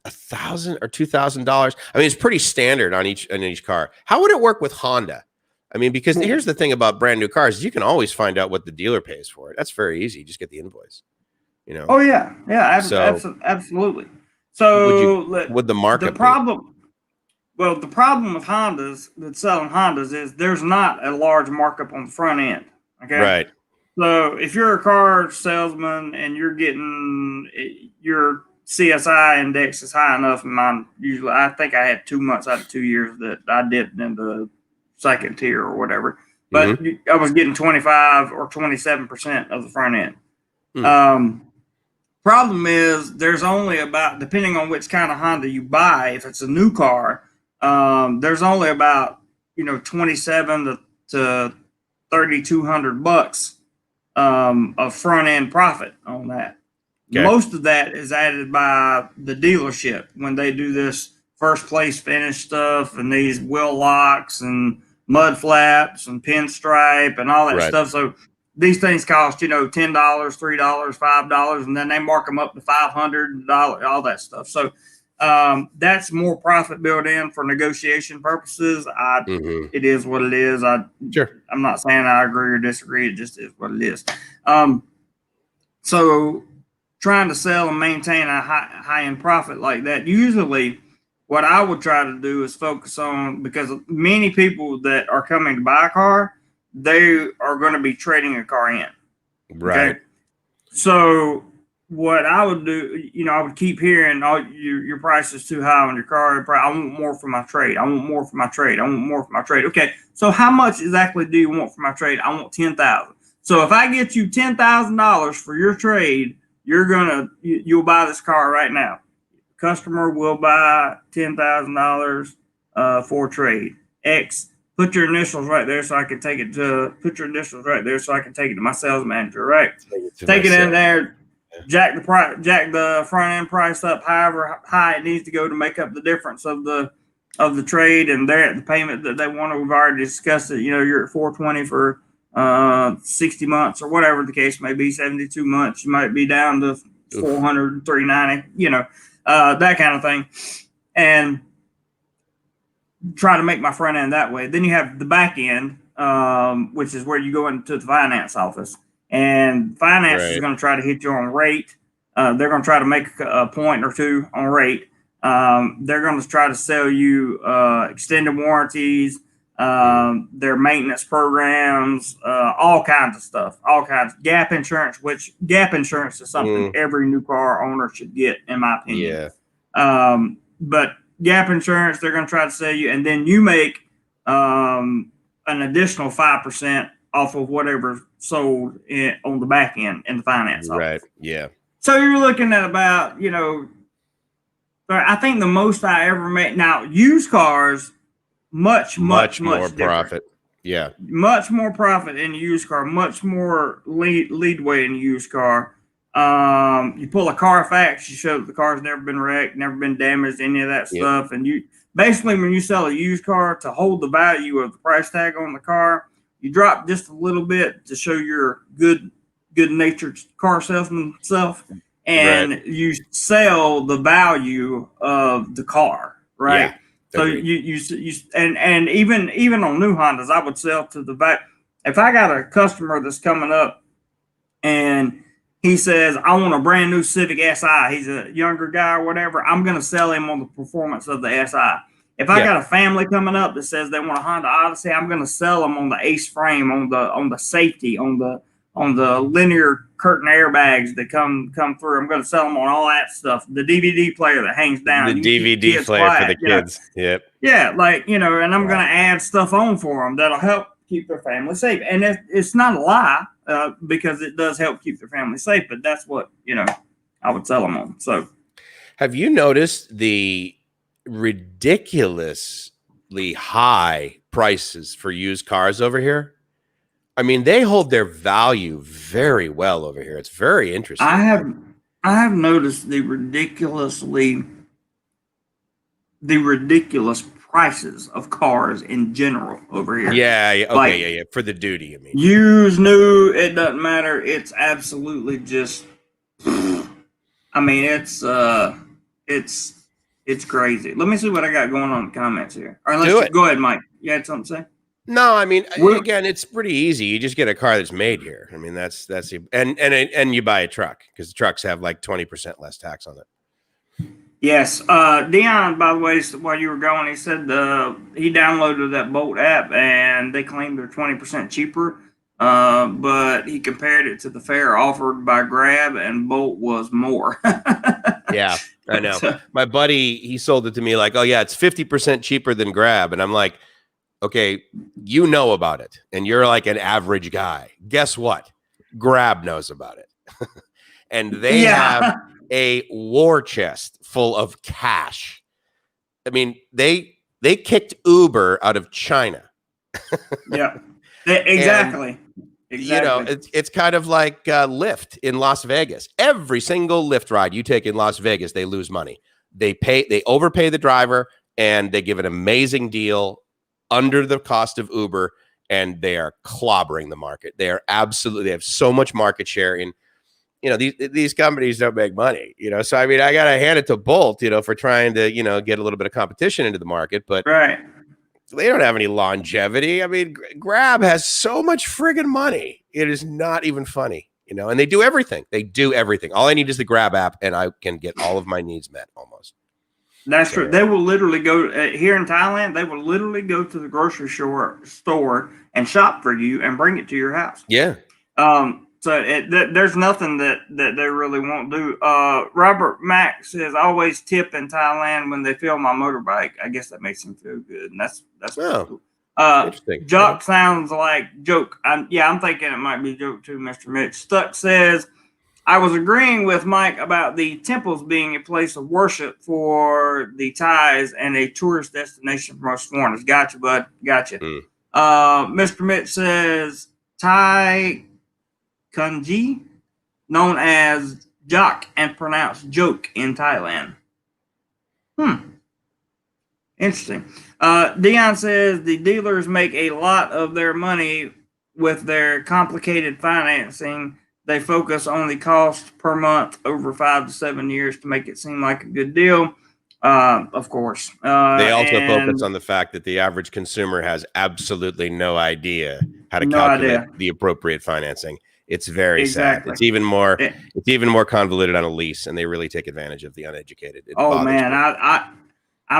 $1,000 or $2,000. I mean, it's pretty standard on each car. How would it work with Honda? I mean, because here's the thing about brand new cars: you can always find out what the dealer pays for it. That's very easy. Just get the invoice. Oh yeah, absolutely. So would the market the problem? Well, the problem with Hondas that's selling Hondas is there's not a large markup on the front end. Okay, right. So if you're a car salesman and you're getting your CSI index is high enough in mine. Usually, I think I had 2 months out of 2 years that I dipped in the second tier or whatever. But I was getting 25 or 27% of the front end. Problem is, there's only about, depending on which kind of Honda you buy, if it's a new car, there's only about 27 to $3,200 of front end profit on that. Okay. Most of that is added by the dealership when they do this first place finish stuff and these wheel locks and mud flaps and pinstripe and all that stuff. So these things cost, $10, $3, $5, and then they mark them up to $500, all that stuff. So that's more profit built in for negotiation purposes. It is what it is. I'm not saying I agree or disagree. It just is what it is. So trying to sell and maintain a high-end profit like that, usually what I would try to do is focus on, because many people that are coming to buy a car, they are going to be trading a car in. Right. Okay? So what I would do, I would keep hearing, oh, your price is too high on your car. I want more for my trade. I want more for my trade. I want more for my trade. Okay, so how much exactly do you want for my trade? I want $10,000. So if I get you $10,000 for your trade, you'll buy this car right now. Customer will buy $10,000 for trade. X, put your initials right there so I can take it to my sales manager, right? Take it in there, jack the front end price up however high it needs to go to make up the difference of the trade and the payment that they want. We've already discussed it. You're at $420 for 60 months or whatever the case may be, 72 months. You might be down to $400, $390, that kind of thing. And try to make my front end that way. Then you have the back end, which is where you go into the finance office. And finance is going to try to hit you on rate. They're going to try to make a point or two on rate. They're going to try to sell you extended warranties, their maintenance programs, all kinds of stuff, all kinds of gap insurance, which gap insurance is something every new car owner should get, in my opinion. Yeah. But gap insurance, they're going to try to sell you, and then you make an additional 5% off of whatever sold on the back end in the finance office. Right. Yeah. So you're looking at about, I think the most I ever made. Now, used cars, much more profit. Yeah. Much more profit in a used car, much more leadway in a used car. You pull a Carfax, you show that the car's never been wrecked, never been damaged, any of that stuff. And you basically, when you sell a used car, to hold the value of the price tag on the car, you drop just a little bit to show your good natured car salesman self, and you sell the value of the car, right? Yeah. So you and even on new Hondas, I would sell to the back. If I got a customer that's coming up and he says, I want a brand new Civic Si, he's a younger guy or whatever, I'm going to sell him on the performance of the Si. If I got a family coming up that says they want a Honda Odyssey, I'm going to sell them on the Ace frame, on the safety, on the linear curtain airbags that come through. I'm going to sell them on all that stuff. The DVD player that hangs down. The DVD player quiet, for the kids. Yep. Yeah, like, and I'm going to add stuff on for them that'll help keep their family safe. And it's not a lie, because it does help keep their family safe. But that's what, I would sell them on. So, have you noticed the ridiculously high prices for used cars over here? I mean, they hold their value very well over here. It's very interesting. I have noticed the ridiculous prices of cars in general over here. Yeah. Okay. Yeah. For the duty, I mean, used, new, it doesn't matter. It's absolutely just. I mean, it's crazy. Let me see what I got going on in the comments here. All right, go ahead, Mike. You had something to say? No, I mean, again, it's pretty easy. You just get a car that's made here. I mean, and you buy a truck, because the trucks have like 20% less tax on it. Yes. Dion, by the way, while you were going, he said he downloaded that Bolt app and they claimed they're 20% cheaper. But he compared it to the fare offered by Grab, and Bolt was more. Yeah, I know. My buddy, he sold it to me like, oh yeah, it's 50% cheaper than Grab. And I'm like, okay, you know about it, and you're like an average guy. Guess what? Grab knows about it. And they have a war chest full of cash. I mean, they kicked Uber out of China. Yeah, exactly. Exactly. It's kind of like Lyft in Las Vegas. Every single Lyft ride you take in Las Vegas, they lose money. They overpay the driver, and they give an amazing deal under the cost of Uber, and they are clobbering the market. They have so much market share in, these companies don't make money, So, I mean, I got to hand it to Bolt, for trying to, get a little bit of competition into the market, but they don't have any longevity. I mean, Grab has so much friggin' money. It is not even funny, and they do everything. All I need is the Grab app, and I can get all of my needs met almost. That's true. They will literally go here in Thailand. They will literally go to the grocery store and shop for you and bring it to your house. Yeah. So there's nothing that they really won't do. Robert Mack says, always tip in Thailand when they fill my motorbike. I guess that makes him feel good, and that's cool. Interesting. Jock sounds like joke. I'm thinking it might be joke too. Mr. Mitch Stuck says, I was agreeing with Mike about the temples being a place of worship for the Thais and a tourist destination for most foreigners. Gotcha, bud. Gotcha. Mr. Mitch says Thai Kanji, known as Jock and pronounced joke in Thailand. Interesting. Dion says the dealers make a lot of their money with their complicated financing. They focus on the cost per month over 5 to 7 years to make it seem like a good deal. Of course. They also focus on the fact that the average consumer has absolutely no idea how to calculate the appropriate financing. It's very sad. It's even more convoluted on a lease, and they really take advantage of the uneducated. I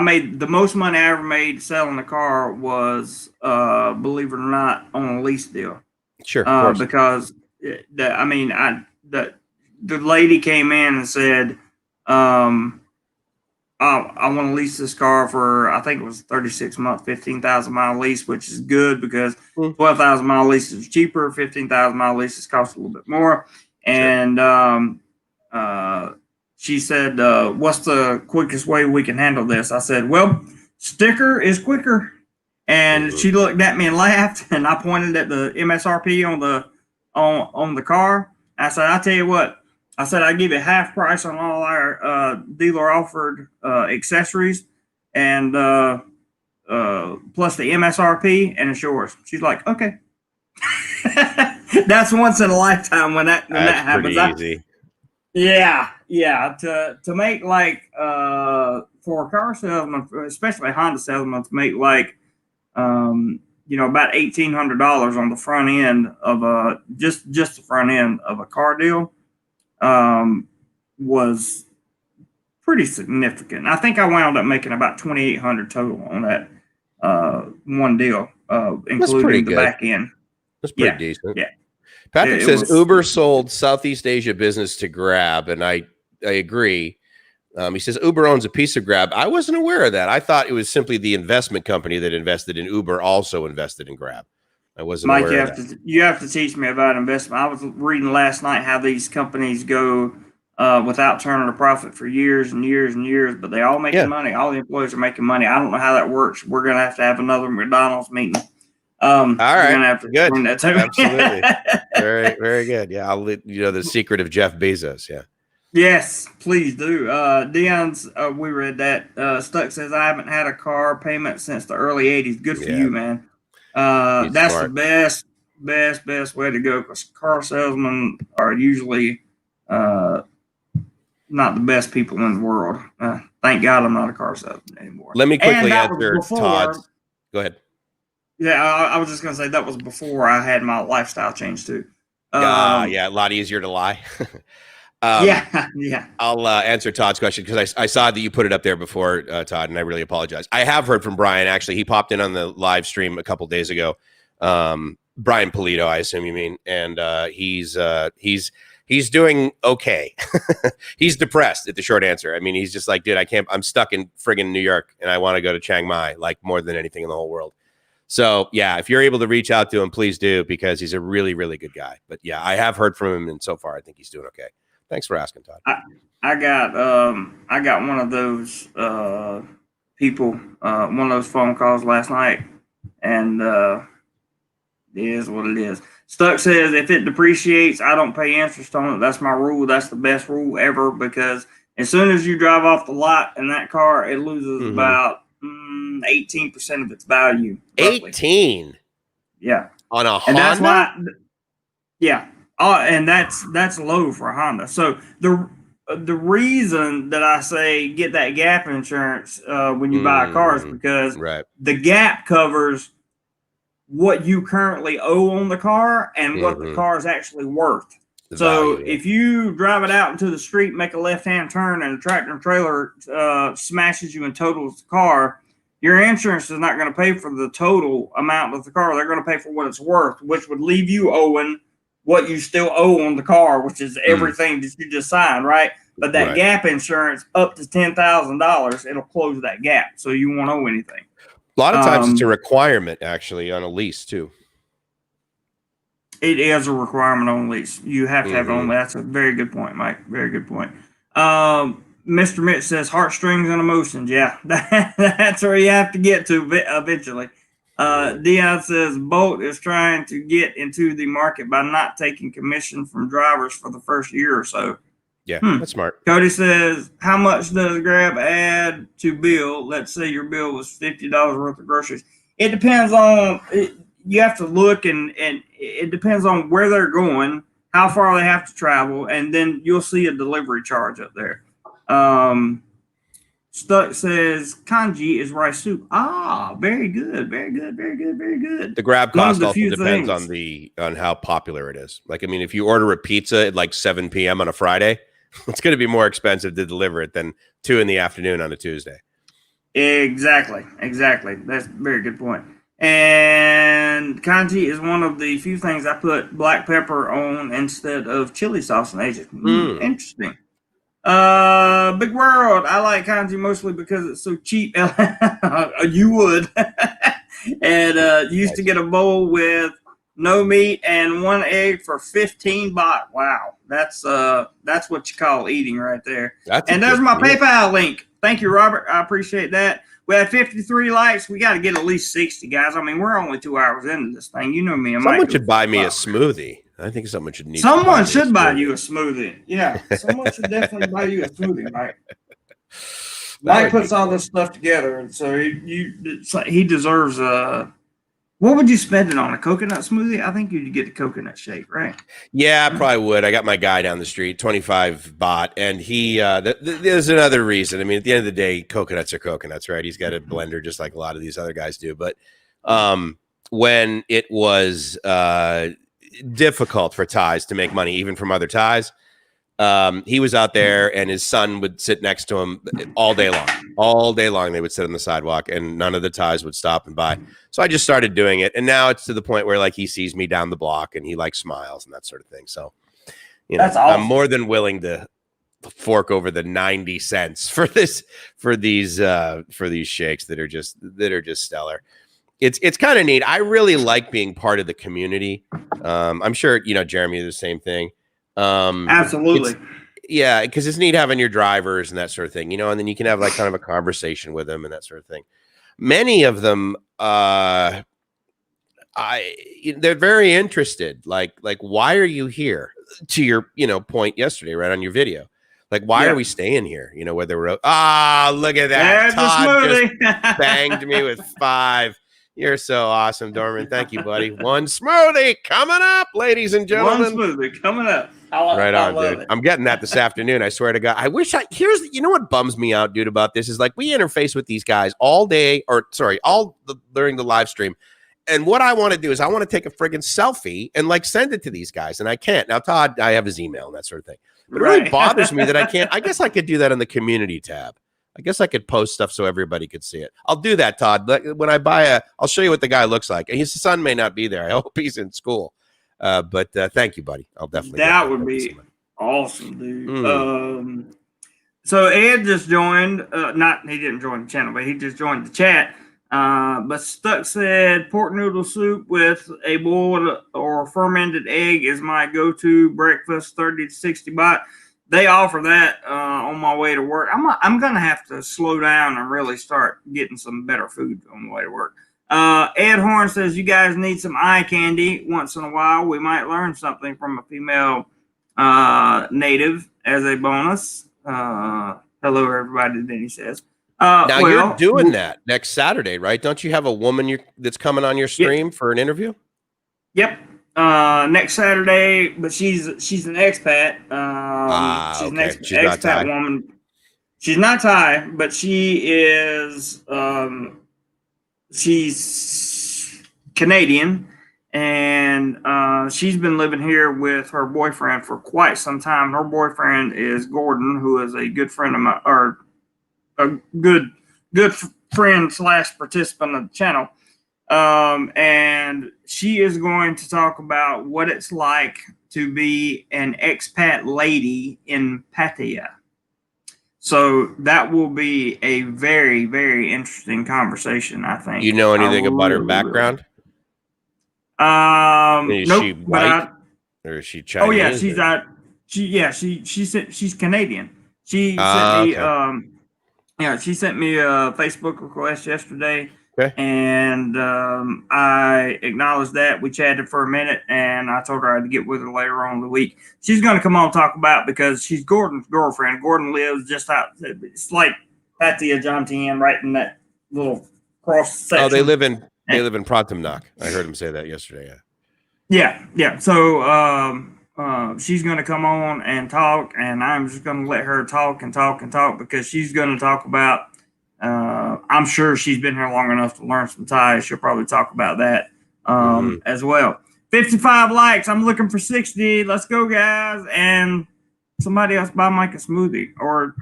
made the most money I ever made selling a car was, believe it or not, on a lease deal. Sure, of course. Because the lady came in and said, I want to lease this car for, I think it was 36 month, 15,000 mile lease, which is good because 12,000 mile leases are cheaper, 15,000 mile leases cost a little bit more. And she said, what's the quickest way we can handle this? I said, well, sticker is quicker. And she looked at me and laughed, and I pointed at the MSRP on the car. I said, "I tell you what," I said, "I give you half price on all our dealer offered accessories, and plus the MSRP, and it's yours." She's like, "Okay." That's once in a lifetime when that happens. Pretty easy. Yeah. To make like for a car salesman, especially a Honda salesman, to make like about $1,800 on the front end of just the front end of a car deal was pretty significant. I think I wound up making about $2,800 total on that one deal, including the back end. That's pretty decent. Yeah. Patrick says Uber sold Southeast Asia business to Grab, and I agree. He says Uber owns a piece of Grab. I wasn't aware of that. I thought it was simply the investment company that invested in Uber also invested in Grab. I wasn't aware of that. You have to teach me about investment. I was reading last night how these companies go without turning a profit for years and years and years, but they all making money. All the employees are making money. I don't know how that works. We're going to have another McDonald's meeting. All right. Gonna have to good. That too. Absolutely. Very, very good. Yeah. I'll let you know the secret of Jeff Bezos. Yeah. Yes, please do. Dion's, we read that. Stuck says, "I haven't had a car payment since the early 80s. Good for you, man. That's smart. The best way to go, because car salesmen are usually not the best people in the world. Thank God I'm not a car salesman anymore." Let me quickly answer Todd's. Go ahead. Yeah, I was just going to say that was before I had my lifestyle change too. Yeah, a lot easier to lie. Yeah. I'll answer Todd's question because I saw that you put it up there before, Todd, and I really apologize. I have heard from Brian. Actually, he popped in on the live stream a couple days ago. Brian Polito, I assume you mean, and he's doing okay. He's depressed, at the short answer. I mean, he's just like, dude, I'm stuck in friggin' New York, and I want to go to Chiang Mai like more than anything in the whole world. So, yeah, if you're able to reach out to him, please do, because he's a really, really good guy. But, yeah, I have heard from him, and so far I think he's doing okay. Thanks for asking, Todd. I got one of those people, one of those phone calls last night, and it is what it is. Stuck says, "If it depreciates, I don't pay interest on it. That's my rule. That's the best rule ever, because as soon as you drive off the lot in that car, it loses about 18% of its value. Roughly. 18? Yeah. On a Honda? And that's why, yeah. And that's low for a Honda. So the reason that I say get that gap insurance when you buy a car is because the gap covers what you currently owe on the car and what the car is actually worth. So if you drive it out into the street, make a left-hand turn, and a tractor and trailer smashes you and totals the car, your insurance is not going to pay for the total amount of the car. They're going to pay for what it's worth, which would leave you owing what you still owe on the car, which is everything that you just signed, right? But that gap insurance up to $10,000, it'll close that gap, so you won't owe anything. A lot of times it's a requirement, actually, on a lease, too. It is a requirement on lease. You have to have it on. That's a very good point, Mike. Very good point. Mr. Mitch says heartstrings and emotions. Yeah, that's where you have to get to eventually. Dion says Bolt is trying to get into the market by not taking commission from drivers for the first year or so. Yeah, that's smart. Cody says, how much does Grab add to bill? Let's say your bill was $50 worth of groceries. It depends on you have to look, and it depends on where they're going, how far they have to travel, and then you'll see a delivery charge up there. Stuck says kanji is rice soup. Very good, very good, very good, very good. The Grab cost also depends on how popular it is. Like, I mean, if you order a pizza at like 7 p.m. on a Friday, it's going to be more expensive to deliver it than 2 p.m. on a Tuesday. Exactly. That's a very good point. And kanji is one of the few things I put black pepper on instead of chili sauce in Asia. Interesting. Big World. I like kanji mostly because it's so cheap. You would. And used to get a bowl with no meat, and 1 egg for 15 baht. Wow, that's what you call eating right there. And there's my PayPal link. Thank you, Robert. I appreciate that. We had 53 likes. We got to get at least 60, guys. I mean, we're only 2 hours into this thing. You know me. Someone should buy me a smoothie. I think someone should need. Someone should buy you a smoothie. Yeah, someone should definitely buy you a smoothie, Mike. Mike puts all this stuff together, and so he deserves a. What would you spend it on? A coconut smoothie? I think you'd get a coconut shake, right? Yeah, I probably would. I got my guy down the street, 25 baht, and he. There's another reason. I mean, at the end of the day, coconuts are coconuts, right? He's got a blender just like a lot of these other guys do. But when it was difficult for Thais to make money, even from other Thais, he was out there, and his son would sit next to him all day long. All day long, they would sit on the sidewalk, and none of the Thais would stop and buy. So I just started doing it, and now it's to the point where like he sees me down the block, and he like smiles and that sort of thing. So, you know, that's awesome. I'm more than willing to fork over the 90 cents for these shakes that are just stellar. It's kind of neat. I really like being part of the community. I'm sure Jeremy, the same thing. Absolutely. Yeah, because it's neat having your drivers and that sort of thing, and then you can have like kind of a conversation with them and that sort of thing. Many of them, they're very interested. Like, why are you here? To your, point yesterday, right on your video. Like, why are we staying here? Whether we're look at that. Todd just banged me with 5. You're so awesome, Dorman. Thank you, buddy. One smoothie coming up, ladies and gentlemen. One smoothie coming up. Right on, dude. I'm getting that this afternoon. I swear to God. I wish what bums me out, dude, about this is like we interface with these guys all day, during the live stream. And what I want to do is I want to take a friggin' selfie and like send it to these guys. And I can't. Now, Todd, I have his email and that sort of thing. But it really bothers me that I can't. I guess I could do that in the community tab. I guess I could post stuff so everybody could see it. I'll do that, Todd. When I I'll show you what the guy looks like. His son may not be there. I hope he's in school. But thank you, buddy. I'll definitely. That would be awesome, dude. So Ed just joined. He didn't join the channel, but he just joined the chat. But Stuck said pork noodle soup with a boiled or fermented egg is my go-to breakfast. 30 to 60 baht. They offer that on my way to work. I'm gonna have to slow down and really start getting some better food on the way to work. Ed Horn says you guys need some eye candy once in a while. We might learn something from a female native as a bonus. Hello, everybody. Then he says. Now you're doing that next Saturday, right? Don't you have a woman that's coming on your stream for an interview? Yep. Next Saturday, but she's an expat. She's an expat woman. She's not Thai, but she is. She's Canadian, and she's been living here with her boyfriend for quite some time. Her boyfriend is Gordon, who is a good friend of mine, or a good friend / participant of the channel. And she is going to talk about what it's like to be an expat lady in Pattaya. So that will be a very, very interesting conversation, I think. You know anything about her background? Is she white or is she Chinese? Oh yeah, she's Canadian. She sent me she sent me a Facebook request yesterday. Okay. And I acknowledged that. We chatted for a minute, and I told her I'd get with her later on in the week. She's going to come on and talk about, because she's Gordon's girlfriend. Gordon lives just out. It's like Pattaya, John Tien, right in that little cross section. Oh, they live in Pratamnak. I heard him say that yesterday. Yeah. So she's going to come on and talk, and I'm just going to let her talk because she's going to talk about. I'm sure she's been here long enough to learn some Thai. She'll probably talk about that as well. 55 likes. I'm looking for 60. Let's go, guys. And somebody else buy Mike a smoothie, or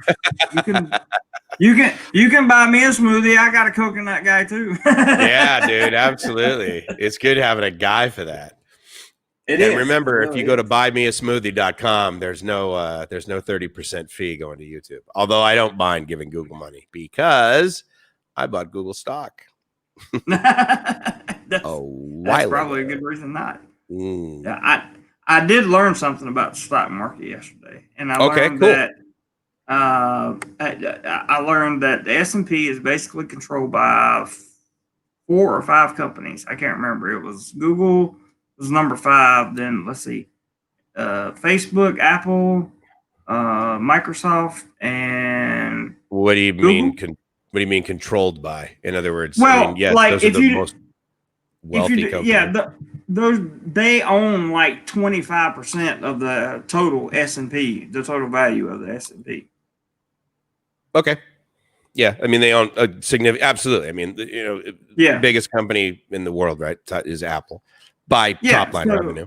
you can buy me a smoothie. I got a coconut guy too. Yeah, dude, absolutely. It's good having a guy for that. And remember, if you go to buymeasmoothie.com, there's no 30% fee going to YouTube. Although I don't mind giving Google money because I bought Google stock. That's probably ago. a good reason not. Mm. Yeah, I did learn something about the stock market yesterday, and I Okay, learned cool. that I learned that the S&P is basically controlled by 4 or 5 companies. I can't remember. It was Google was number 5. Then let's see, Facebook, Apple, Microsoft, and What do you mean? Google. What do you mean controlled by? In other words, I mean, Well, yes, like those are the most if you wealthy yeah, companies. those they own like 25% of the total S&P, the total value of the S&P. Okay. Yeah, I mean they own a significant. Absolutely, I mean Yeah, biggest company in the world, right? Is Apple by yeah. top line So revenue,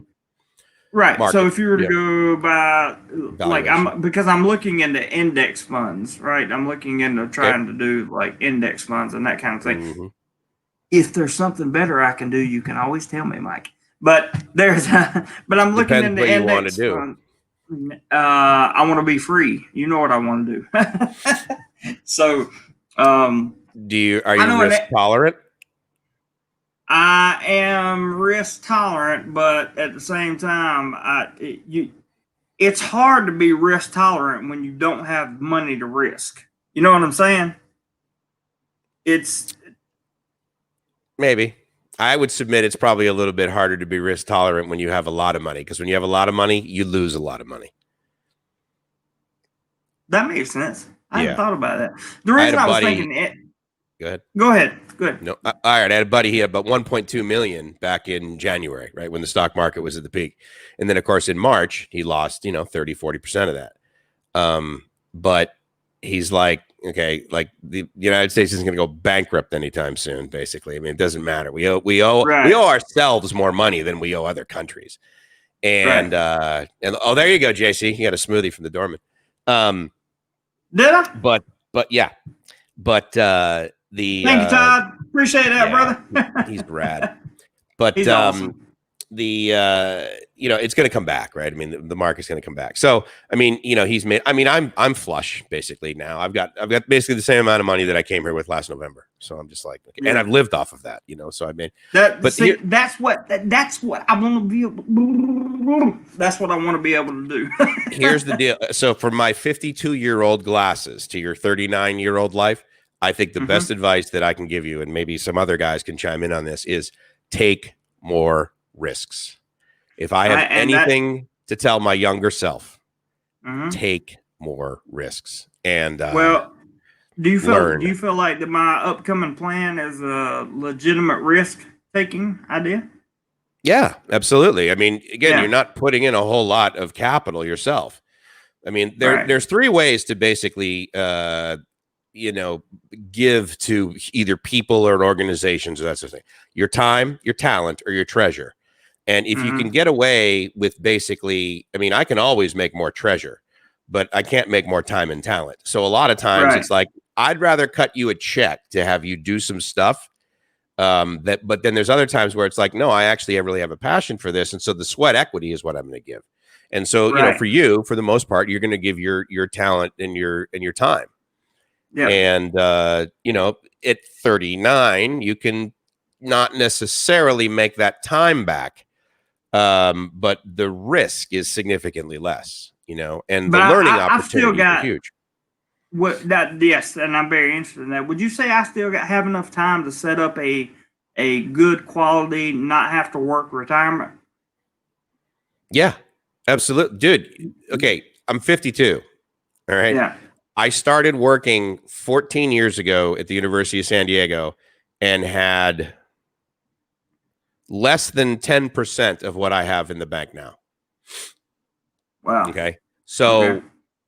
right. So market, if you were to yeah, go by like valuation. I'm looking into index funds, right? I'm looking into Okay. trying to do like index funds and that kind of thing. Mm-hmm. If there's something better I can do, you can always tell me, Mike. But but I'm looking Depends into what you want to index do. funds. I want to be free. You know what I want to do. So, Are I you know risk tolerant? I am risk tolerant, but at the same time, it's hard to be risk tolerant when you don't have money to risk. You know what I'm saying? It's Maybe. I would submit it's probably a little bit harder to be risk tolerant when you have a lot of money, because when you have a lot of money, you lose a lot of money. That makes sense. I hadn't Yeah. thought about that. The I had reason a I was buddy. thinking it. Go ahead. Go ahead. Good. No, all right. I had a buddy. He had about 1.2 million back in January, right when the stock market was at the peak, and then of course in March he lost 30-40% of that. But he's like, okay, like the United States isn't going to go bankrupt anytime soon. Basically, I mean, it doesn't matter. We owe Right. ourselves more money than we owe other countries. Right. And oh, there you go, JC. You got a smoothie from the doorman. Did I? But yeah, but Thank you, Todd. Appreciate that, yeah, brother. he's rad. But He's awesome. it's going to come back, right? I mean, the market's going to come back. So I mean, he's made. I mean, I'm flush basically now. I've got basically the same amount of money that I came here with last November. So I'm just like, okay. And I've lived off of that, So I mean, that's what I want to be. That's what I want to be able to do. here's the deal. So for my 52-year-old glasses to your 39-year-old life, I think the best advice that I can give you, and maybe some other guys can chime in on this, is take more risks. If I have anything to tell my younger self, take more risks and well, do you learn. feel like that my upcoming plan is a legitimate risk taking idea? Yeah, absolutely. I mean, again, you're not putting in a whole lot of capital yourself. I mean, there's 3 ways to basically give to either people or organizations or that sort of thing: your time, your talent, or your treasure. And if you can get away with basically, I mean, I can always make more treasure, but I can't make more time and talent. So a lot of times it's like, I'd rather cut you a check to have you do some stuff. But then there's other times where it's like, no, I actually really have a passion for this. And so the sweat equity is what I'm going to give. And so, for you, for the most part, you're going to give your talent and your time. Yeah. And, at 39, you can not necessarily make that time back. But the risk is significantly less, and the learning opportunities are huge. Yes, and I'm very interested in that. Would you say I still have enough time to set up a good quality, not have to work retirement? Yeah, absolutely, dude. Okay, I'm 52. All right. Yeah. I started working 14 years ago at the University of San Diego and had less than 10% of what I have in the bank now. Wow. Okay. So,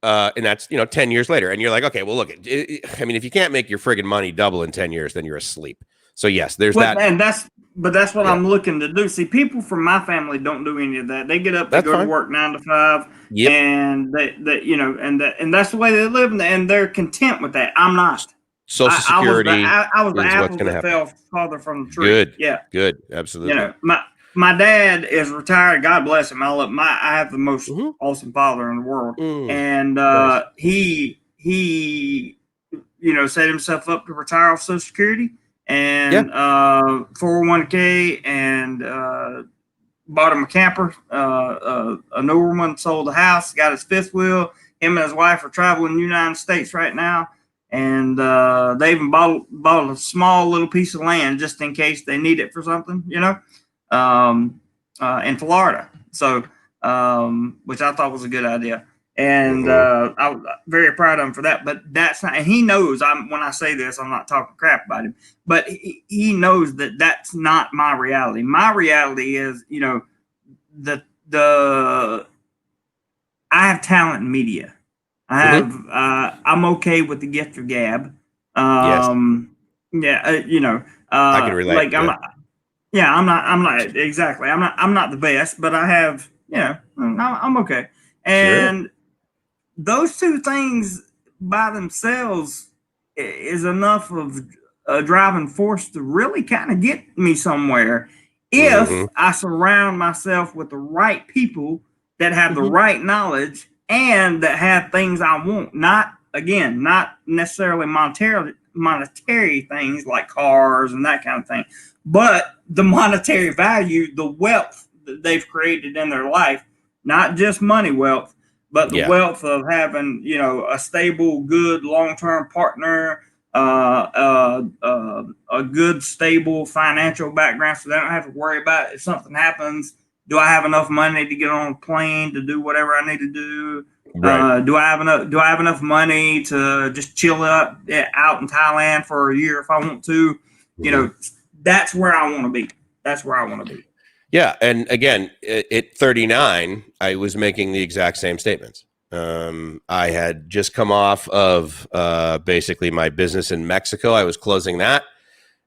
and that's, 10 years later. And you're like, okay, well, look, I mean, if you can't make your friggin' money double in 10 years, then you're asleep. So yes, there's that. And that's what I'm looking to do. See, people from my family don't do any of that. They get up, they go to work 9 to 5, and and that's the way they live, and they're content with that. I'm not. Social Security. I was the apple that fell farther from the tree. Good. Yeah. Good. Absolutely. My dad is retired. God bless him. I have the most awesome father in the world, and he set himself up to retire off Social Security. and 401k, and bought him a camper. A newer one, sold the house, got his fifth wheel. Him and his wife are traveling the United States right now, and they even bought a small little piece of land just in case they need it for something, in Florida. So, which I thought was a good idea. And I was very proud of him for that. But that's not, and he knows when I say this, I'm not talking crap about him, but he knows that that's not my reality. My reality is, the I have talent in media. I have, I'm okay with the gift of gab. Yes. Yeah, I can relate. Like I'm not exactly. I'm not the best, but I have, I'm okay. And those two things by themselves is enough of a driving force to really kind of get me somewhere if I surround myself with the right people that have the right knowledge and that have things I want. Not necessarily monetary things like cars and that kind of thing, but the monetary value, the wealth that they've created in their life, not just money wealth, but the wealth of having, a stable, good, long-term partner, a good, stable financial background, so they don't have to worry about if something happens. Do I have enough money to get on a plane to do whatever I need to do? Right. Do I have enough money to just chill out in Thailand for a year if I want to? That's where I want to be. That's where I want to be. Yeah, and again, at 39, I was making the exact same statements. I had just come off of basically my business in Mexico. I was closing that,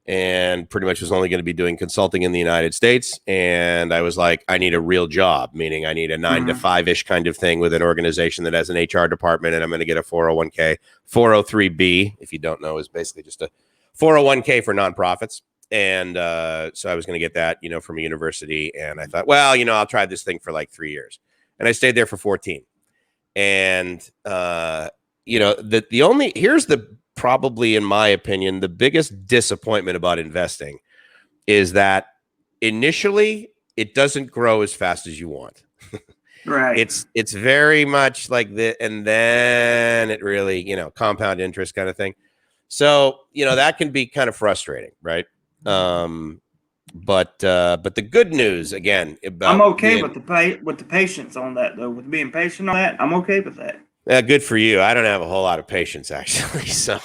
and pretty much was only going to be doing consulting in the United States. And I was like, I need a real job, meaning I need a 9 to 5-ish kind of thing with an organization that has an HR department, and I'm going to get a 401k. 403b, if you don't know, is basically just a 401k for nonprofits. And so I was going to get that, from a university. And I thought, well, I'll try this thing for like 3 years. And I stayed there for 14. And, here's probably, in my opinion, the biggest disappointment about investing is that initially it doesn't grow as fast as you want. Right. It's very much like and then it really, compound interest kind of thing. So, that can be kind of frustrating, right? But the good news again about I'm okay with the patience on that though, with being patient on that. I'm okay with that. Yeah, good for you. I don't have a whole lot of patience actually, so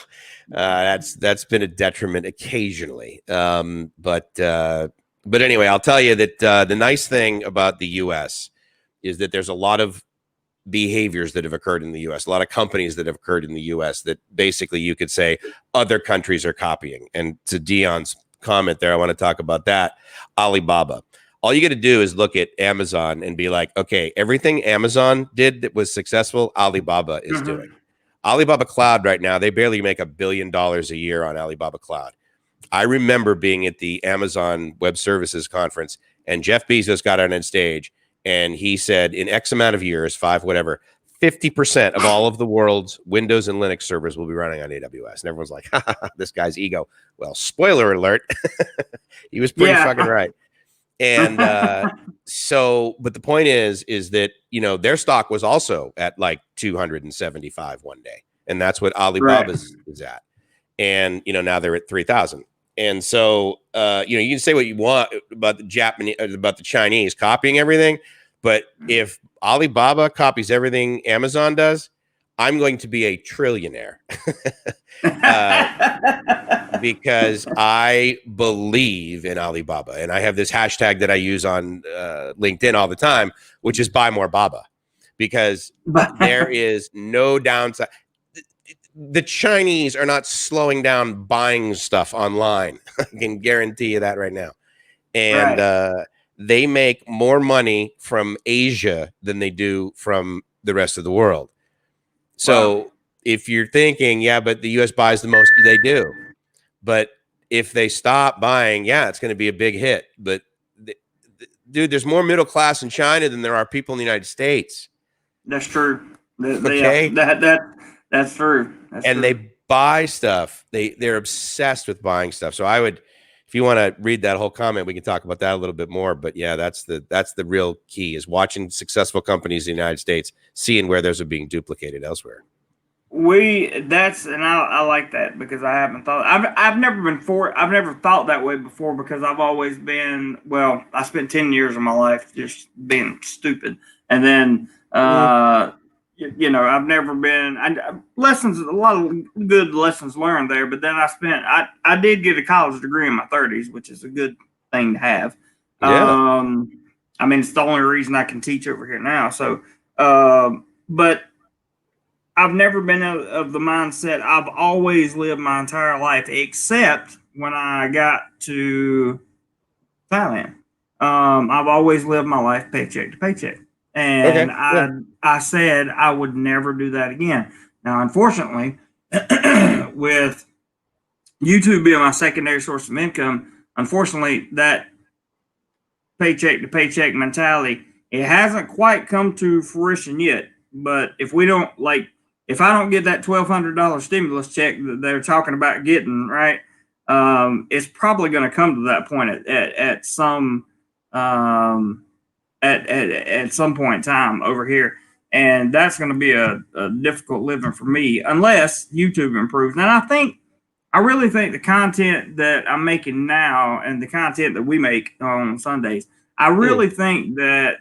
that's been a detriment occasionally. But anyway, I'll tell you that the nice thing about the U.S. is that there's a lot of behaviors that have occurred in the U.S., a lot of companies that have occurred in the U.S. that basically you could say other countries are copying. And to Dion's comment there, I want to talk about that. Alibaba. All you got to do is look at Amazon and be like, okay, everything Amazon did that was successful, Alibaba is doing. Alibaba Cloud right now, they barely make $1 billion a year on Alibaba Cloud. I remember being at the Amazon Web Services conference, and Jeff Bezos got on stage, and he said in X amount of years, 5, whatever, 50% of all of the world's Windows and Linux servers will be running on AWS. And everyone's like, this guy's ego. Well, spoiler alert. He was pretty fucking right. And but the point is that, their stock was also at like 275 one day. And that's what Alibaba's is at. And, now they're at 3,000. And so, you can say what you want about the Japanese, about the Chinese copying everything. But if Alibaba copies everything Amazon does, I'm going to be a trillionaire. Because I believe in Alibaba, and I have this hashtag that I use on LinkedIn all the time, which is buy more Baba, because there is no downside. The Chinese are not slowing down buying stuff online. I can guarantee you that right now. And they make more money from Asia than they do from the rest of the world. So if you're thinking, but the U.S. buys the most, they do. But if they stop buying, it's going to be a big hit. But dude, there's more middle class in China than there are people in the United States. That's true. Okay, that's true. And they buy stuff. They're obsessed with buying stuff. So I would, if you want to read that whole comment, we can talk about that a little bit more. But yeah, that's the real key, is watching successful companies in the United States, seeing where those are being duplicated elsewhere. I like that, because I haven't thought, I've never thought that way before, because I've always been, well, I spent 10 years of my life just being stupid. And then, I've never been, a lot of good lessons learned there, but then I did get a college degree in my 30s, which is a good thing to have. Yeah. I mean, it's the only reason I can teach over here now. So, but I've never been of the mindset. I've always lived my entire life, except when I got to Thailand. I've always lived my life paycheck to paycheck, and I said I would never do that again. Now, unfortunately, with YouTube being my secondary source of income, unfortunately, that paycheck to paycheck mentality, it hasn't quite come to fruition yet. But if I don't get that $1,200 stimulus check that they're talking about getting, right, it's probably going to come to that point at some point in time over here, and that's going to be a difficult living for me unless YouTube improves. And I really think the content that I'm making now and the content that we make on Sundays, I really think that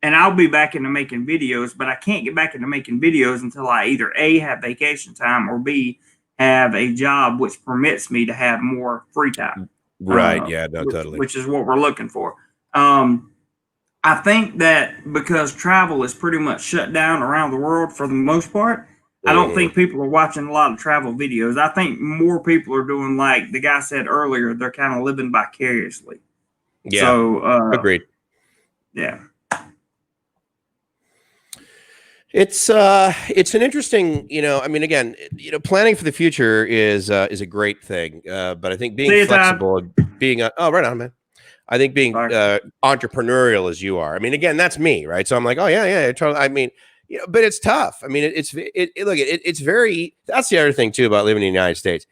and I'll be back into making videos, but I can't get back into making videos until I either A, have vacation time, or B, have a job which permits me to have more free time. Right. Yeah, no, totally. Which is what we're looking for. I think that because travel is pretty much shut down around the world for the most part, I don't think people are watching a lot of travel videos. I think more people are doing, like the guy said earlier, they're kind of living vicariously. Yeah. So, agreed. Yeah. It's an interesting, I mean, again, planning for the future is a great thing. But I think being flexible, being right on, man. I think being entrepreneurial as you are. I mean, again, that's me, right? So I'm like, oh yeah. I mean, but it's tough. I mean, it's very. That's the other thing too about living in the United States.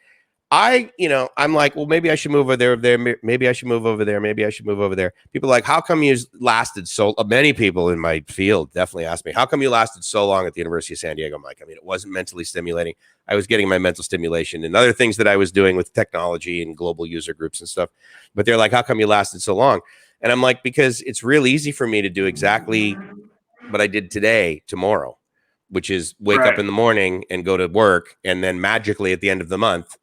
I'm like, well, maybe I should move over there. Maybe I should move over there. Maybe I should move over there. People are like, how come you lasted so? Many people in my field definitely ask me, how come you lasted so long at the University of San Diego, Mike? I mean, it wasn't mentally stimulating. I was getting my mental stimulation and other things that I was doing with technology and global user groups and stuff. But they're like, how come you lasted so long? And I'm like, because it's real easy for me to do exactly what I did tomorrow, which is wake up in the morning and go to work, and then magically at the end of the month,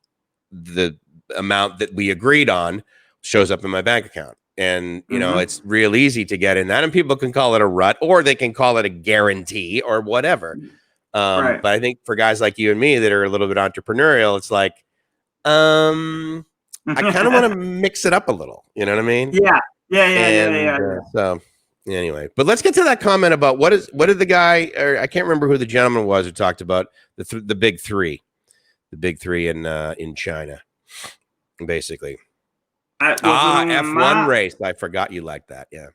the amount that we agreed on shows up in my bank account. And, it's real easy to get in that, and people can call it a rut, or they can call it a guarantee or whatever. But I think for guys like you and me that are a little bit entrepreneurial, it's like, I kind of want to mix it up a little. You know what I mean? Yeah. So anyway, but let's get to that comment about what did the guy, or I can't remember who the gentleman was who talked about the big three. The big three in China, basically. F1 race. I forgot you like that. Yeah.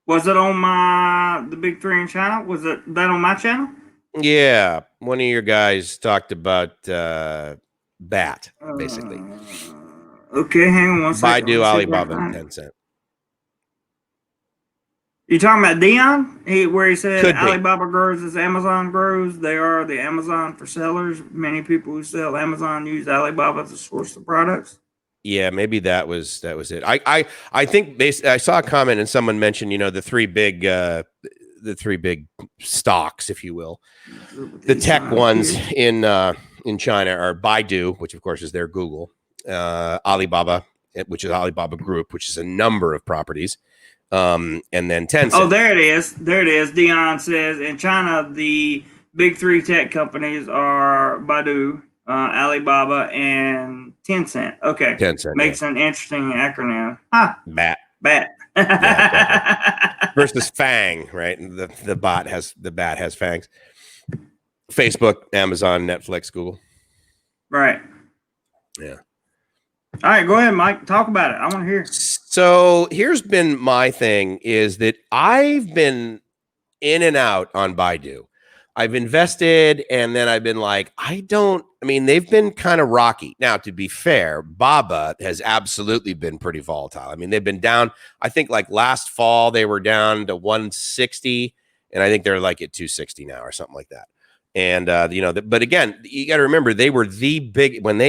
Was it on the big three in China? Was that on my channel? Yeah. One of your guys talked about BAT, basically. Okay, hang on one second. Baidu, Alibaba, and Tencent. You talking about Dion? Where he said Alibaba grows as Amazon grows. They are the Amazon for sellers. Many people who sell Amazon use Alibaba as a source of products. Yeah, maybe that was it. I think I saw a comment and someone mentioned, the three big stocks, if you will. The tech ones in China are Baidu, which of course is their Google, Alibaba, which is Alibaba Group, which is a number of properties. And then Tencent. Oh, there it is. Dion says in China, the big three tech companies are Baidu, Alibaba, and Tencent. Okay. Tencent makes an interesting acronym. BAT. Yeah, versus FANG, right? The BAT has fangs. Facebook, Amazon, Netflix, Google. Right. Yeah. All right, go ahead, Mike. Talk about it. I want to hear. So here's been my thing is that I've been in and out on Baidu. I've invested, and then I've been like, they've been kind of rocky. Now, to be fair, Baba has absolutely been pretty volatile. I mean, they've been down. I think like last fall, they were down to 160, and I think they're like at 260 now or something like that. And, but again, you got to remember, when they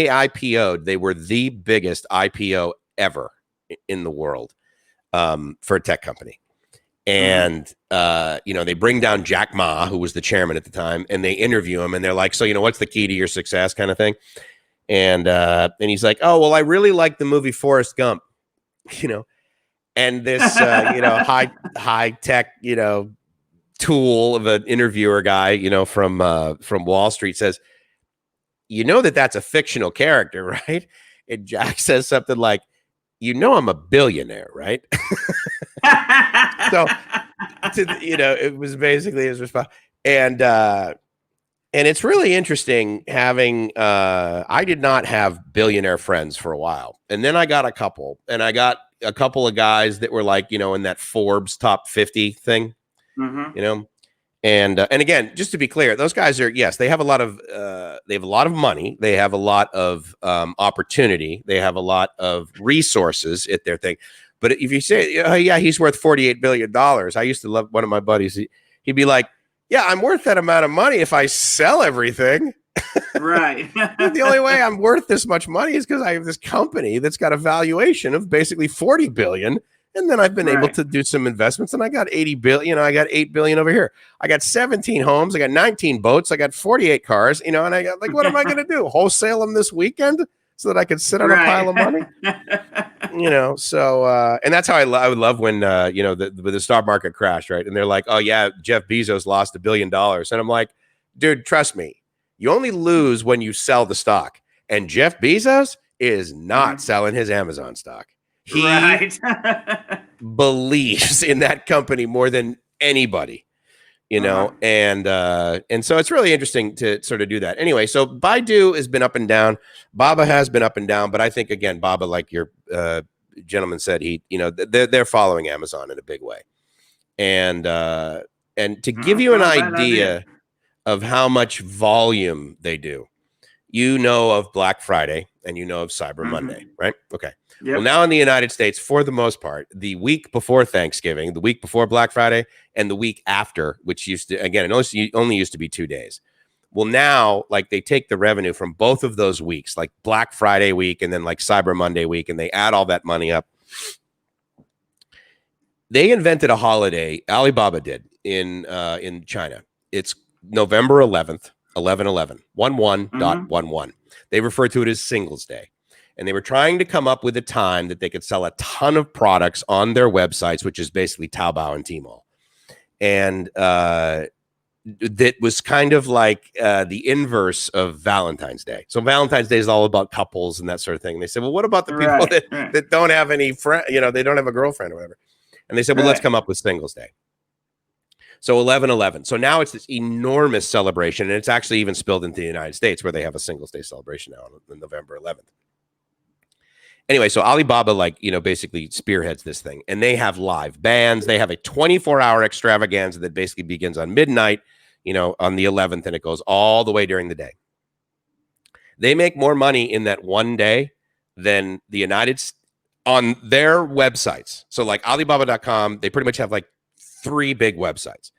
IPO'd, they were the biggest IPO ever in the world for a tech company. And, they bring down Jack Ma, who was the chairman at the time, and they interview him, and they're like, so, what's the key to your success kind of thing? And he's like, oh, well, I really like the movie Forrest Gump, and this, high tech, tool of an interviewer guy, from Wall Street says, that's a fictional character, right? And Jack says something like, I'm a billionaire, right? So, it was basically his response. And it's really interesting having, I did not have billionaire friends for a while. And then I got a couple of guys that were like, in that Forbes top 50 thing, and again, just to be clear, those guys are, yes, they have a lot of money. They have a lot of opportunity. They have a lot of resources at their thing. But if you say, oh, yeah, he's worth $48 billion. I used to love one of my buddies. He'd be like, yeah, I'm worth that amount of money if I sell everything. Right. The only way I'm worth this much money is because I have this company that's got a valuation of basically 40 billion. And then I've been able to do some investments, and I got 80 billion. I got 8 billion over here. I got 17 homes. I got 19 boats. I got 48 cars, and I got what am I going to do? Wholesale them this weekend so that I could sit on a pile of money? So, and that's how I would love when, the stock market crashed, right? And they're like, oh yeah, Jeff Bezos lost $1 billion. And I'm like, dude, trust me, you only lose when you sell the stock. And Jeff Bezos is not selling his Amazon stock. He believes in that company more than anybody, and so it's really interesting to sort of do that. Anyway, so Baidu has been up and down. Baba has been up and down, but I think, again, Baba, like your gentleman said, they're following Amazon in a big way. And to give you an idea of how much volume they do, of Black Friday and of Cyber Monday, right? Okay. Yep. Well, now in the United States, for the most part, the week before Thanksgiving, the week before Black Friday, and the week after, which used to, again, it only used to be 2 days. Well, now, like, they take the revenue from both of those weeks, like Black Friday week and then like Cyber Monday week, and they add all that money up. They invented a holiday, Alibaba did, in China. It's November 11th, 11/11, 11.11. They refer to it as Singles Day. And they were trying to come up with a time that they could sell a ton of products on their websites, which is basically Taobao and Tmall. And that was kind of like the inverse of Valentine's Day. So Valentine's Day is all about couples and that sort of thing. And they said, well, what about the people that don't have any friend, they don't have a girlfriend or whatever. And they said, well, let's come up with Singles Day. So 11/11. So now it's this enormous celebration, and it's actually even spilled into the United States, where they have a Singles Day celebration now on November 11th. Anyway, so Alibaba, basically spearheads this thing, and they have live bands. They have a 24-hour extravaganza that basically begins on midnight, on the 11th, and it goes all the way during the day. They make more money in that one day than the United States on their websites. So like Alibaba.com, they pretty much have like 3 big websites: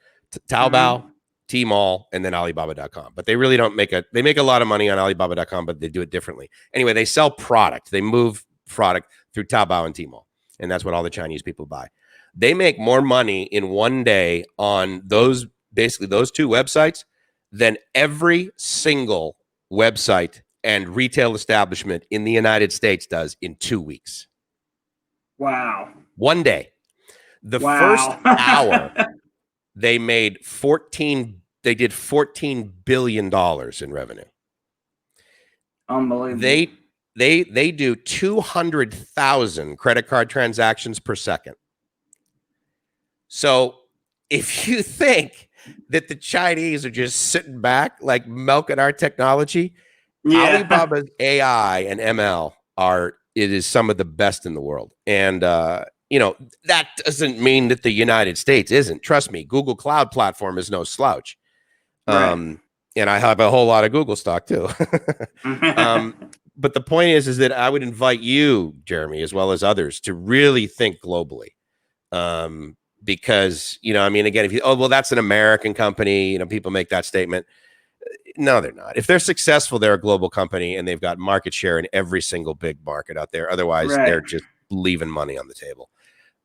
Taobao, Tmall, and then Alibaba.com. But they really don't they make a lot of money on Alibaba.com, but they do it differently. Anyway, they sell product. They move product through Taobao and Tmall. And that's what all the Chinese people buy. They make more money in one day on those 2 websites than every single website and retail establishment in the United States does in 2 weeks. Wow. One day. The first hour, they did $14 billion in revenue. Unbelievable. They do 200,000 credit card transactions per second. So if you think that the Chinese are just sitting back, like milking our technology, Alibaba's AI and ML is some of the best in the world. And, that doesn't mean that the United States isn't. Trust me, Google Cloud Platform is no slouch. And I have a whole lot of Google stock too. But the point is that I would invite you, Jeremy, as well as others, to really think globally. Because, I mean, again, well, that's an American company, people make that statement. No, they're not. If they're successful, they're a global company and they've got market share in every single big market out there. Otherwise, they're just leaving money on the table.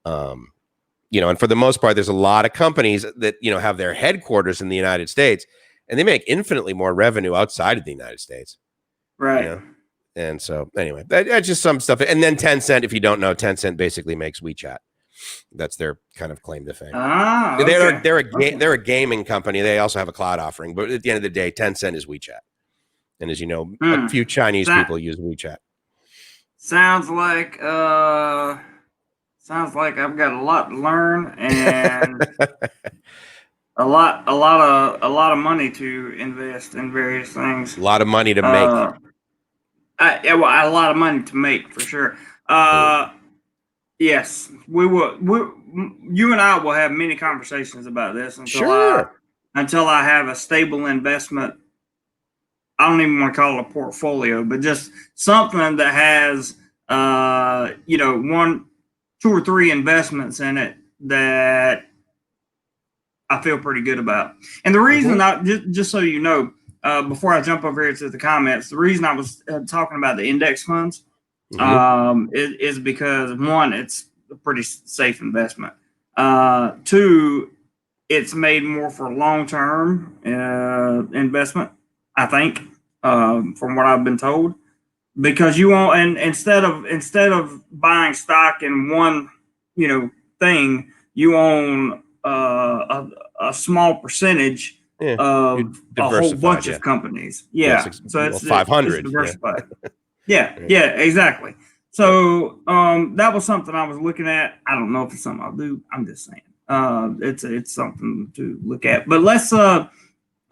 And for the most part, there's a lot of companies that, have their headquarters in the United States and they make infinitely more revenue outside of the United States. Right. And so anyway, that's just some stuff. And then Tencent, if you don't know, Tencent basically makes WeChat. That's their kind of claim to fame. Okay. They're a gaming company. They also have a cloud offering, but at the end of the day, Tencent is WeChat. And as you know, a few Chinese people use WeChat. Sounds like I've got a lot to learn and a lot of money to invest in various things. A lot of money to make. A lot of money to make for sure. Yes, we will. You and I will have many conversations about this until I have a stable investment. I don't even want to call it a portfolio, but just something that has, 1, 2 or 3 investments in it that I feel pretty good about. And the reason just so you know, before I jump over here to the comments, the reason I was talking about the index funds is because 1, it's a pretty safe investment. 2, it's made more for long-term investment, I think, from what I've been told, because you won't, and instead of buying stock in one, thing, you own a small percentage of a whole bunch of companies. Yeah. So it's 500. It's diversified. Yeah, exactly. So that was something I was looking at. I don't know if it's something I'll do. I'm just saying. It's something to look at. But let's you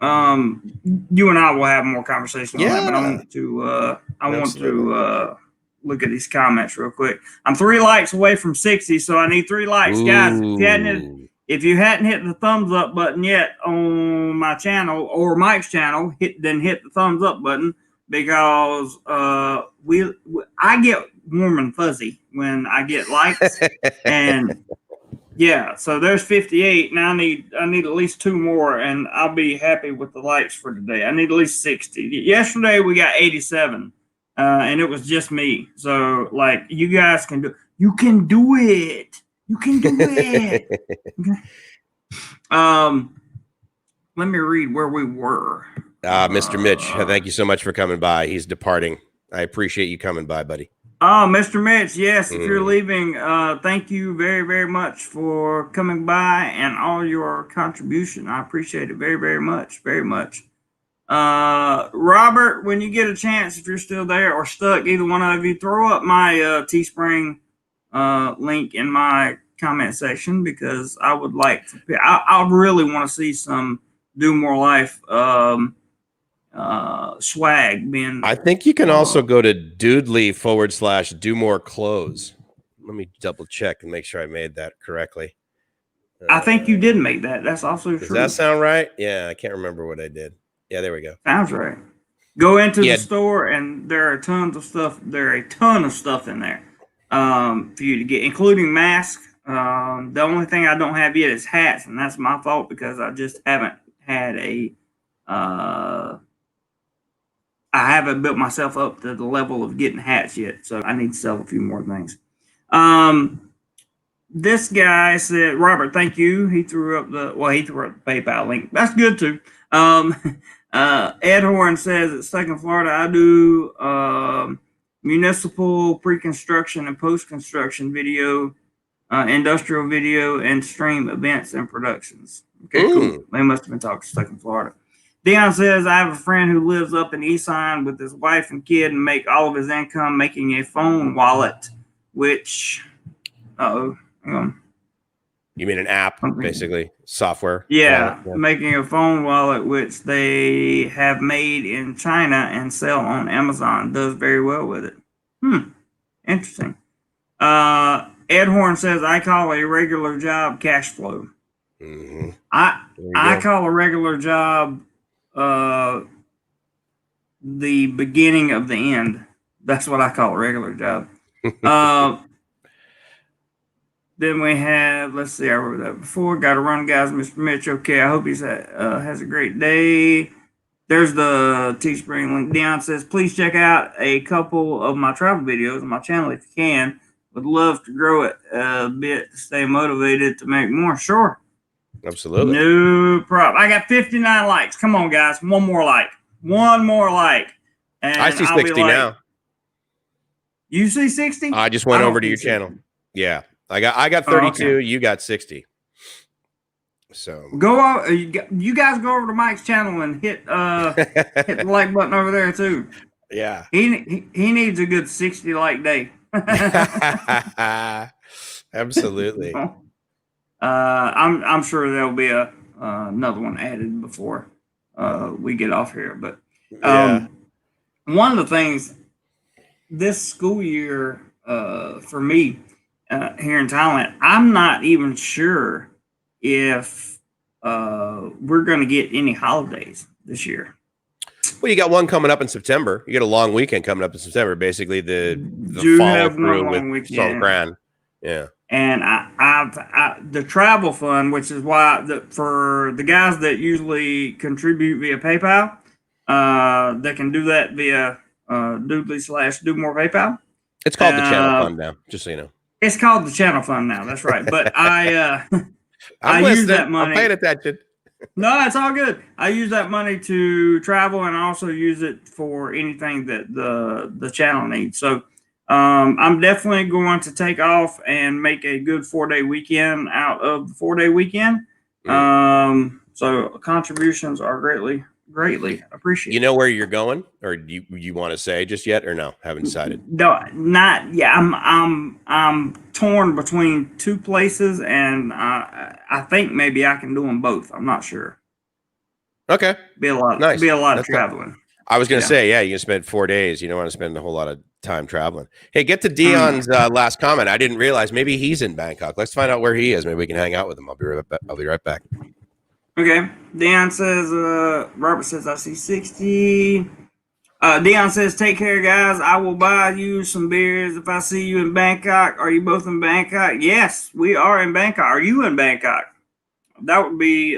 and I will have more conversation on that. But I want to look at these comments real quick. I'm 3 likes away from 60, so I need 3 likes, guys. If you hadn't hit the thumbs up button yet on my channel or Mike's channel, hit the thumbs up button, because I get warm and fuzzy when I get likes. And yeah, so there's 58, and I need at least 2 more, and I'll be happy with the likes for today. I need at least 60. Yesterday we got 87, and it was just me. So you guys can do. You can do it. You can do it. Okay. Let me read where we were. Mr. Mitch, thank you so much for coming by. He's departing. I appreciate you coming by, buddy. Oh, Mr. Mitch, yes, if you're leaving, thank you very, very much for coming by and all your contribution. I appreciate it very, very much, very much. Robert, when you get a chance, if you're still there or stuck, either one of you, throw up my Teespring link in my comment section, because I would like to. I really want to see some Domorelife swag being. I think you can also go to Doodly/do more clothes. Let me double check and make sure I made that correctly. I think you did make that. That's also true. Does that sound right? Yeah, I can't remember what I did. Yeah, there we go. Sounds right. Go into the store, and there are tons of stuff. There are a ton of stuff in there for you to get, including masks. The only thing I don't have yet is hats, and that's my fault, because I just haven't had I haven't built myself up to the level of getting hats yet, so I need to sell a few more things. This guy said, Robert, thank you. He threw up the PayPal link. That's good too. Ed Horn says, at Stuck in Florida, I do municipal pre-construction and post-construction video, industrial video, and stream events and productions. Okay, cool. They must have been talking Stuck in Florida. Dion says, I have a friend who lives up in Eastside with his wife and kid and make all of his income making a phone wallet, which, you mean an app, basically, software? Yeah, making a phone wallet, which they have made in China and sell on Amazon. Does very well with it. Interesting. Ed Horn says, I call a regular job cash flow. I call a regular job uh, the beginning of the end. That's what I call a regular job. Then we have, let's see, I wrote that before. Got to run, guys. Mr. Mitch, okay. I hope he has a great day. There's the Teespring link. Dion says, please check out a couple of my travel videos on my channel if you can. Would love to grow it a bit to stay motivated to make more. Sure. Absolutely. No problem. I got 59 likes. Come on, guys. One more like. One more like. And I see 60 now. You see 60? I just went over to your channel. Yeah. I got 32. Okay. You got 60. So go out. You guys go over to Mike's channel and hit hit the like button over there too. Yeah. He needs a good 60 like day. Absolutely. I'm sure there'll be another one added before we get off here. But one of the things this school year for me here in Thailand, I'm not even sure if we're going to get any holidays this year. Well, you got one coming up in September. You got a long weekend coming up in September. Basically, the follow through with Songkran. Yeah. And the travel fund, which is why for the guys that usually contribute via PayPal, they can do that via Doodly/Do More PayPal. It's called the channel fund now, just so you know. It's called the channel fund now. That's right. But I use that money. I'm paying attention. No, it's all good. I use that money to travel, and I also use it for anything that the channel needs. So I'm definitely going to take off and make a good 4-day weekend out of the 4-day weekend. So contributions are greatly appreciated. You know where you're going, or do you want to say just yet, or no? Haven't decided. No, not yet. I'm torn between two places, and I think maybe I can do them both. I'm not sure. Okay, be a lot of traveling. I was going to say, yeah, you can spend 4 days. You don't want to spend a whole lot of time traveling. Hey, get to Dion's last comment. I didn't realize maybe he's in Bangkok. Let's find out where he is. Maybe we can hang out with him. I'll be right back. Okay. Dion says, Robert says, I see 60. Dion says, take care, guys. I will buy you some beers if I see you in Bangkok. Are you both in Bangkok? Yes, we are in Bangkok. Are you in Bangkok? That would be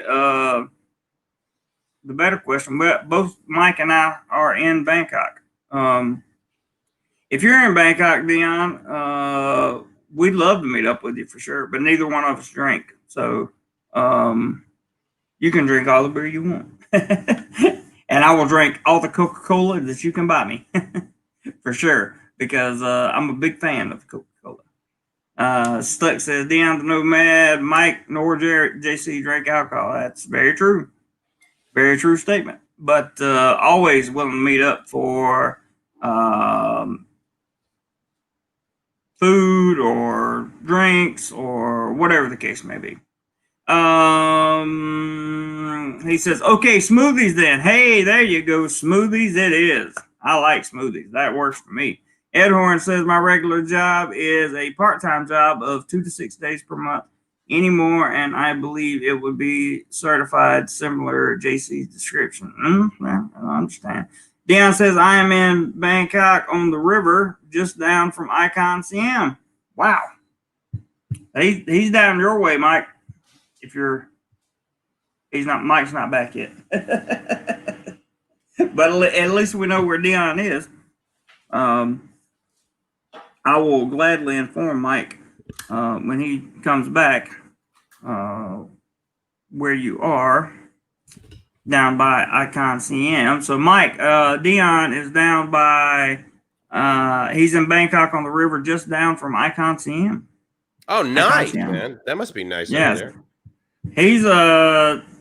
the better question. But both Mike and I are in Bangkok. If you're in Bangkok, Dion, we'd love to meet up with you for sure. But neither one of us drink. So you can drink all the beer you want. And I will drink all the Coca-Cola that you can buy me. For sure. Because I'm a big fan of Coca-Cola. Stuck says, Dion the Nomad, Mike nor JC drink alcohol. That's very true. Very true statement. But always willing to meet up for food or drinks or whatever the case may be. He says, okay, smoothies then. Hey, there you go. Smoothies it is. I like smoothies. That works for me. Ed Horn says, my regular job is a part-time job of 2 to 6 days per month anymore, and I believe it would be certified similar JC's description. I understand. Dion says, I am in Bangkok on the river, just down from Icon Siam. Wow. He's down your way, Mike. Mike's not back yet. But at least we know where Dion is. I will gladly inform Mike when he comes back where you are down by Icon CM. So Mike, Dion is down by he's in Bangkok on the river, just down from Icon CM. Oh, nice, man. That must be nice over there. He's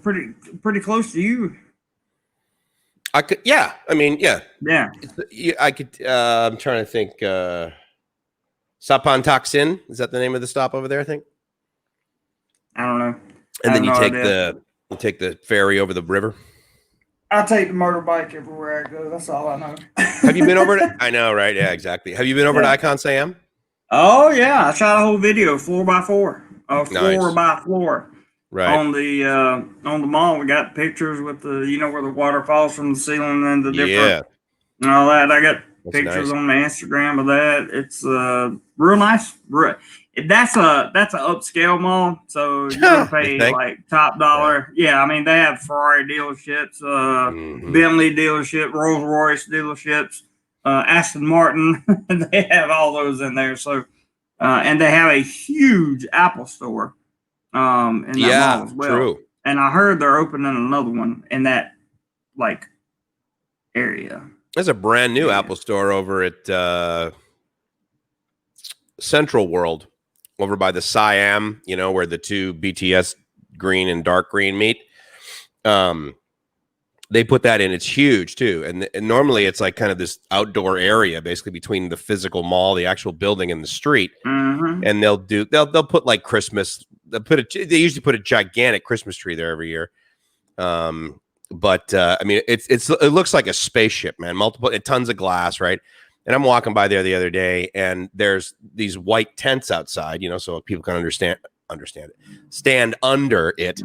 pretty close to you. I could, yeah. I mean, yeah. Yeah. I could. I'm trying to think. Sapan Taksin, is that the name of the stop over there? I think. I don't know. And then you take the ferry over the river. I take the motorbike everywhere I go. That's all I know. Have you been over to? I know, right? Yeah, exactly. Have you been over to Icon Siam? Oh yeah, I shot a whole video 4x4. Floor by floor. Right. On the mall. We got pictures with the where the water falls from the ceiling and the different Yeah. and all that. I got That's pictures nice. on the Instagram of that. It's real nice. That's a upscale mall, so you're gonna You pay think? like top Yeah. dollar. Yeah, I mean they have Ferrari dealerships, Mm-hmm. Bentley dealership, Rolls Royce dealerships, Aston Martin. They have all those in there. So, and they have a huge Apple store in that mall Yeah, as well. true. And I heard they're opening another one in that like area. There's a brand new Yeah. Apple store over at Central World, over by the Siam, where the two BTS green and dark green meet. They put that in. It's huge too, and normally it's like kind of this outdoor area, basically between the physical mall, the actual building, and the street. Mm-hmm. And they'll put like Christmas. They usually put a gigantic Christmas tree there every year. But I mean, it looks like a spaceship, man. Multiple, tons of glass, right? And I'm walking by there the other day, and there's these white tents outside, so people can understand it, stand under it,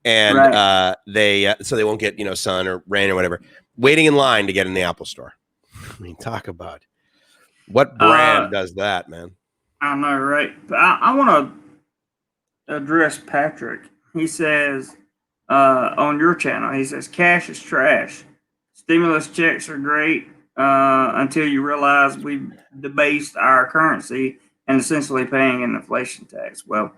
and Right. they so they won't get sun or rain or whatever. Waiting in line to get in the Apple Store. I mean, talk about what brand does that, man? I know, right? But I want to address Patrick. He says on your channel, he says cash is trash. Stimulus checks are great until you realize we've debased our currency and essentially paying an inflation tax. Well,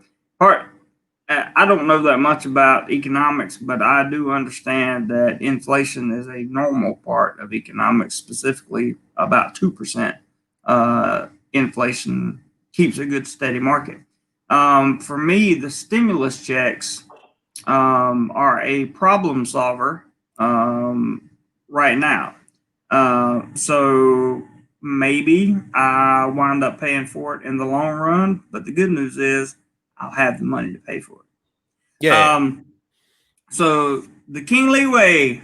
I don't know that much about economics, but I do understand that inflation is a normal part of economics, specifically about 2%. Inflation keeps a good steady market. For me, the stimulus checks are a problem solver right now. So maybe I wind up paying for it in the long run, but the good news is I'll have the money to pay for it. Yeah. So the King Leeway.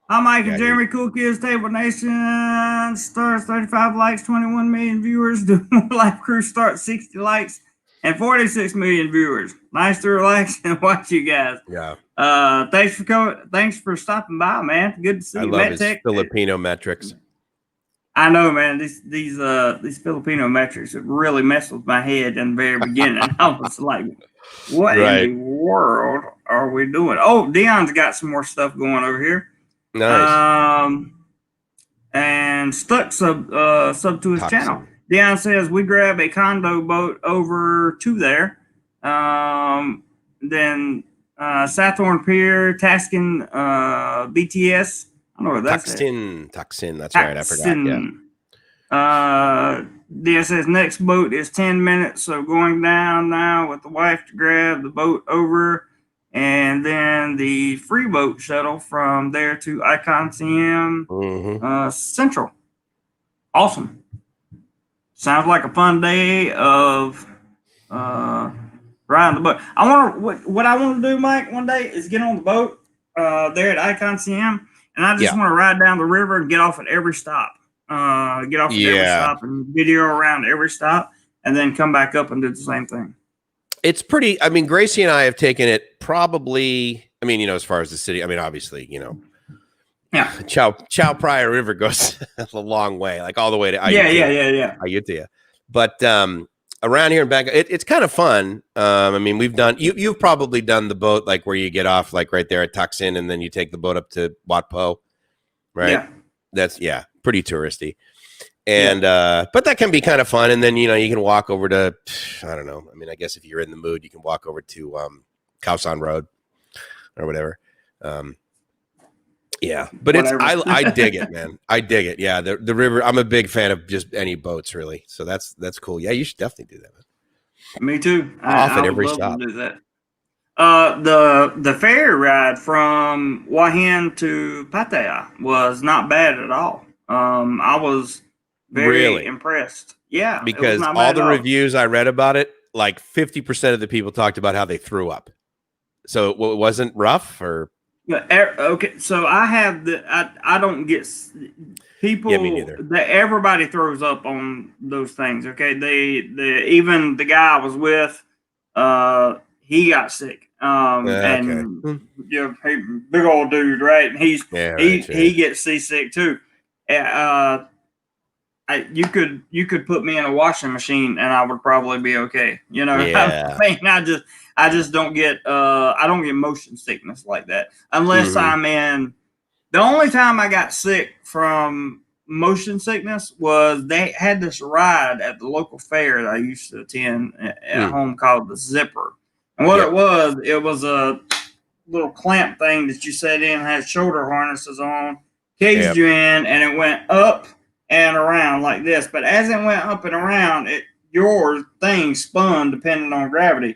Hi, Mike and Yeah, Jeremy, Cool Kids, Table Nation, stars 35 likes, 21 million viewers. Domorelife Crew starts 60 likes and 46 million viewers. Nice to relax and watch you guys. Yeah. Thanks for coming. Thanks for stopping by, man. Good to see I you. love his Tech. Filipino metrics. I know, man. These Filipino metrics have really messed with my head in the very beginning. I was like, what in the world are we doing? Oh, Dion's got some more stuff going over here. Nice. And stuck sub to his channel. Dion says we grab a condo boat over to there. Then Sathorn Pier, Taskin, BTS. I don't know where that's Tuxin. That's right. I forgot. Yeah. Dion says next boat is 10 minutes, so going down now with the wife to grab the boat over. And then the free boat shuttle from there to Icon CM Central. Awesome. Sounds like a fun day of riding the boat. What I want to do, Mike, one day is get on the boat there at Icon CM, and I just want to ride down the river and get off at every stop. Every stop and video around every stop, and then come back up and do the same thing. It's pretty. I mean, Gracie and I have taken it probably. I mean, as far as the city. I mean, obviously, Yeah. Chow Phraya River goes a long way, like all the way to Ayutthaya. But around here in Bangkok, it's kind of fun. I mean, we've done. You've probably done the boat like where you get off like right there at Tuxin, and then you take the boat up to Wat Po, right? Yeah. That's pretty touristy. And but that can be kind of fun. And then you can walk over to, I don't know. I mean, I guess if you're in the mood, you can walk over to Khao San Road or whatever. Yeah, but I dig it, man. I dig it. Yeah, the river. I'm a big fan of just any boats, really. So that's cool. Yeah, you should definitely do that, man. Me too. Off at I every would love stop. to do that. The ferry ride from Hua to Pattaya was not bad at all. I was very impressed. Yeah, because all the reviews I read about it, like 50% of the people talked about how they threw up. So it wasn't rough, or okay. So I don't get people. Yeah, me neither. Everybody throws up on those things. Okay, they even the guy I was with, he got sick. Okay. And big old dude, right? And he gets seasick too. You could put me in a washing machine and I would probably be okay. Yeah. I just don't get I don't get motion sickness like that unless I'm in. The only time I got sick from motion sickness was they had this ride at the local fair that I used to attend at home called the Zipper. And what it was a little clamp thing that you sat in, had shoulder harnesses on, caged you in, and it went up and around like this. But as it went up and around, your thing spun depending on gravity.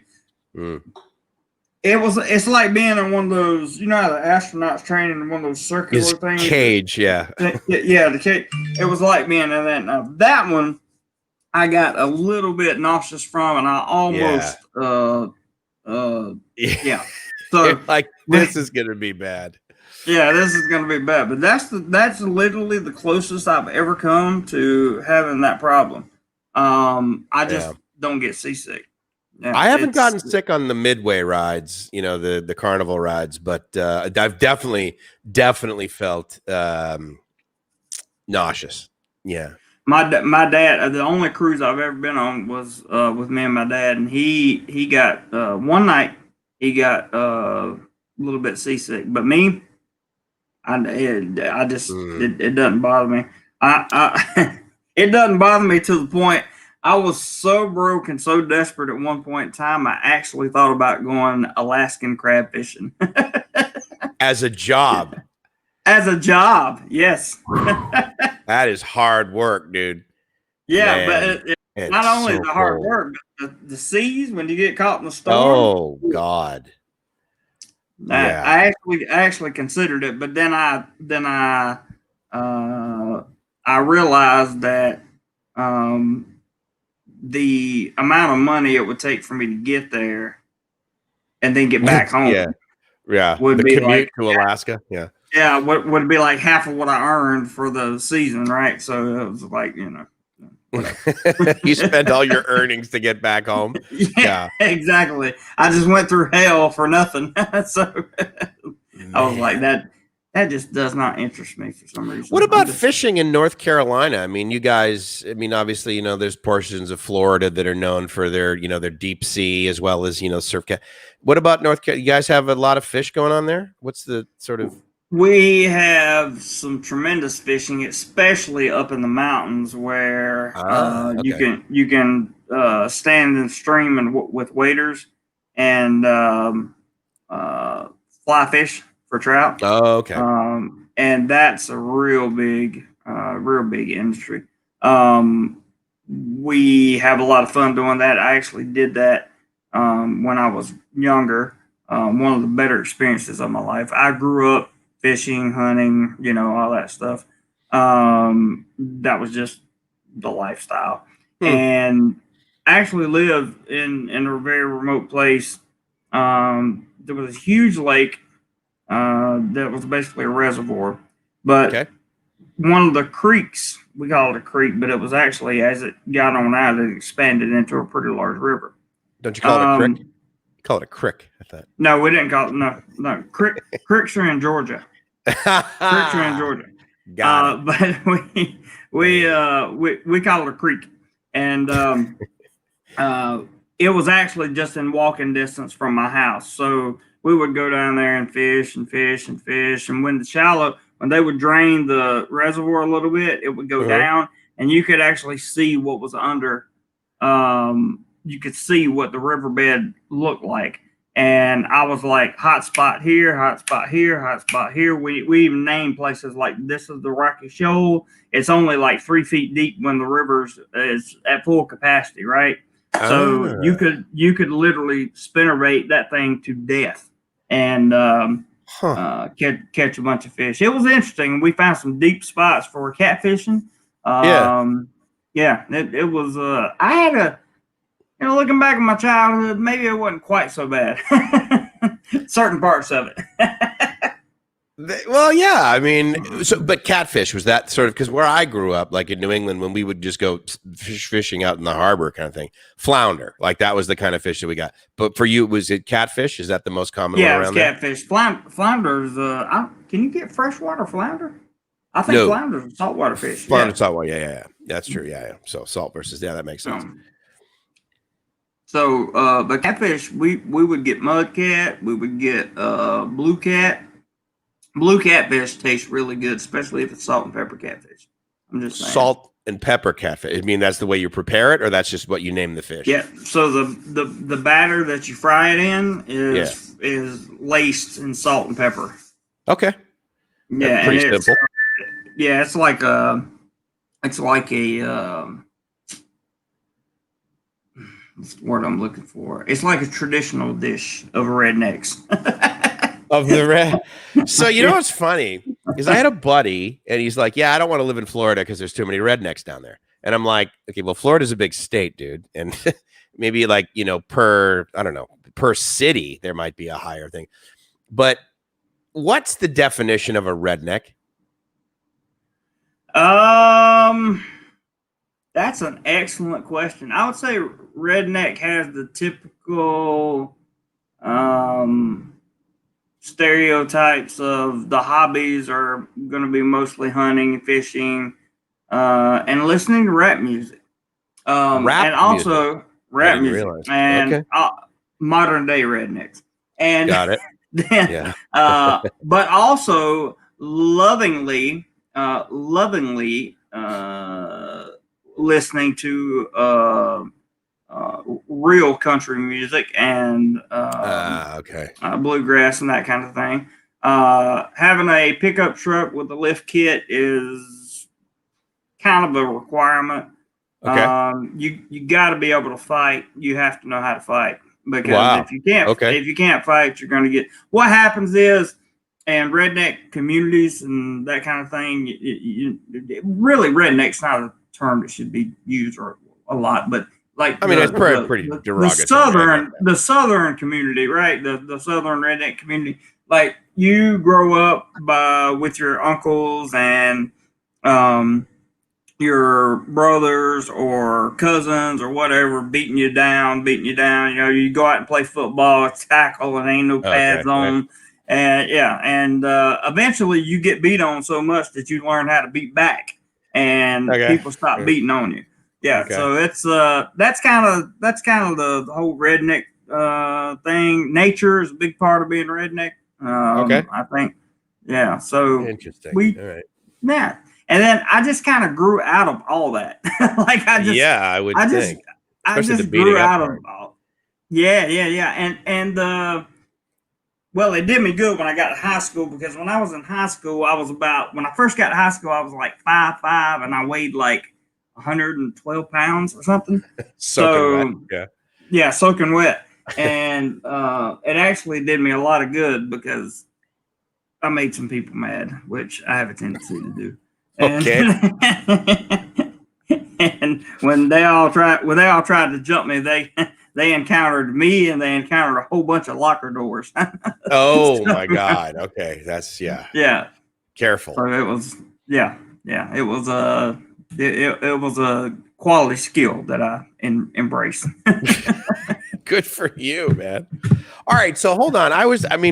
It's like being in one of those, how the astronauts training in one of those circular things. Cage, yeah. The cage. It was like being in that. Now, that one I got a little bit nauseous from, and I almost So like, this is gonna be bad. Yeah, this is gonna be bad. But that's literally the closest I've ever come to having that problem. I just don't get seasick. Yeah, I haven't gotten sick on the midway rides, the carnival rides, but I've definitely felt nauseous. Yeah. My dad, the only cruise I've ever been on was with me and my dad, and he got one night he got a little bit seasick, but me, I just it doesn't bother me. It doesn't bother me to the point. I was so broke and so desperate at one point in time, I actually thought about going Alaskan crab fishing. As a job. As a job, yes. That is hard work, dude. Yeah, man, but it's not only the hard work, but the seas when you get caught in the storm. Oh God. I actually considered it, but then I realized that the amount of money it would take for me to get there and then get back home. Would be commute to Alaska. Would be like half of what I earned for the season, right? So it was like, you spent all your earnings to get back home. Yeah, exactly. I just went through hell for nothing. So I was like, that just does not interest me for some reason. What about fishing in North Carolina? I mean, you guys, obviously, there's portions of Florida that are known for their, their deep sea as well as, surf. What about North Carolina? You guys have a lot of fish going on there? What's the sort of... We have some tremendous fishing, especially up in the mountains where you can stand in the stream and with waders and fly fish for trout. Oh, okay. And that's a real big industry. We have a lot of fun doing that. I actually did that when I was younger. One of the better experiences of my life. I grew up fishing, hunting, all that stuff. That was just the lifestyle. And I actually lived in a very remote place. There was a huge lake that was basically a reservoir. But one of the creeks, we call it a creek, but it was actually, as it got on out, it expanded into a pretty large river. Don't you call it a creek? You call it a crick, I thought. No, we didn't call it, no. Cricks are in Georgia. Cricks are in Georgia. But we call it a creek. And it was actually just in walking distance from my house. So we would go down there and fish and fish and fish. And when they would drain the reservoir a little bit, it would go down and you could actually see what was under. You could see what the riverbed looked like. And I was like, hot spot here, hot spot here, hot spot here. We even named places like, this is the Rocky Shoal. It's only like 3 feet deep when the river is at full capacity, right? So you could literally spinnerbait that thing to death and catch a bunch of fish. It was interesting. We found some deep spots for catfishing. It was. I had a. Looking back at my childhood, maybe it wasn't quite so bad. Certain parts of it. Well, yeah, I mean, but catfish was that sort of, because where I grew up, like in New England, when we would just go fishing out in the harbor kind of thing, flounder, like that was the kind of fish that we got. But for you, was it catfish? Is that the most common one around there? Catfish. Flounders. Can you get freshwater flounder? I think No. flounder's a saltwater fish. Flounder, saltwater. Yeah. That's true. Yeah. So salt versus, that makes sense. But catfish, we would get mudcat, we would get blue cat. Blue catfish tastes really good, especially if it's salt and pepper catfish. I'm just saying. Salt and pepper catfish. I mean, that's the way you prepare it, or that's just what you name the fish? Yeah. So the batter that you fry it in is laced in salt and pepper. Okay. Yeah, that's pretty simple. It's like a what's the word I'm looking for? It's like a traditional dish of rednecks. Of the red. So you know what's funny is I had a buddy and he's like, yeah, I don't want to live in Florida because there's too many rednecks down there. And I'm like, okay, well, Florida's a big state, dude. And maybe like, per city, there might be a higher thing. But what's the definition of a redneck? That's an excellent question. I would say redneck has the typical stereotypes of the hobbies are going to be mostly hunting, fishing, and listening to rap music. And also rap music and modern day rednecks. And got it. Then, but also lovingly listening to real country music and bluegrass and that kind of thing. Having a pickup truck with a lift kit is kind of a requirement. Okay. You got to be able to fight. You have to know how to fight, because if you can't fight, you're going to get. What happens is, and redneck communities and that kind of thing, really redneck's not a term that should be used a lot, but like it's pretty derogatory. The southern community, right? The southern redneck community, like you grow up with your uncles and your brothers or cousins or whatever beating you down. You go out and play football, tackle, and ain't no pads on. Right. And eventually you get beat on so much that you learn how to beat back, and people stop beating on you. Yeah, so it's that's kind of the whole redneck thing. Nature is a big part of being a redneck. I think. Yeah, so interesting. All right. Yeah, and then I just kind of grew out of all that. I would think. I just grew out of all. Yeah, and well, it did me good when I got to high school, because when I was in high school, when I first got to high school, I was like 5'5", and I weighed like 112 pounds or something. Soaking wet. Yeah, soaking wet. And it actually did me a lot of good, because I made some people mad, which I have a tendency to do. And when they all tried to jump me, they encountered me, and they encountered a whole bunch of locker doors. Oh my God. Okay. That's yeah. Careful. So it was, it was it was a quality skill that I embraced. Good for you, man. All right. So hold on.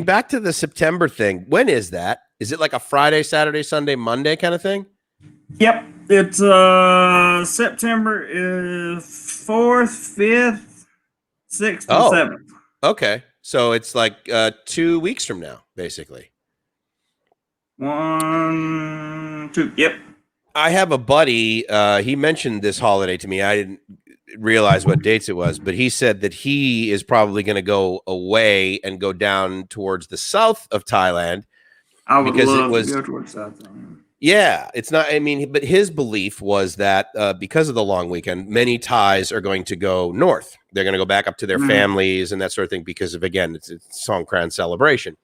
Back to the September thing. When is that? Is it like a Friday, Saturday, Sunday, Monday kind of thing? Yep. It's September 4th, 5th, 6th, and 7th. Okay. So it's like 2 weeks from now, basically. 1, 2. Yep. I have a buddy. He mentioned this holiday to me. I didn't realize what dates it was, but he said that he is probably going to go away and go down towards the south of Thailand. I would love to go towards South Thailand. Yeah, it's not. But his belief was that because of the long weekend, many Thais are going to go north. They're going to go back up to their families and that sort of thing, because of, again, it's Songkran celebration.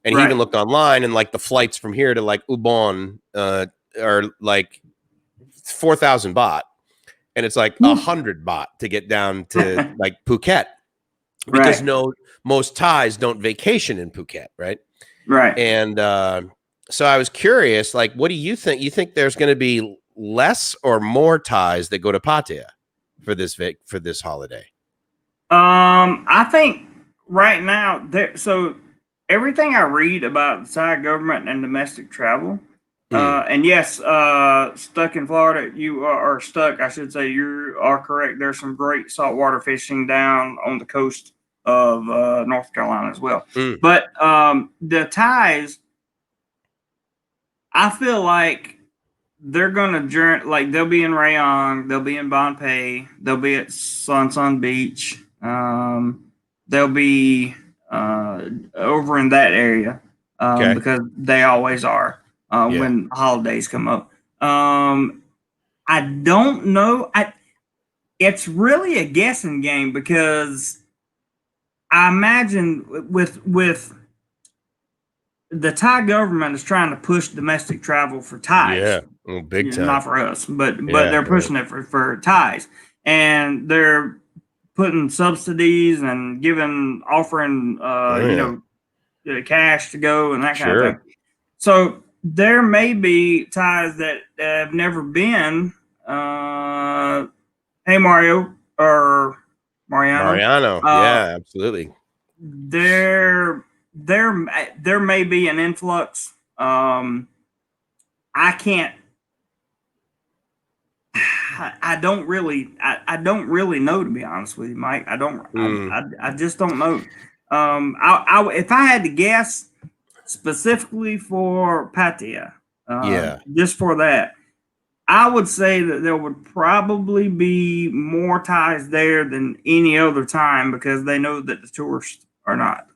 And he even looked online, and like the flights from here to like Ubon are like 4,000 baht, and it's like 100 baht to get down to like Phuket, because most Thais don't vacation in Phuket, right? Right. And So I was curious, like, what do you think? You think there's going to be less or more Thais that go to Pattaya for this holiday? I think right now there. So everything I read about the Thai government and domestic travel, and yes, stuck in Florida, you are stuck. I should say you are correct. There's some great saltwater fishing down on the coast of North Carolina as well. But the Thais, I feel like they're gonna journey. Like they'll be in Rayong, they'll be in Bonpei, they'll be at Sun Beach. They'll be over in that area because they always are when holidays come up. I don't know. It's really a guessing game because I imagine with the Thai government is trying to push domestic travel for Thais. Yeah, big time. Not for us, but they're pushing it for Thais, and they're putting subsidies and offering cash to go and that kind of thing. So there may be Thais that have never been. Hey Mario or Mariano, yeah, absolutely. There may be an influx. I can't. I don't really know, to be honest with you, Mike. I don't. I just don't know. If I had to guess specifically for Pattaya, just for that, I would say that there would probably be more Thais there than any other time because they know that the tourists are not.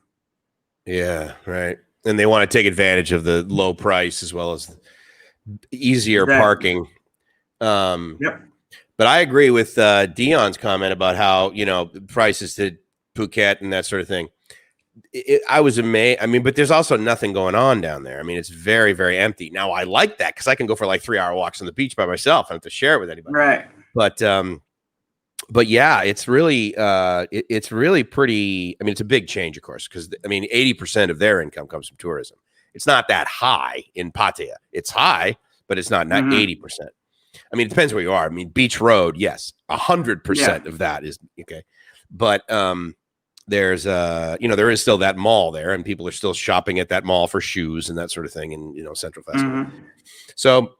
Yeah, right. And they want to take advantage of the low price as well as easier parking. Yep. But I agree with Dion's comment about how, prices to Phuket and that sort of thing. I was amazed. I mean, but there's also nothing going on down there. I mean, it's very, very empty. Now, I like that because I can go for like 3-hour walks on the beach by myself. I don't have to share it with anybody. Right. But yeah, it's really pretty. I mean, it's a big change, of course, because 80% of their income comes from tourism. It's not that high in Pattaya. It's high, but it's not 80%. I mean, it depends where you are. I mean, Beach Road, yes, 100% of that is okay. But there's there is still that mall there, and people are still shopping at that mall for shoes and that sort of thing in Central Festival. So,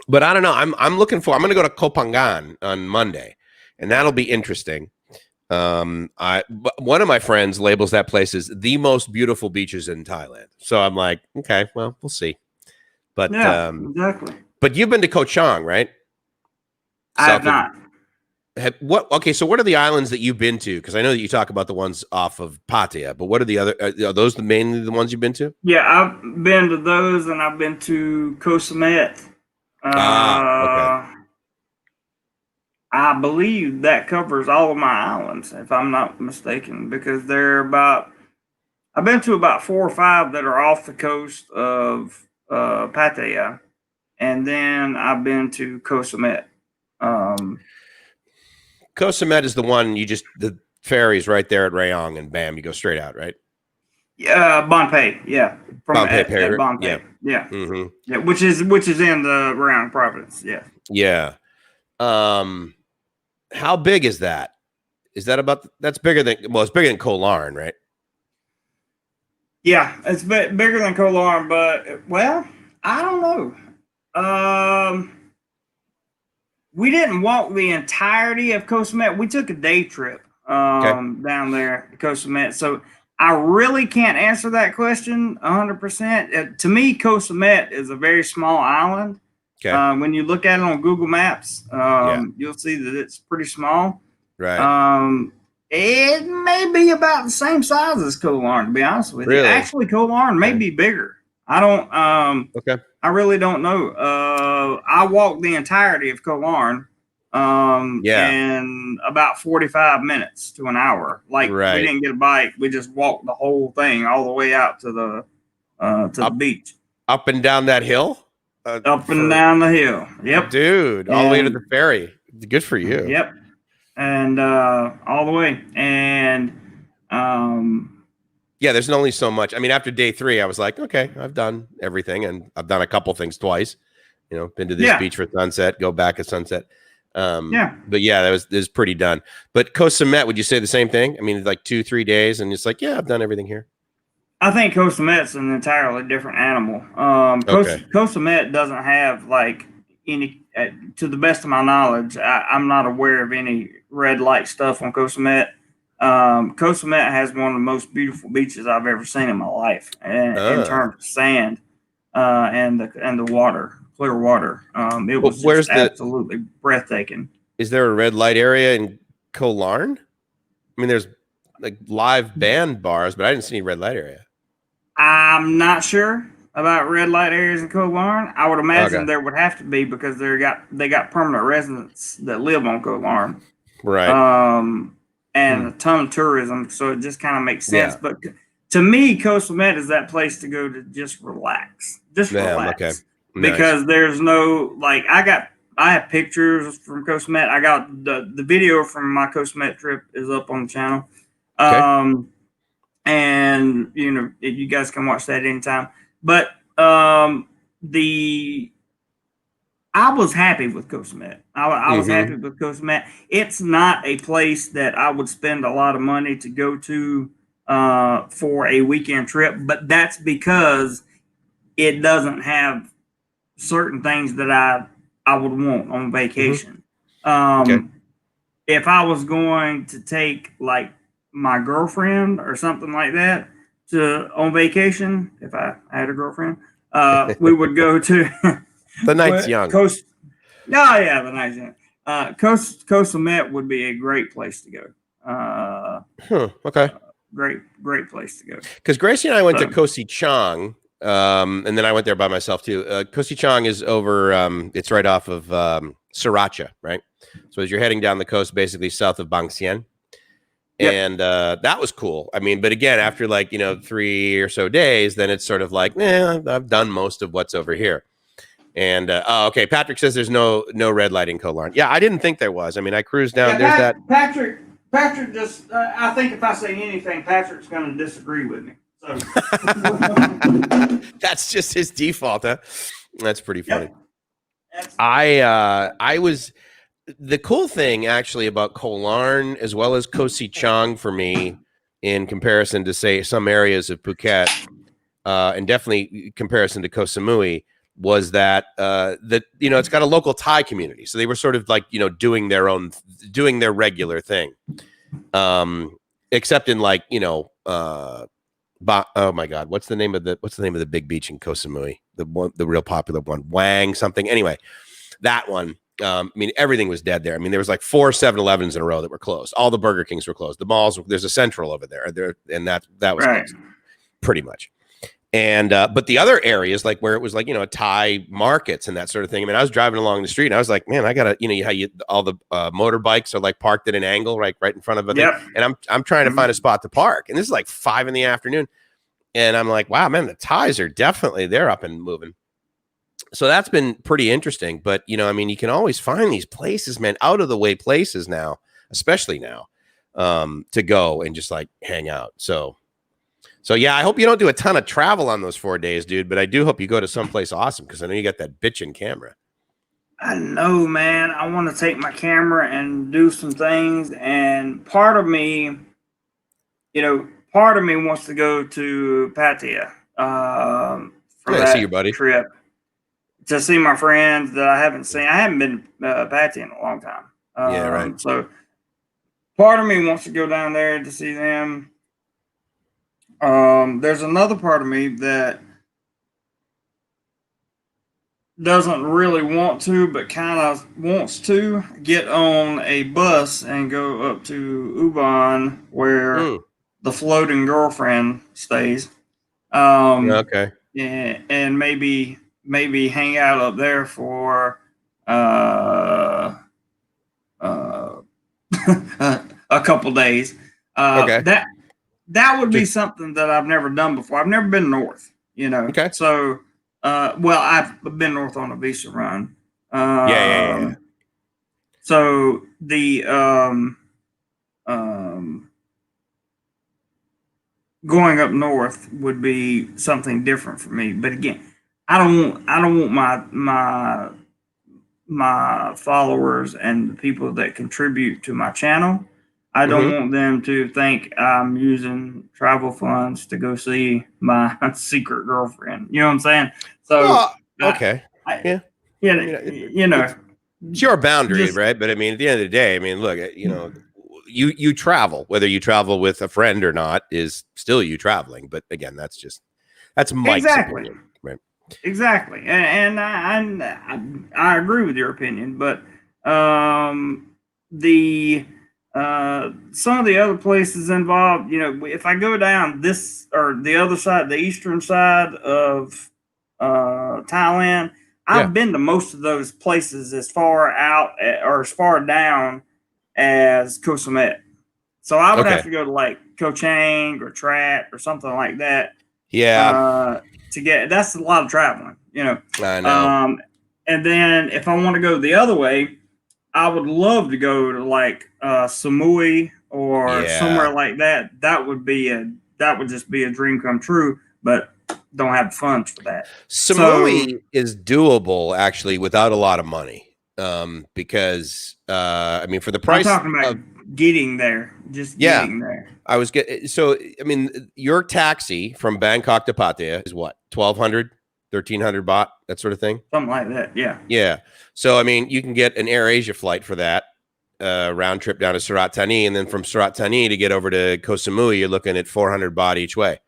but I don't know. I'm going to go to Koh Phangan on Monday, and that'll be interesting. One of my friends labels that place as the most beautiful beaches in Thailand. So I'm like, okay, well, we'll see. But exactly. But you've been to Koh Chang, right? I have not. Okay, so what are the islands that you've been to? Because I know that you talk about the ones off of Pattaya, but what are the other? Are those mainly the ones you've been to? Yeah, I've been to those, and I've been to Koh Samet. Okay. I believe that covers all of my islands, if I'm not mistaken, because I've been to about 4 or 5 that are off the coast of Pattaya, and then I've been to Koh Samet. Koh Samet is the one the ferry's right there at Rayong, and bam, you go straight out, right? Yeah, Bonpei, yeah, Bonpei, Bonpei, yeah, yeah, which is in the Rayong province, yeah, yeah. How big is that? Is that that's bigger than it's bigger than Koh Larn, right? Yeah, it's bigger than Koh Larn, but I don't know. We didn't walk the entirety of Koh Samet. We took a day trip down there to Koh Samet. So I really can't answer that question 100%. To me, Koh Samet is a very small island. When you look at it on Google Maps, you'll see that it's pretty small. Right. It may be about the same size as Koh Larn, to be honest with you. Actually, Koh Larn may be bigger. I don't. I really don't know. I walked the entirety of Koh Larn in about 45 minutes to an hour. Like we didn't get a bike. We just walked the whole thing all the way out to the beach. Up and down that hill? Up and down the hill. Yep. Dude, all the way to the ferry. Good for you. Yep. And all the way. And Yeah, there's only so much. I mean, after day 3, I was like, okay, I've done everything, and I've done a couple things twice. Been to this Yeah, beach for sunset, go back at sunset. yeah. But yeah, that was pretty done. But Koh Samet, would you say the same thing? I mean, like 2-3 days, and it's like, yeah, I've done everything here. I think Koh Samet's an entirely different animal. Okay. Koh Samet doesn't have like any, to the best of my knowledge, I'm not aware of any red light stuff on Koh Samet. Koh Samet has one of the most beautiful beaches I've ever seen in my life, in Ah. terms of sand and the water, clear water. It Well, was just where's absolutely breathtaking. is there a red light area in Koh Larn? I mean, there's like live band bars, but I didn't see any red light area. I'm not sure about red light areas in Coal Barn. I would imagine Okay. there would have to be because they got permanent residents that live on Coal Barn, Right. and Hmm. a ton of tourism. So it just kind of makes sense. Yeah. But to me, Coastal Met is that place to go to just Damn. Okay. relax, Nice. because there's no like I have pictures from Coastal Met. I got the video from my Coastal Met trip is up on the channel. Okay. And you guys can watch that anytime. But the I was happy with Coastal Met. I was happy Mm-hmm. with Coastal Met. It's not a place that I would spend a lot of money to go to for a weekend trip, but that's because it doesn't have certain things that I would want on Mm-hmm. vacation. Okay. If I was going to take like my girlfriend or something like that to on vacation, if I had a girlfriend, we would go to The night's young. Coast. No, yeah, the nice end. Coastal Met would be a great place to go. Okay. Great place to go. Because Gracie and I went to So, Koh Si Chang, and then I went there by myself too. Koh Si Chang is over. It's right off of Sriracha, right? So as you're heading down the coast, basically south of Bang Sien, yep. and that was cool. I mean, but again, after like 3 or so days, then it's sort of like, I've done most of what's over here. And okay, Patrick says there's no red light in Koh Larn. Yeah, I didn't think there was. I mean, I cruised down. Yeah, There's that. Patrick just. I think if I say anything, Patrick's going to disagree with me. So That's just his default, huh? That's pretty funny. Yep. I was the cool thing actually about Koh Larn as well as Koh Si Chang for me, in comparison to say some areas of Phuket, and definitely comparison to Koh Samui, was that it's got a local Thai community, so they were sort of like doing their regular thing, except in like oh my God, what's the name of the big beach in Koh Samui? The real popular one, Wang something. Anyway, that one. I mean, everything was dead there. I mean, there was like 4 7-Elevens in a row that were closed. All the Burger Kings were closed. The malls. There's a Central over there, and that was right. closed, pretty much. And but the other areas, like where it was like Thai markets and that sort of thing. I mean, I was driving along the street and I was like, man, I gotta how all the motorbikes are like parked at an angle, right in front of a thing. And I'm trying to find a spot to park, and this is like 5 PM, and I'm like, wow, man, the Thais are they're up and moving. So that's been pretty interesting. But I mean, you can always find these places, man, out of the way places now, especially now, to go and just like hang out. So yeah, I hope you don't do a ton of travel on those 4 days, dude. But I do hope you go to someplace awesome, because I know you got that bitchin' camera. I know, man. I want to take my camera and do some things, and part of me wants to go to Pattaya for Yeah, I see you, that buddy. trip to see my friends that I haven't seen. I haven't been to Pattaya in a long time. Yeah, right. So part of me wants to go down there to see them. There's another part of me that doesn't really want to, but kind of wants to get on a bus and go up to Ubon, where the floating girlfriend stays. Okay. And maybe hang out up there for uh, uh, a couple days. Okay. That would be something that I've never done before. I've never been north, Okay. So, well, I've been north on a visa run. Yeah. So going up north would be something different for me. But again, I don't want my followers and the people that contribute to my channel. I don't want them to think I'm using travel funds to go see my secret girlfriend. You know what I'm saying? So, well, okay, yeah, it's your boundary, right? But I mean, at the end of the day, I mean, look, you travel, whether you travel with a friend or not, is still you traveling. But again, that's Mike's opinion, right? Exactly, and I agree with your opinion, but the some of the other places involved, if I go down this or the other side, the eastern side of Thailand, I've been to most of those places as far out or as far down as Koh Samet. So I would have to go to like Koh Chang or Trat or something like that. Yeah. To get that's a lot of traveling, I know. And then if I want to go the other way, I would love to go to like Samui or somewhere like that. That would just be a dream come true, but don't have the funds for that. Samui is doable actually without a lot of money. Because I mean, for the price, I'm talking about getting there, getting there. I mean, your taxi from Bangkok to Pattaya is what, 1,200, 1,300 baht, that sort of thing? Something like that, yeah. Yeah. So, I mean, you can get an Air Asia flight for that, round trip down to Surat Thani, and then from Surat Thani to get over to Koh Samui, you're looking at 400 baht each way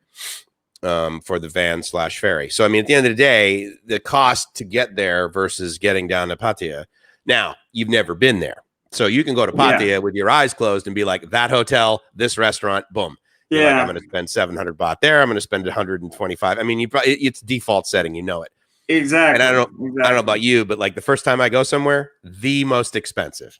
for the van/ferry. So, I mean, at the end of the day, the cost to get there versus getting down to Pattaya. Now, you've never been there. So you can go to Pattaya with your eyes closed and be like, that hotel, this restaurant, boom. You're like, I'm going to spend 700 baht there. I'm going to spend 125. I mean, it's default setting. You know it. Exactly. And I don't know about you, but like the first time I go somewhere, the most expensive.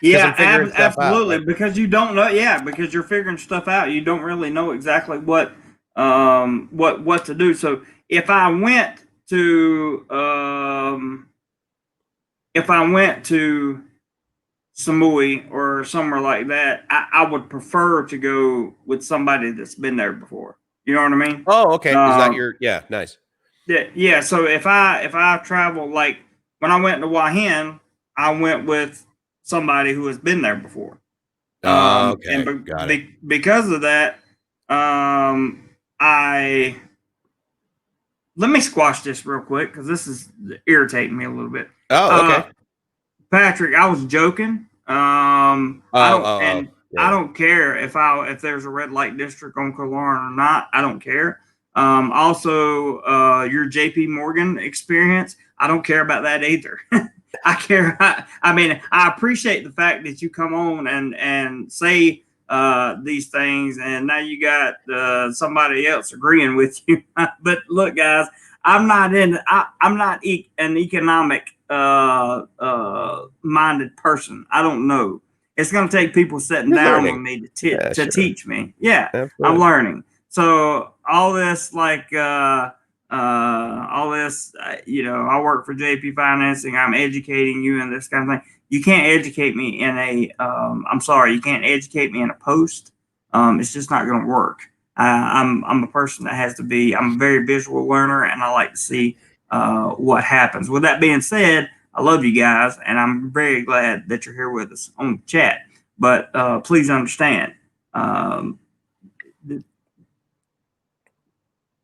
Yeah, absolutely. Because you don't know. Yeah, because you're figuring stuff out. You don't really know exactly what to do. So if I went to Samui or somewhere like that, I would prefer to go with somebody that's been there before. You know what I mean? Oh, okay. Is that nice. Yeah. So if I travel, like when I went to Hua Hin, I went with somebody who has been there before. Okay. And got it. because of that, let me squash this real quick because this is irritating me a little bit. Oh, okay. Patrick, I was joking. I don't care if there's a red light district on Koh Larn or not. I don't care. Also, your JP Morgan experience, I don't care about that either. I care. I mean, I appreciate the fact that you come on and say these things, and now you got somebody else agreeing with you. But look, guys, I'm not an economic minded person. I don't know. It's going to take people sitting down with me to teach me. Yeah, absolutely. I'm learning. So all this, I work for JP Financing. I'm educating you and this kind of thing. You can't educate me in I'm sorry, you can't educate me in a post. It's just not going to work. I'm a person that has to be. I'm a very visual learner, and I like to see what happens. With that being said, I love you guys, and I'm very glad that you're here with us on the chat. But please understand,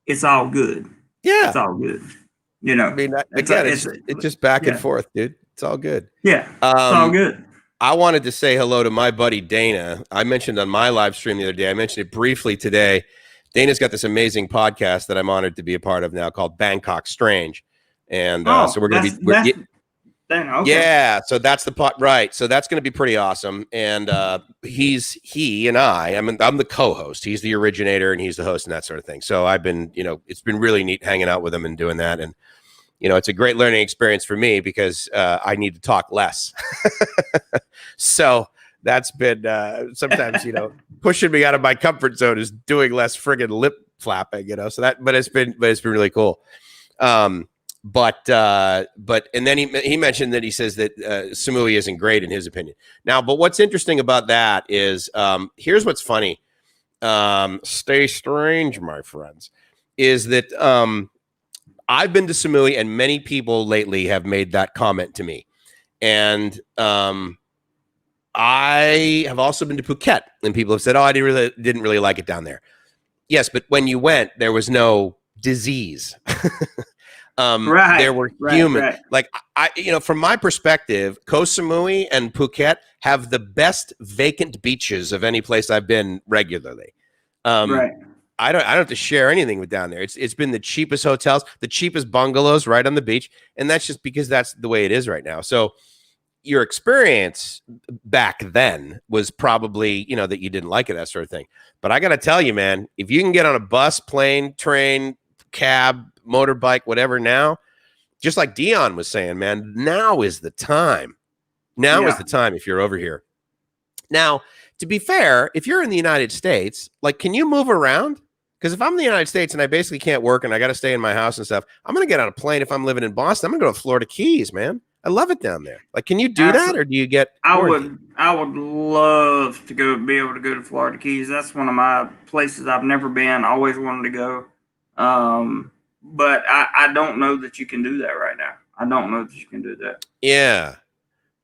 it's all good. Yeah, it's all good. I mean, it's just back and forth, dude. It's all good. Yeah, it's all good. I wanted to say hello to my buddy Dana. I mentioned on my live stream the other day. I mentioned it briefly today. Dana's got this amazing podcast that I'm honored to be a part of now called Bangkok Strange. And so we're going to be... Yeah, so that's the pot, right? So that's going to be pretty awesome. And I'm the co-host. He's the originator, and he's the host, and that sort of thing. So I've been, it's been really neat hanging out with him and doing that. And it's a great learning experience for me because I need to talk less. So that's been sometimes, pushing me out of my comfort zone is doing less friggin' lip flapping, So but it's been really cool. But and then he mentioned that he says that Samui isn't great in his opinion. Now, but what's interesting about that is here's what's funny. stay strange, my friends, is that I've been to Samui, and many people lately have made that comment to me. And I have also been to Phuket, and people have said, "Oh, I didn't really like it down there." Yes, but when you went, there was no disease. There were humans. Right. Like from my perspective, Koh Samui and Phuket have the best vacant beaches of any place I've been regularly. Right. I don't have to share anything with down there. It's been the cheapest hotels, the cheapest bungalows right on the beach, and that's just because that's the way it is right now. So your experience back then was probably, that you didn't like it, that sort of thing. But I got to tell you, man, if you can get on a bus, plane, train, cab, motorbike, whatever now, just like Dion was saying, man, now is the time. Now is the time if you're over here. Now, to be fair, if you're in the United States, like, can you move around? Because if I'm in the United States and I basically can't work and I got to stay in my house and stuff, I'm going to get on a plane. If I'm living in Boston, I'm going to go to Florida Keys, man. I love it down there. Like, can you do that, or do you get? I would love to be able to go to Florida Keys. That's one of my places I've never been. Always wanted to go, but I don't know that you can do that right now. I don't know that you can do that. Yeah,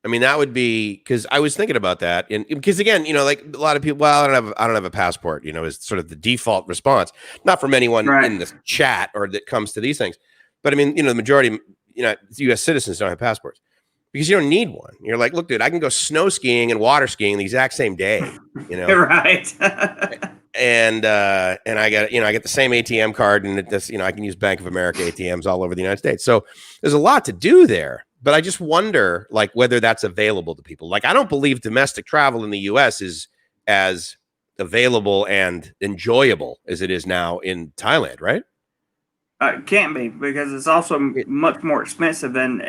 I mean that would be, because I was thinking about that, and because again, like a lot of people, well, I don't have a passport. Is sort of the default response, not from anyone in the chat or that comes to these things, but I mean, the majority. U.S. citizens don't have passports because you don't need one. You're like, look, dude, I can go snow skiing and water skiing the exact same day, Right. and I got, I get the same ATM card, and I can use Bank of America ATMs all over the United States. So there's a lot to do there, but I just wonder, like, whether that's available to people. Like, I don't believe domestic travel in the U.S. is as available and enjoyable as it is now in Thailand, right? It can't be, because it's also much more expensive, and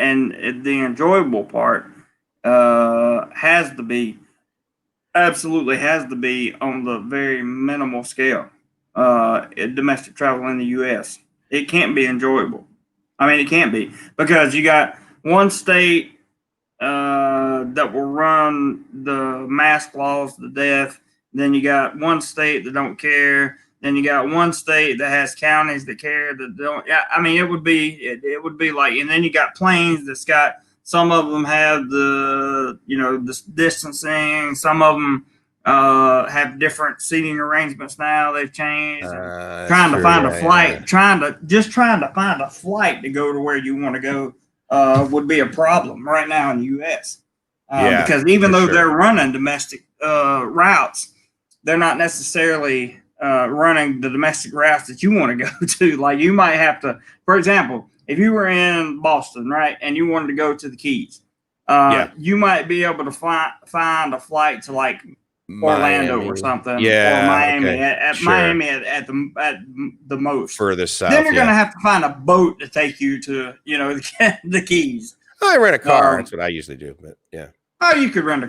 the enjoyable part absolutely has to be on the very minimal scale. Domestic travel in the U.S. It can't be enjoyable. I mean, it can't be, because you got one state that will run the mask laws to death. Then you got one state that don't care. Then you got one state that has counties that care, that don't. Yeah, I mean, it would be like, and then you got planes that's got, some of them have the distancing. Some of them have different seating arrangements now. They've changed. Trying to find a flight to go to where you want to go would be a problem right now in the U.S. Because even though they're running domestic routes, they're not necessarily running the domestic routes that you want to go to. Like, you might have to, for example, if you were in Boston, right, and you wanted to go to the Keys, you might be able to find a flight to like Orlando or something, or Miami, Miami at the most furthest south. Then you're going to have to find a boat to take you to the Keys. I rent a car. That's what I usually do. But yeah. Oh, you could rent a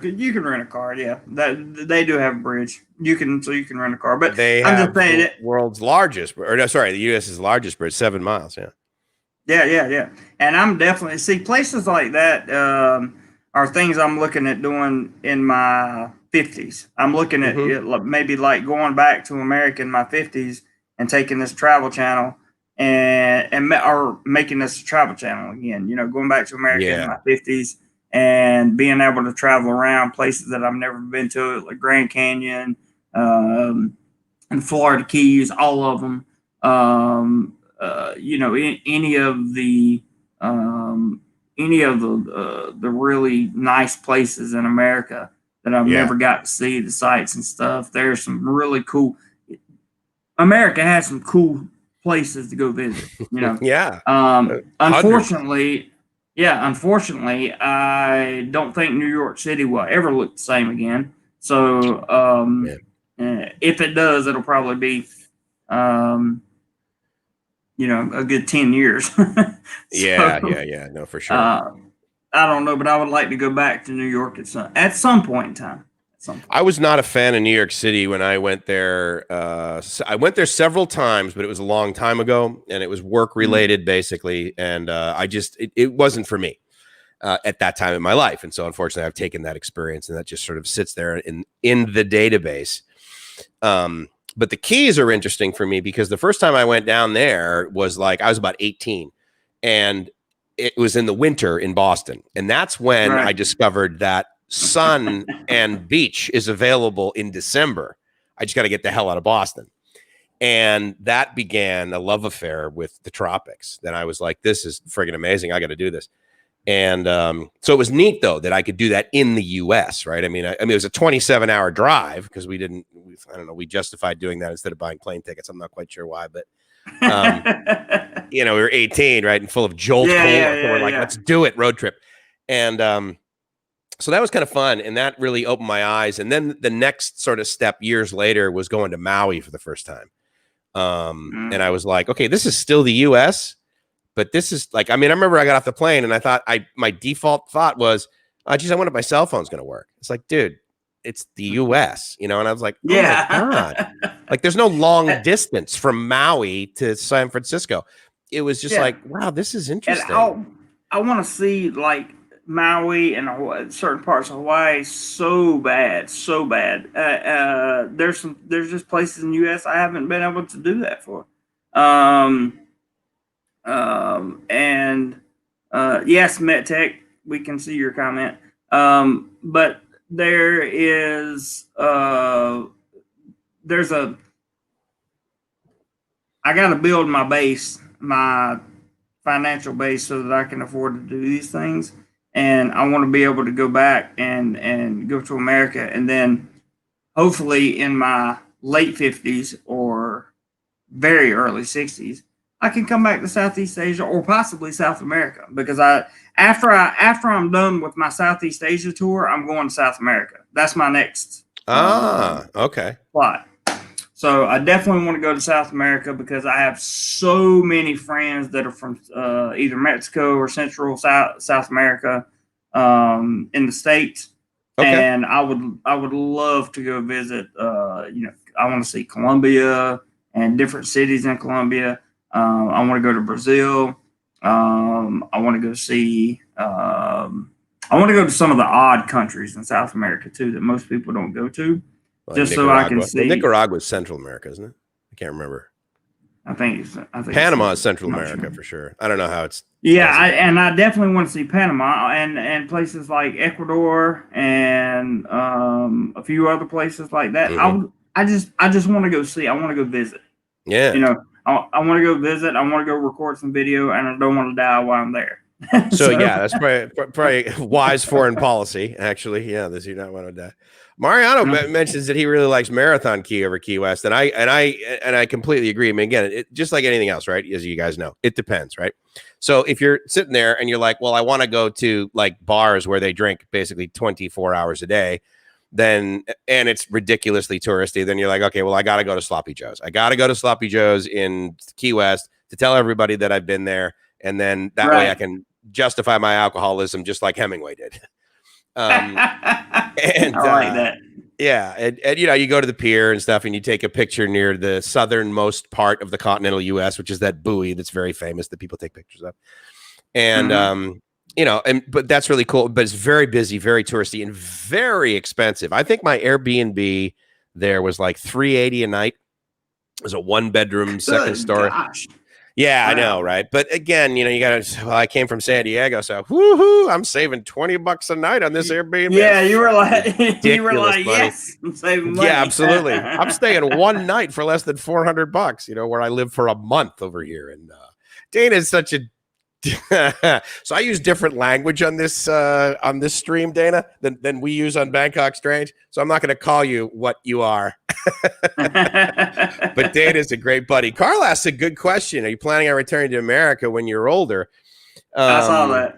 car. Yeah, they do have a bridge. You can rent a car, but I'm just saying the world's largest, the U.S.'s largest bridge, 7 miles. Yeah. And I'm definitely places like that are things I'm looking at doing in my 50s. I'm looking at it, maybe like going back to America in my 50s and taking this travel channel or making this a travel channel again. Going back to America in my 50s. And being able to travel around places that I've never been to, like Grand Canyon, and Florida Keys, all of them. Any of the really nice places in America that I've never got to see, the sights and stuff. There's some really cool. America has some cool places to go visit. Unfortunately, I don't think New York City will ever look the same again. So, if it does, it'll probably be, a good 10 years. No, for sure. I don't know, but I would like to go back to New York at some point in time. I was not a fan of New York City when I went there. I went there several times, but it was a long time ago, and it was work related basically. And it wasn't for me at that time in my life. And so unfortunately I've taken that experience, and that just sort of sits there in the database. But the Keys are interesting for me because the first time I went down there was like I was about 18, and it was in the winter in Boston, and that's when I discovered that sun and beach is available in December. I just got to get the hell out of Boston. And that began a love affair with the tropics. Then I was like, this is friggin' amazing. I got to do this. And so it was neat, though, that I could do that in the U.S., right? I mean, it was a 27-hour drive because I don't know, we justified doing that instead of buying plane tickets. I'm not quite sure why, but, we were 18, right? And full of Jolt Cola. So we're like, let's do it, road trip. And so that was kind of fun. And that really opened my eyes. And then the next sort of step years later was going to Maui for the first time. And I was like, okay, this is still the US, but this is like, I mean, I remember I got off the plane and I thought my default thought was, geez, I wonder if my cell phone's going to work. It's like, dude, it's the US, and I was like, oh my God, like there's no long distance from Maui to San Francisco. It was just like, wow, this is interesting. And I want to see like Maui and certain parts of Hawaii so bad. There's just places in the U.S. I haven't been able to do that for. Yes, MetTech, we can see your comment. But there is I got to build my financial base so that I can afford to do these things. And I want to be able to go back and go to America. And then hopefully in my late 50s or very early 60s, I can come back to Southeast Asia or possibly South America. Because after I'm done with my Southeast Asia tour, I'm going to South America. That's my next okay plot. So I definitely want to go to South America because I have so many friends that are from either Mexico or Central South America in the States. Okay. And I would love to go visit. I want to see Colombia and different cities in Colombia. I want to go to Brazil. I want to go see. I want to go to some of the odd countries in South America too that most people don't go to. Like just Nicaragua. So I can see. Well, Nicaragua is Central America, isn't it? I can't remember. I think Panama is Central America for sure. I don't know how it's. Yeah, I definitely want to see Panama and places like Ecuador and a few other places like that. Mm-hmm. I just want to go see. I want to go visit. Yeah. I want to go visit. I want to go record some video, and I don't want to die while I'm there. So yeah, that's probably wise foreign policy. Actually, yeah, this you not want to die. Mariano mentions that he really likes Marathon Key over Key West, and I completely agree. I mean, again, just like anything else, right? As you guys know, it depends, right? So if you're sitting there and you're like, well, I want to go to like bars where they drink basically 24 hours a day, and it's ridiculously touristy, then you're like, okay, well, I got to go to Sloppy Joe's. I got to go to Sloppy Joe's in Key West to tell everybody that I've been there, and then that way I can justify my alcoholism just like Hemingway did. And I like that. Yeah, and you go to the pier and stuff, and you take a picture near the southernmost part of the continental U.S., which is that buoy that's very famous that people take pictures of. And but that's really cool. But it's very busy, very touristy, and very expensive. I think my Airbnb there was like $380 a night. It was a 1-bedroom, second story. Gosh. Yeah, wow. I know, right? But again, you gotta. Well, I came from San Diego, so woohoo! I'm saving $20 a night on this Airbnb. Yeah, you were like, yes, I'm saving money. Yeah, absolutely. I'm staying one night for less than $400. Where I live for a month over here. And Dana is such a. So I use different language on this stream, Dana, than we use on Bangkok Strange. So I'm not going to call you what you are. But Dana's a great buddy. Carl asked a good question. Are you planning on returning to America when you're older? I saw that.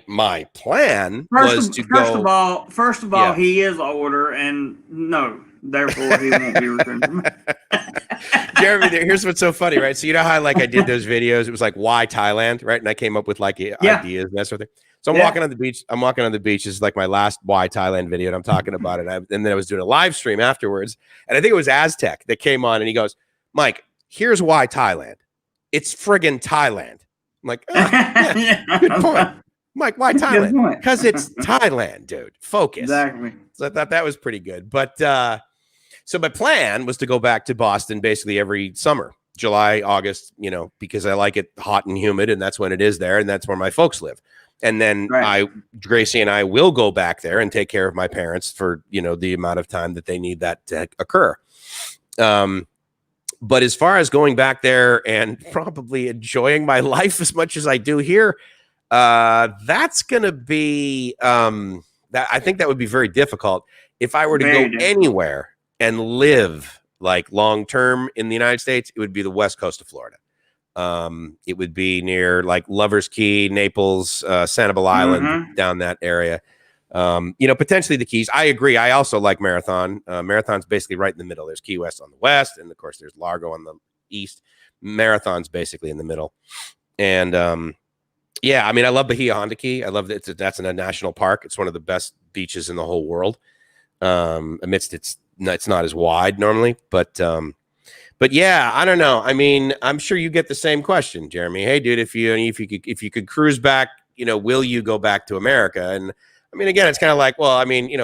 My plan was to go. First of all, he is older, and no, therefore he won't be returning. Jeremy, here's what's so funny, right? So you know how I did those videos? It was like, why Thailand, right? And I came up with ideas and that sort of thing. So I'm walking on the beach. This is like my last why Thailand video, and I'm talking about it. And then I was doing a live stream afterwards, and I think it was Aztec that came on, and he goes, Mike, here's why Thailand. It's friggin' Thailand. I'm like, good point. Mike, why Thailand? Because it's Thailand, dude. Focus. Exactly. So I thought that was pretty good. But So my plan was to go back to Boston basically every summer, July, August, because I like it hot and humid, and that's when it is there, and that's where my folks live. And then Gracie and I will go back there and take care of my parents for, the amount of time that they need that to occur. But as far as going back there and probably enjoying my life as much as I do here, that's going to be, I think that would be very difficult. If I were to go anywhere and live like long-term in the United States, it would be the West Coast of Florida. It would be near like Lover's Key, Naples, Sanibel Island, down that area. Potentially the Keys. I agree. I also like Marathon. Marathon's basically right in the middle. There's Key West on the west, and of course there's Largo on the east. Marathon's basically in the middle. And I mean, I love Bahia Honda Key. I love that that's in a national park. It's one of the best beaches in the whole world. Amidst it's not as wide normally, but yeah, I don't know. I mean, I'm sure you get the same question, Jeremy. Hey, dude, if you could cruise back, will you go back to America? And I mean, again, it's kind of like, well, I mean,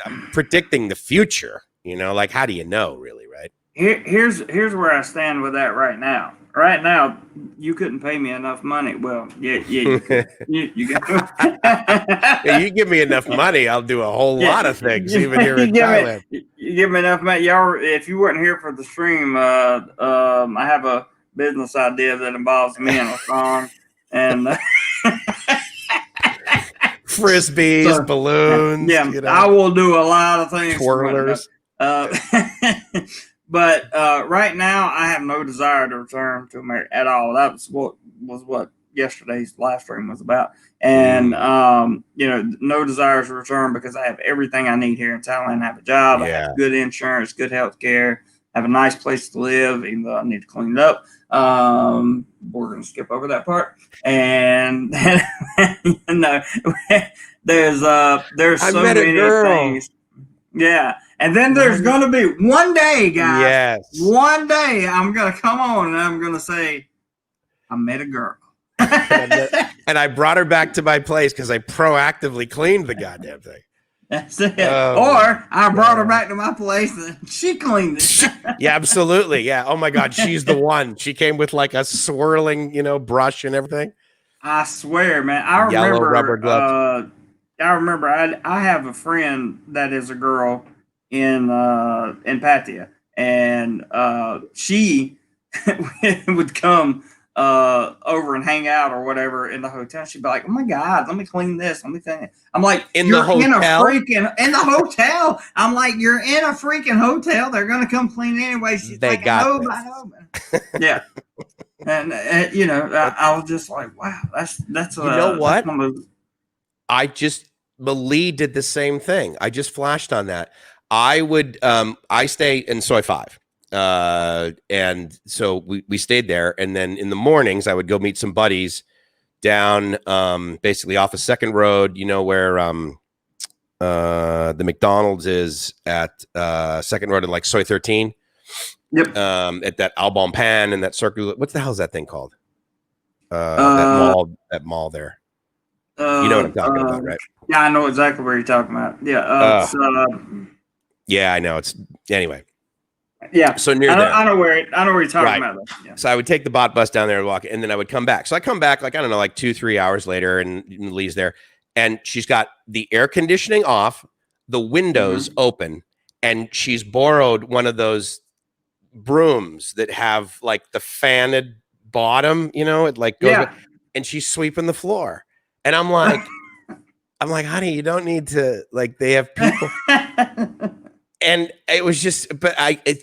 I'm predicting the future. Like, how do you know, really, right? Here's where I stand with that right now. Right now, you couldn't pay me enough money. Well, yeah, you you give me enough money, I'll do a whole lot of things, even here in Thailand. You give me enough money, y'all. If you weren't here for the stream, I have a business idea that involves me and a song, and frisbees, balloons. Yeah, I will do a lot of things. Twirlers. But right now, I have no desire to return to America at all. That was what yesterday's live stream was about. And, no desire to return because I have everything I need here in Thailand. I have a job, I have good insurance, good health care, have a nice place to live, even though I need to clean it up. We're going to skip over that part. And, there's so many things. Yeah. And then there's going to be one day, guys. Yes. One day I'm going to come on and I'm going to say, I met a girl. And I brought her back to my place because I proactively cleaned the goddamn thing. That's it. Or I brought her back to my place and she cleaned it. Yeah, absolutely. Yeah. Oh my God. She's the one. She came with like a swirling, brush and everything. I swear, man. I remember yellow rubber gloves. I have a friend that is a girl in Pattaya, and she would come over and hang out or whatever in the hotel. She'd be like, "Oh my God, let me clean this. Let me clean it." I'm like, in the hotel? In the hotel. I'm like, you're in a freaking hotel. They're gonna come clean it anyway. She's they like, got yeah. And I was just like, wow, that's you know what? Lee did the same thing. I just flashed on that. I stay in Soi 5. And so we stayed there. And then in the mornings, I would go meet some buddies down basically off of Second Road, where the McDonald's is at Second Road and like Soi 13. Yep. At that Albon Pan and that circular. What the hell is that thing called? That mall there. You know what I'm talking about, right? Yeah, I know exactly where you're talking about. Yeah. Yeah, I know. It's anyway. Yeah. So near there. I know where you're talking about. Yeah. So I would take the bot bus down there and walk, and then I would come back. So I come back like, I don't know, like 2-3 hours later, and Lee's there, and she's got the air conditioning off, the windows open, and she's borrowed one of those brooms that have like the fanted bottom, it like goes, and she's sweeping the floor. And I'm like, honey, you don't need to, like, they have people. And it was just,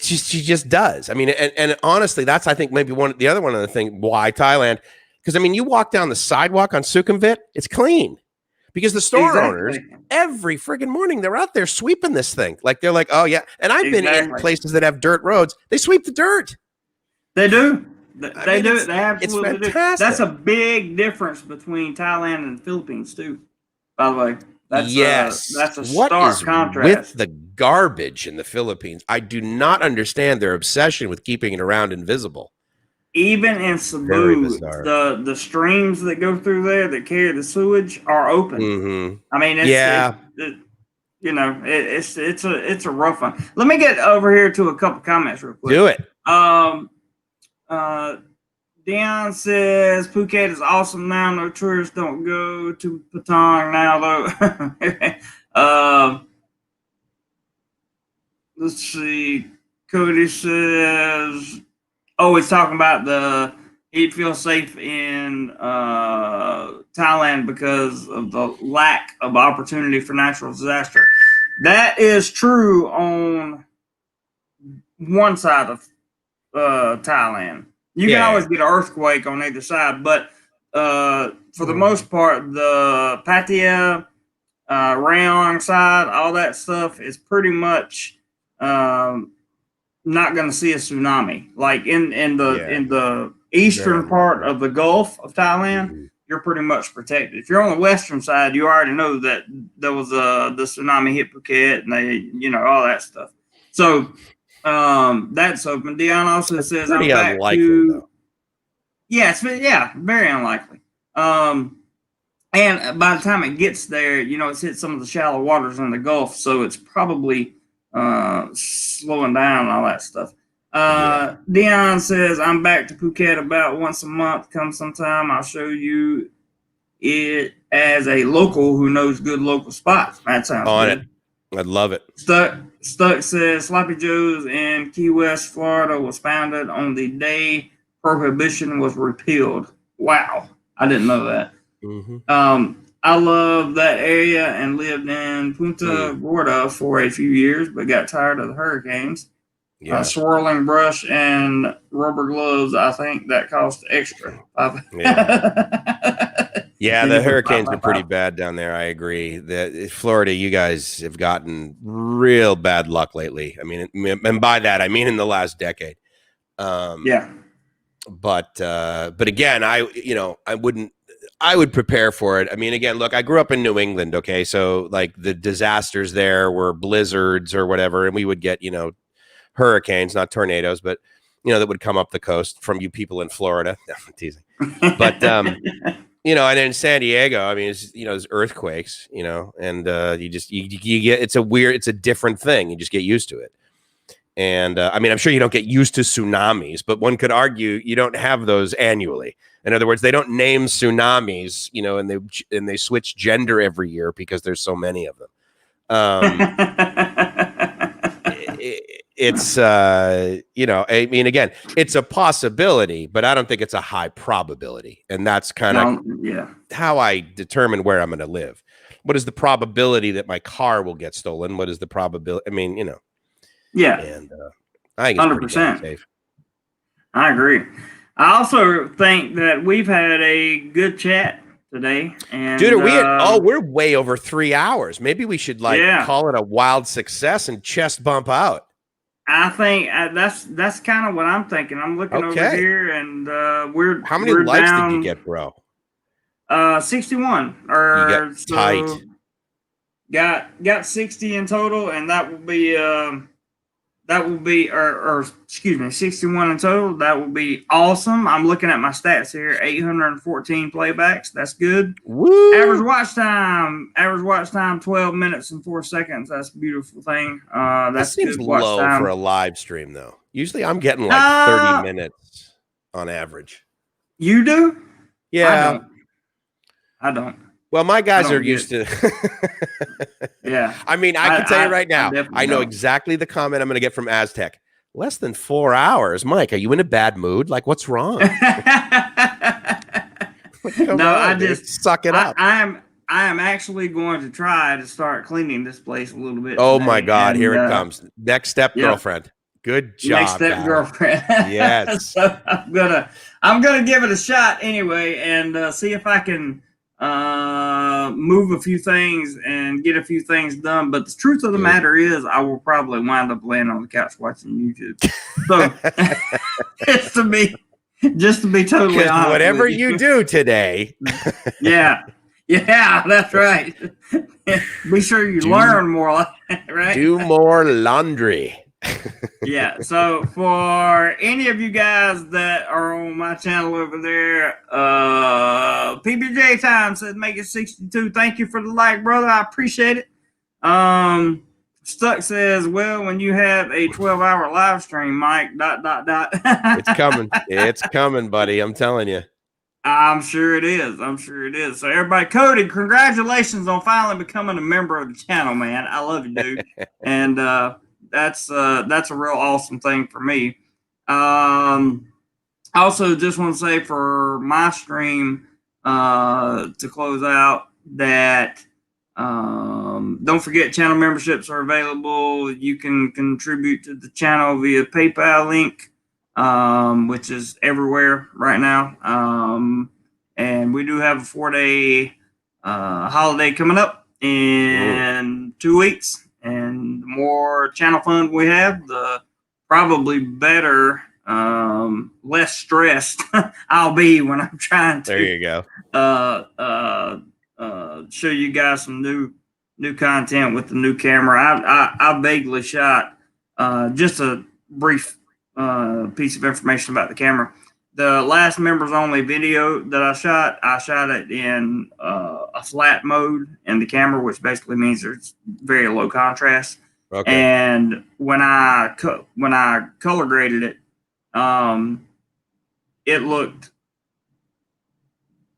she just does. I mean, and honestly, that's, I think, maybe the other one of the things why Thailand, because I mean, you walk down the sidewalk on Sukhumvit, it's clean because the store owners every friggin' morning, they're out there sweeping this thing. Like, they're like, oh yeah. And I've been in places that have dirt roads. They sweep the dirt. They do. They do. They absolutely do. That's a big difference between Thailand and the Philippines too. By the way, that's a stark contrast. With the garbage in the Philippines, I do not understand their obsession with keeping it around invisible. Even in Cebu, the streams that go through there that carry the sewage are open. Mm-hmm. I mean, it's a rough one. Let me get over here to a couple comments real quick. Do it. Dion says Phuket is awesome now. No tourists don't go to Patong now though. Let's see. Cody says, "Oh, he's talking about he'd feel safe in Thailand because of the lack of opportunity for natural disaster." That is true on one side of Thailand. You can always get an earthquake on either side, but for the most part, the Pattaya, Rayong side, all that stuff is pretty much not going to see a tsunami. Like in the eastern part of the Gulf of Thailand, you're pretty much protected. If you're on the western side, you already know that there was the tsunami hit Phuket and all that stuff. So that's open. Dion also says I'm back to though. Very unlikely. And by the time it gets there, it's hit some of the shallow waters in the Gulf, so it's probably slowing down and all that stuff. Dion says I'm back to Phuket about once a month. Come sometime, I'll show you it as a local who knows good local spots. That sounds good. I'd love it. Stuck says Sloppy Joe's in Key West, Florida was founded on the day prohibition was repealed. Wow, I didn't know that. I love that area and lived in Punta Gorda for a few years, but got tired of the hurricanes. Swirling brush and rubber gloves, I think that cost extra. The hurricanes are pretty bad down there. I agree. Florida, you guys have gotten real bad luck lately. I mean, and by that I mean in the last decade. But again, I would prepare for it. I mean, again, look, I grew up in New England. Okay, so like the disasters there were blizzards or whatever, and we would get hurricanes, not tornadoes, but that would come up the coast from you people in Florida. No, I'm teasing. But and in San Diego, I mean, there's earthquakes, and you get it's a different thing. You just get used to it. And I mean, I'm sure you don't get used to tsunamis, but one could argue you don't have those annually. In other words, they don't name tsunamis, and they switch gender every year because there's so many of them. It's I mean, again, it's a possibility, but I don't think it's a high probability. And that's kind of how I determine where I'm going to live. What is the probability that my car will get stolen? What is the probability? I mean, And I think it's 100% safe. I agree. I also think that we've had a good chat today. And dude, we're way over 3 hours. Maybe we should call it a wild success and chest bump out. I think that's kind of what I'm thinking. I'm looking over here, and how many likes did you get, bro? 61. You got tight. Got 60 in total, and that will be excuse me, 61 in total. That will be awesome. I'm looking at my stats here. 814 playbacks. That's good. Woo! Average watch time 12 minutes and 4 seconds. That's a beautiful thing. That seems low for a live stream, though. Usually I'm getting like 30 minutes on average. You do? Yeah. I don't. Well, my guys are used to. Yeah. I mean, I can tell you right now, I know exactly the comment I'm going to get from Aztec. Less than 4 hours. Mike, are you in a bad mood? Like, what's wrong? I just suck it up. I am actually going to try to start cleaning this place a little bit. Oh my God, here it comes. Next step, girlfriend. Good job. Next step, girlfriend. Yes. So I'm gonna give it a shot anyway, and see if I can move a few things and get a few things done. But the truth of the matter is, I will probably wind up laying on the couch watching YouTube. So just to be totally honest, whatever you do today. Yeah, that's right. Be sure you learn more, right? Do more laundry. Yeah, so for any of you guys that are on my channel over there, PBJ Time says make it 62. Thank you for the like, brother. I appreciate it. Stuck says, well, when you have a 12-hour live stream, Mike, ... It's coming. It's coming, buddy. I'm telling you. I'm sure it is. I'm sure it is. So everybody, Cody, congratulations on finally becoming a member of the channel, man. I love you, dude. And that's a real awesome thing for me. Also, just want to say for my stream to close out that don't forget channel memberships are available. You can contribute to the channel via PayPal link, which is everywhere right now. And we do have a 4-day holiday coming up in 2 weeks. And the more channel fund we have, the probably better, less stressed I'll be when I'm trying to. There you go. Show you guys some new content with the new camera. I vaguely shot just a brief piece of information about the camera. The last members only video that I shot it in a flat mode in the camera, which basically means there's very low contrast. Okay. And when I color graded it, it looked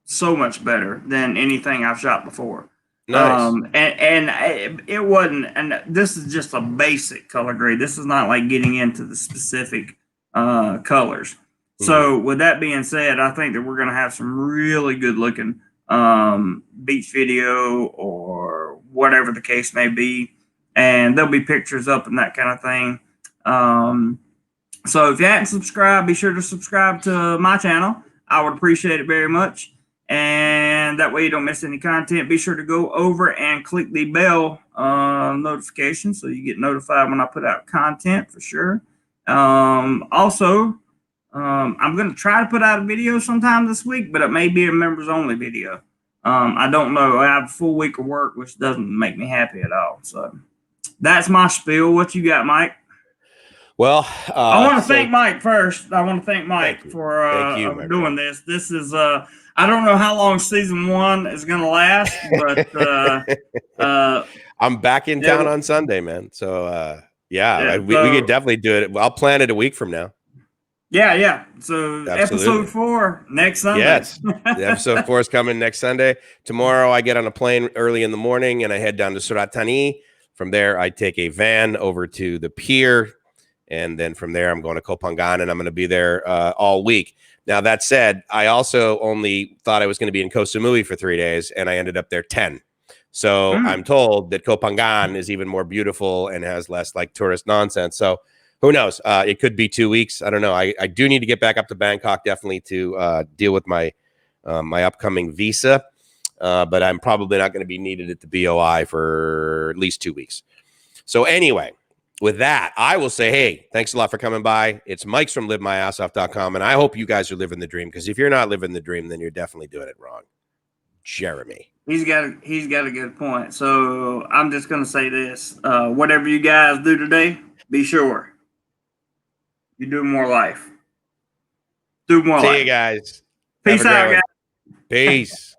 so much better than anything I've shot before. Nice. And it wasn't, and this is just a basic color grade. This is not like getting into the specific colors. Mm-hmm. So with that being said, I think that we're going to have some really good looking beach video or whatever the case may be. And there'll be pictures up and that kind of thing. So if you haven't subscribed, be sure to subscribe to my channel. I would appreciate it very much. And that way you don't miss any content. Be sure to go over and click the bell notification so you get notified when I put out content for sure. Also, I'm going to try to put out a video sometime this week, but it may be a members only video. I don't know. I have a full week of work, which doesn't make me happy at all. So that's my spiel. What you got, Mike? Well, I want to thank Mike first. I want to thank Mike for doing this. This is I don't know how long season 1 is going to last, but I'm back in town on Sunday, man. So we could definitely do it. I'll plan it a week from now. Yeah. So absolutely. Episode 4 next Sunday. Yes, the episode 4 is coming next Sunday. Tomorrow I get on a plane early in the morning and I head down to Surat Thani. From there, I take a van over to the pier. And then from there, I'm going to Koh Phangan, and I'm going to be there all week. Now, that said, I also only thought I was going to be in Koh Samui for 3 days, and I ended up there 10. So I'm told that Koh Phangan is even more beautiful and has less like tourist nonsense. So who knows? It could be 2 weeks. I don't know. I do need to get back up to Bangkok definitely to deal with my my upcoming visa, but I'm probably not going to be needed at the BOI for at least 2 weeks. So anyway. With that, I will say, hey, thanks a lot for coming by. It's Mike's from livemyassoff.com, and I hope you guys are living the dream, because if you're not living the dream, then you're definitely doing it wrong. Jeremy. He's got a good point. So I'm just going to say this. Whatever you guys do today, be sure you do more life. Do more life. See you guys. Peace out, guys. Peace.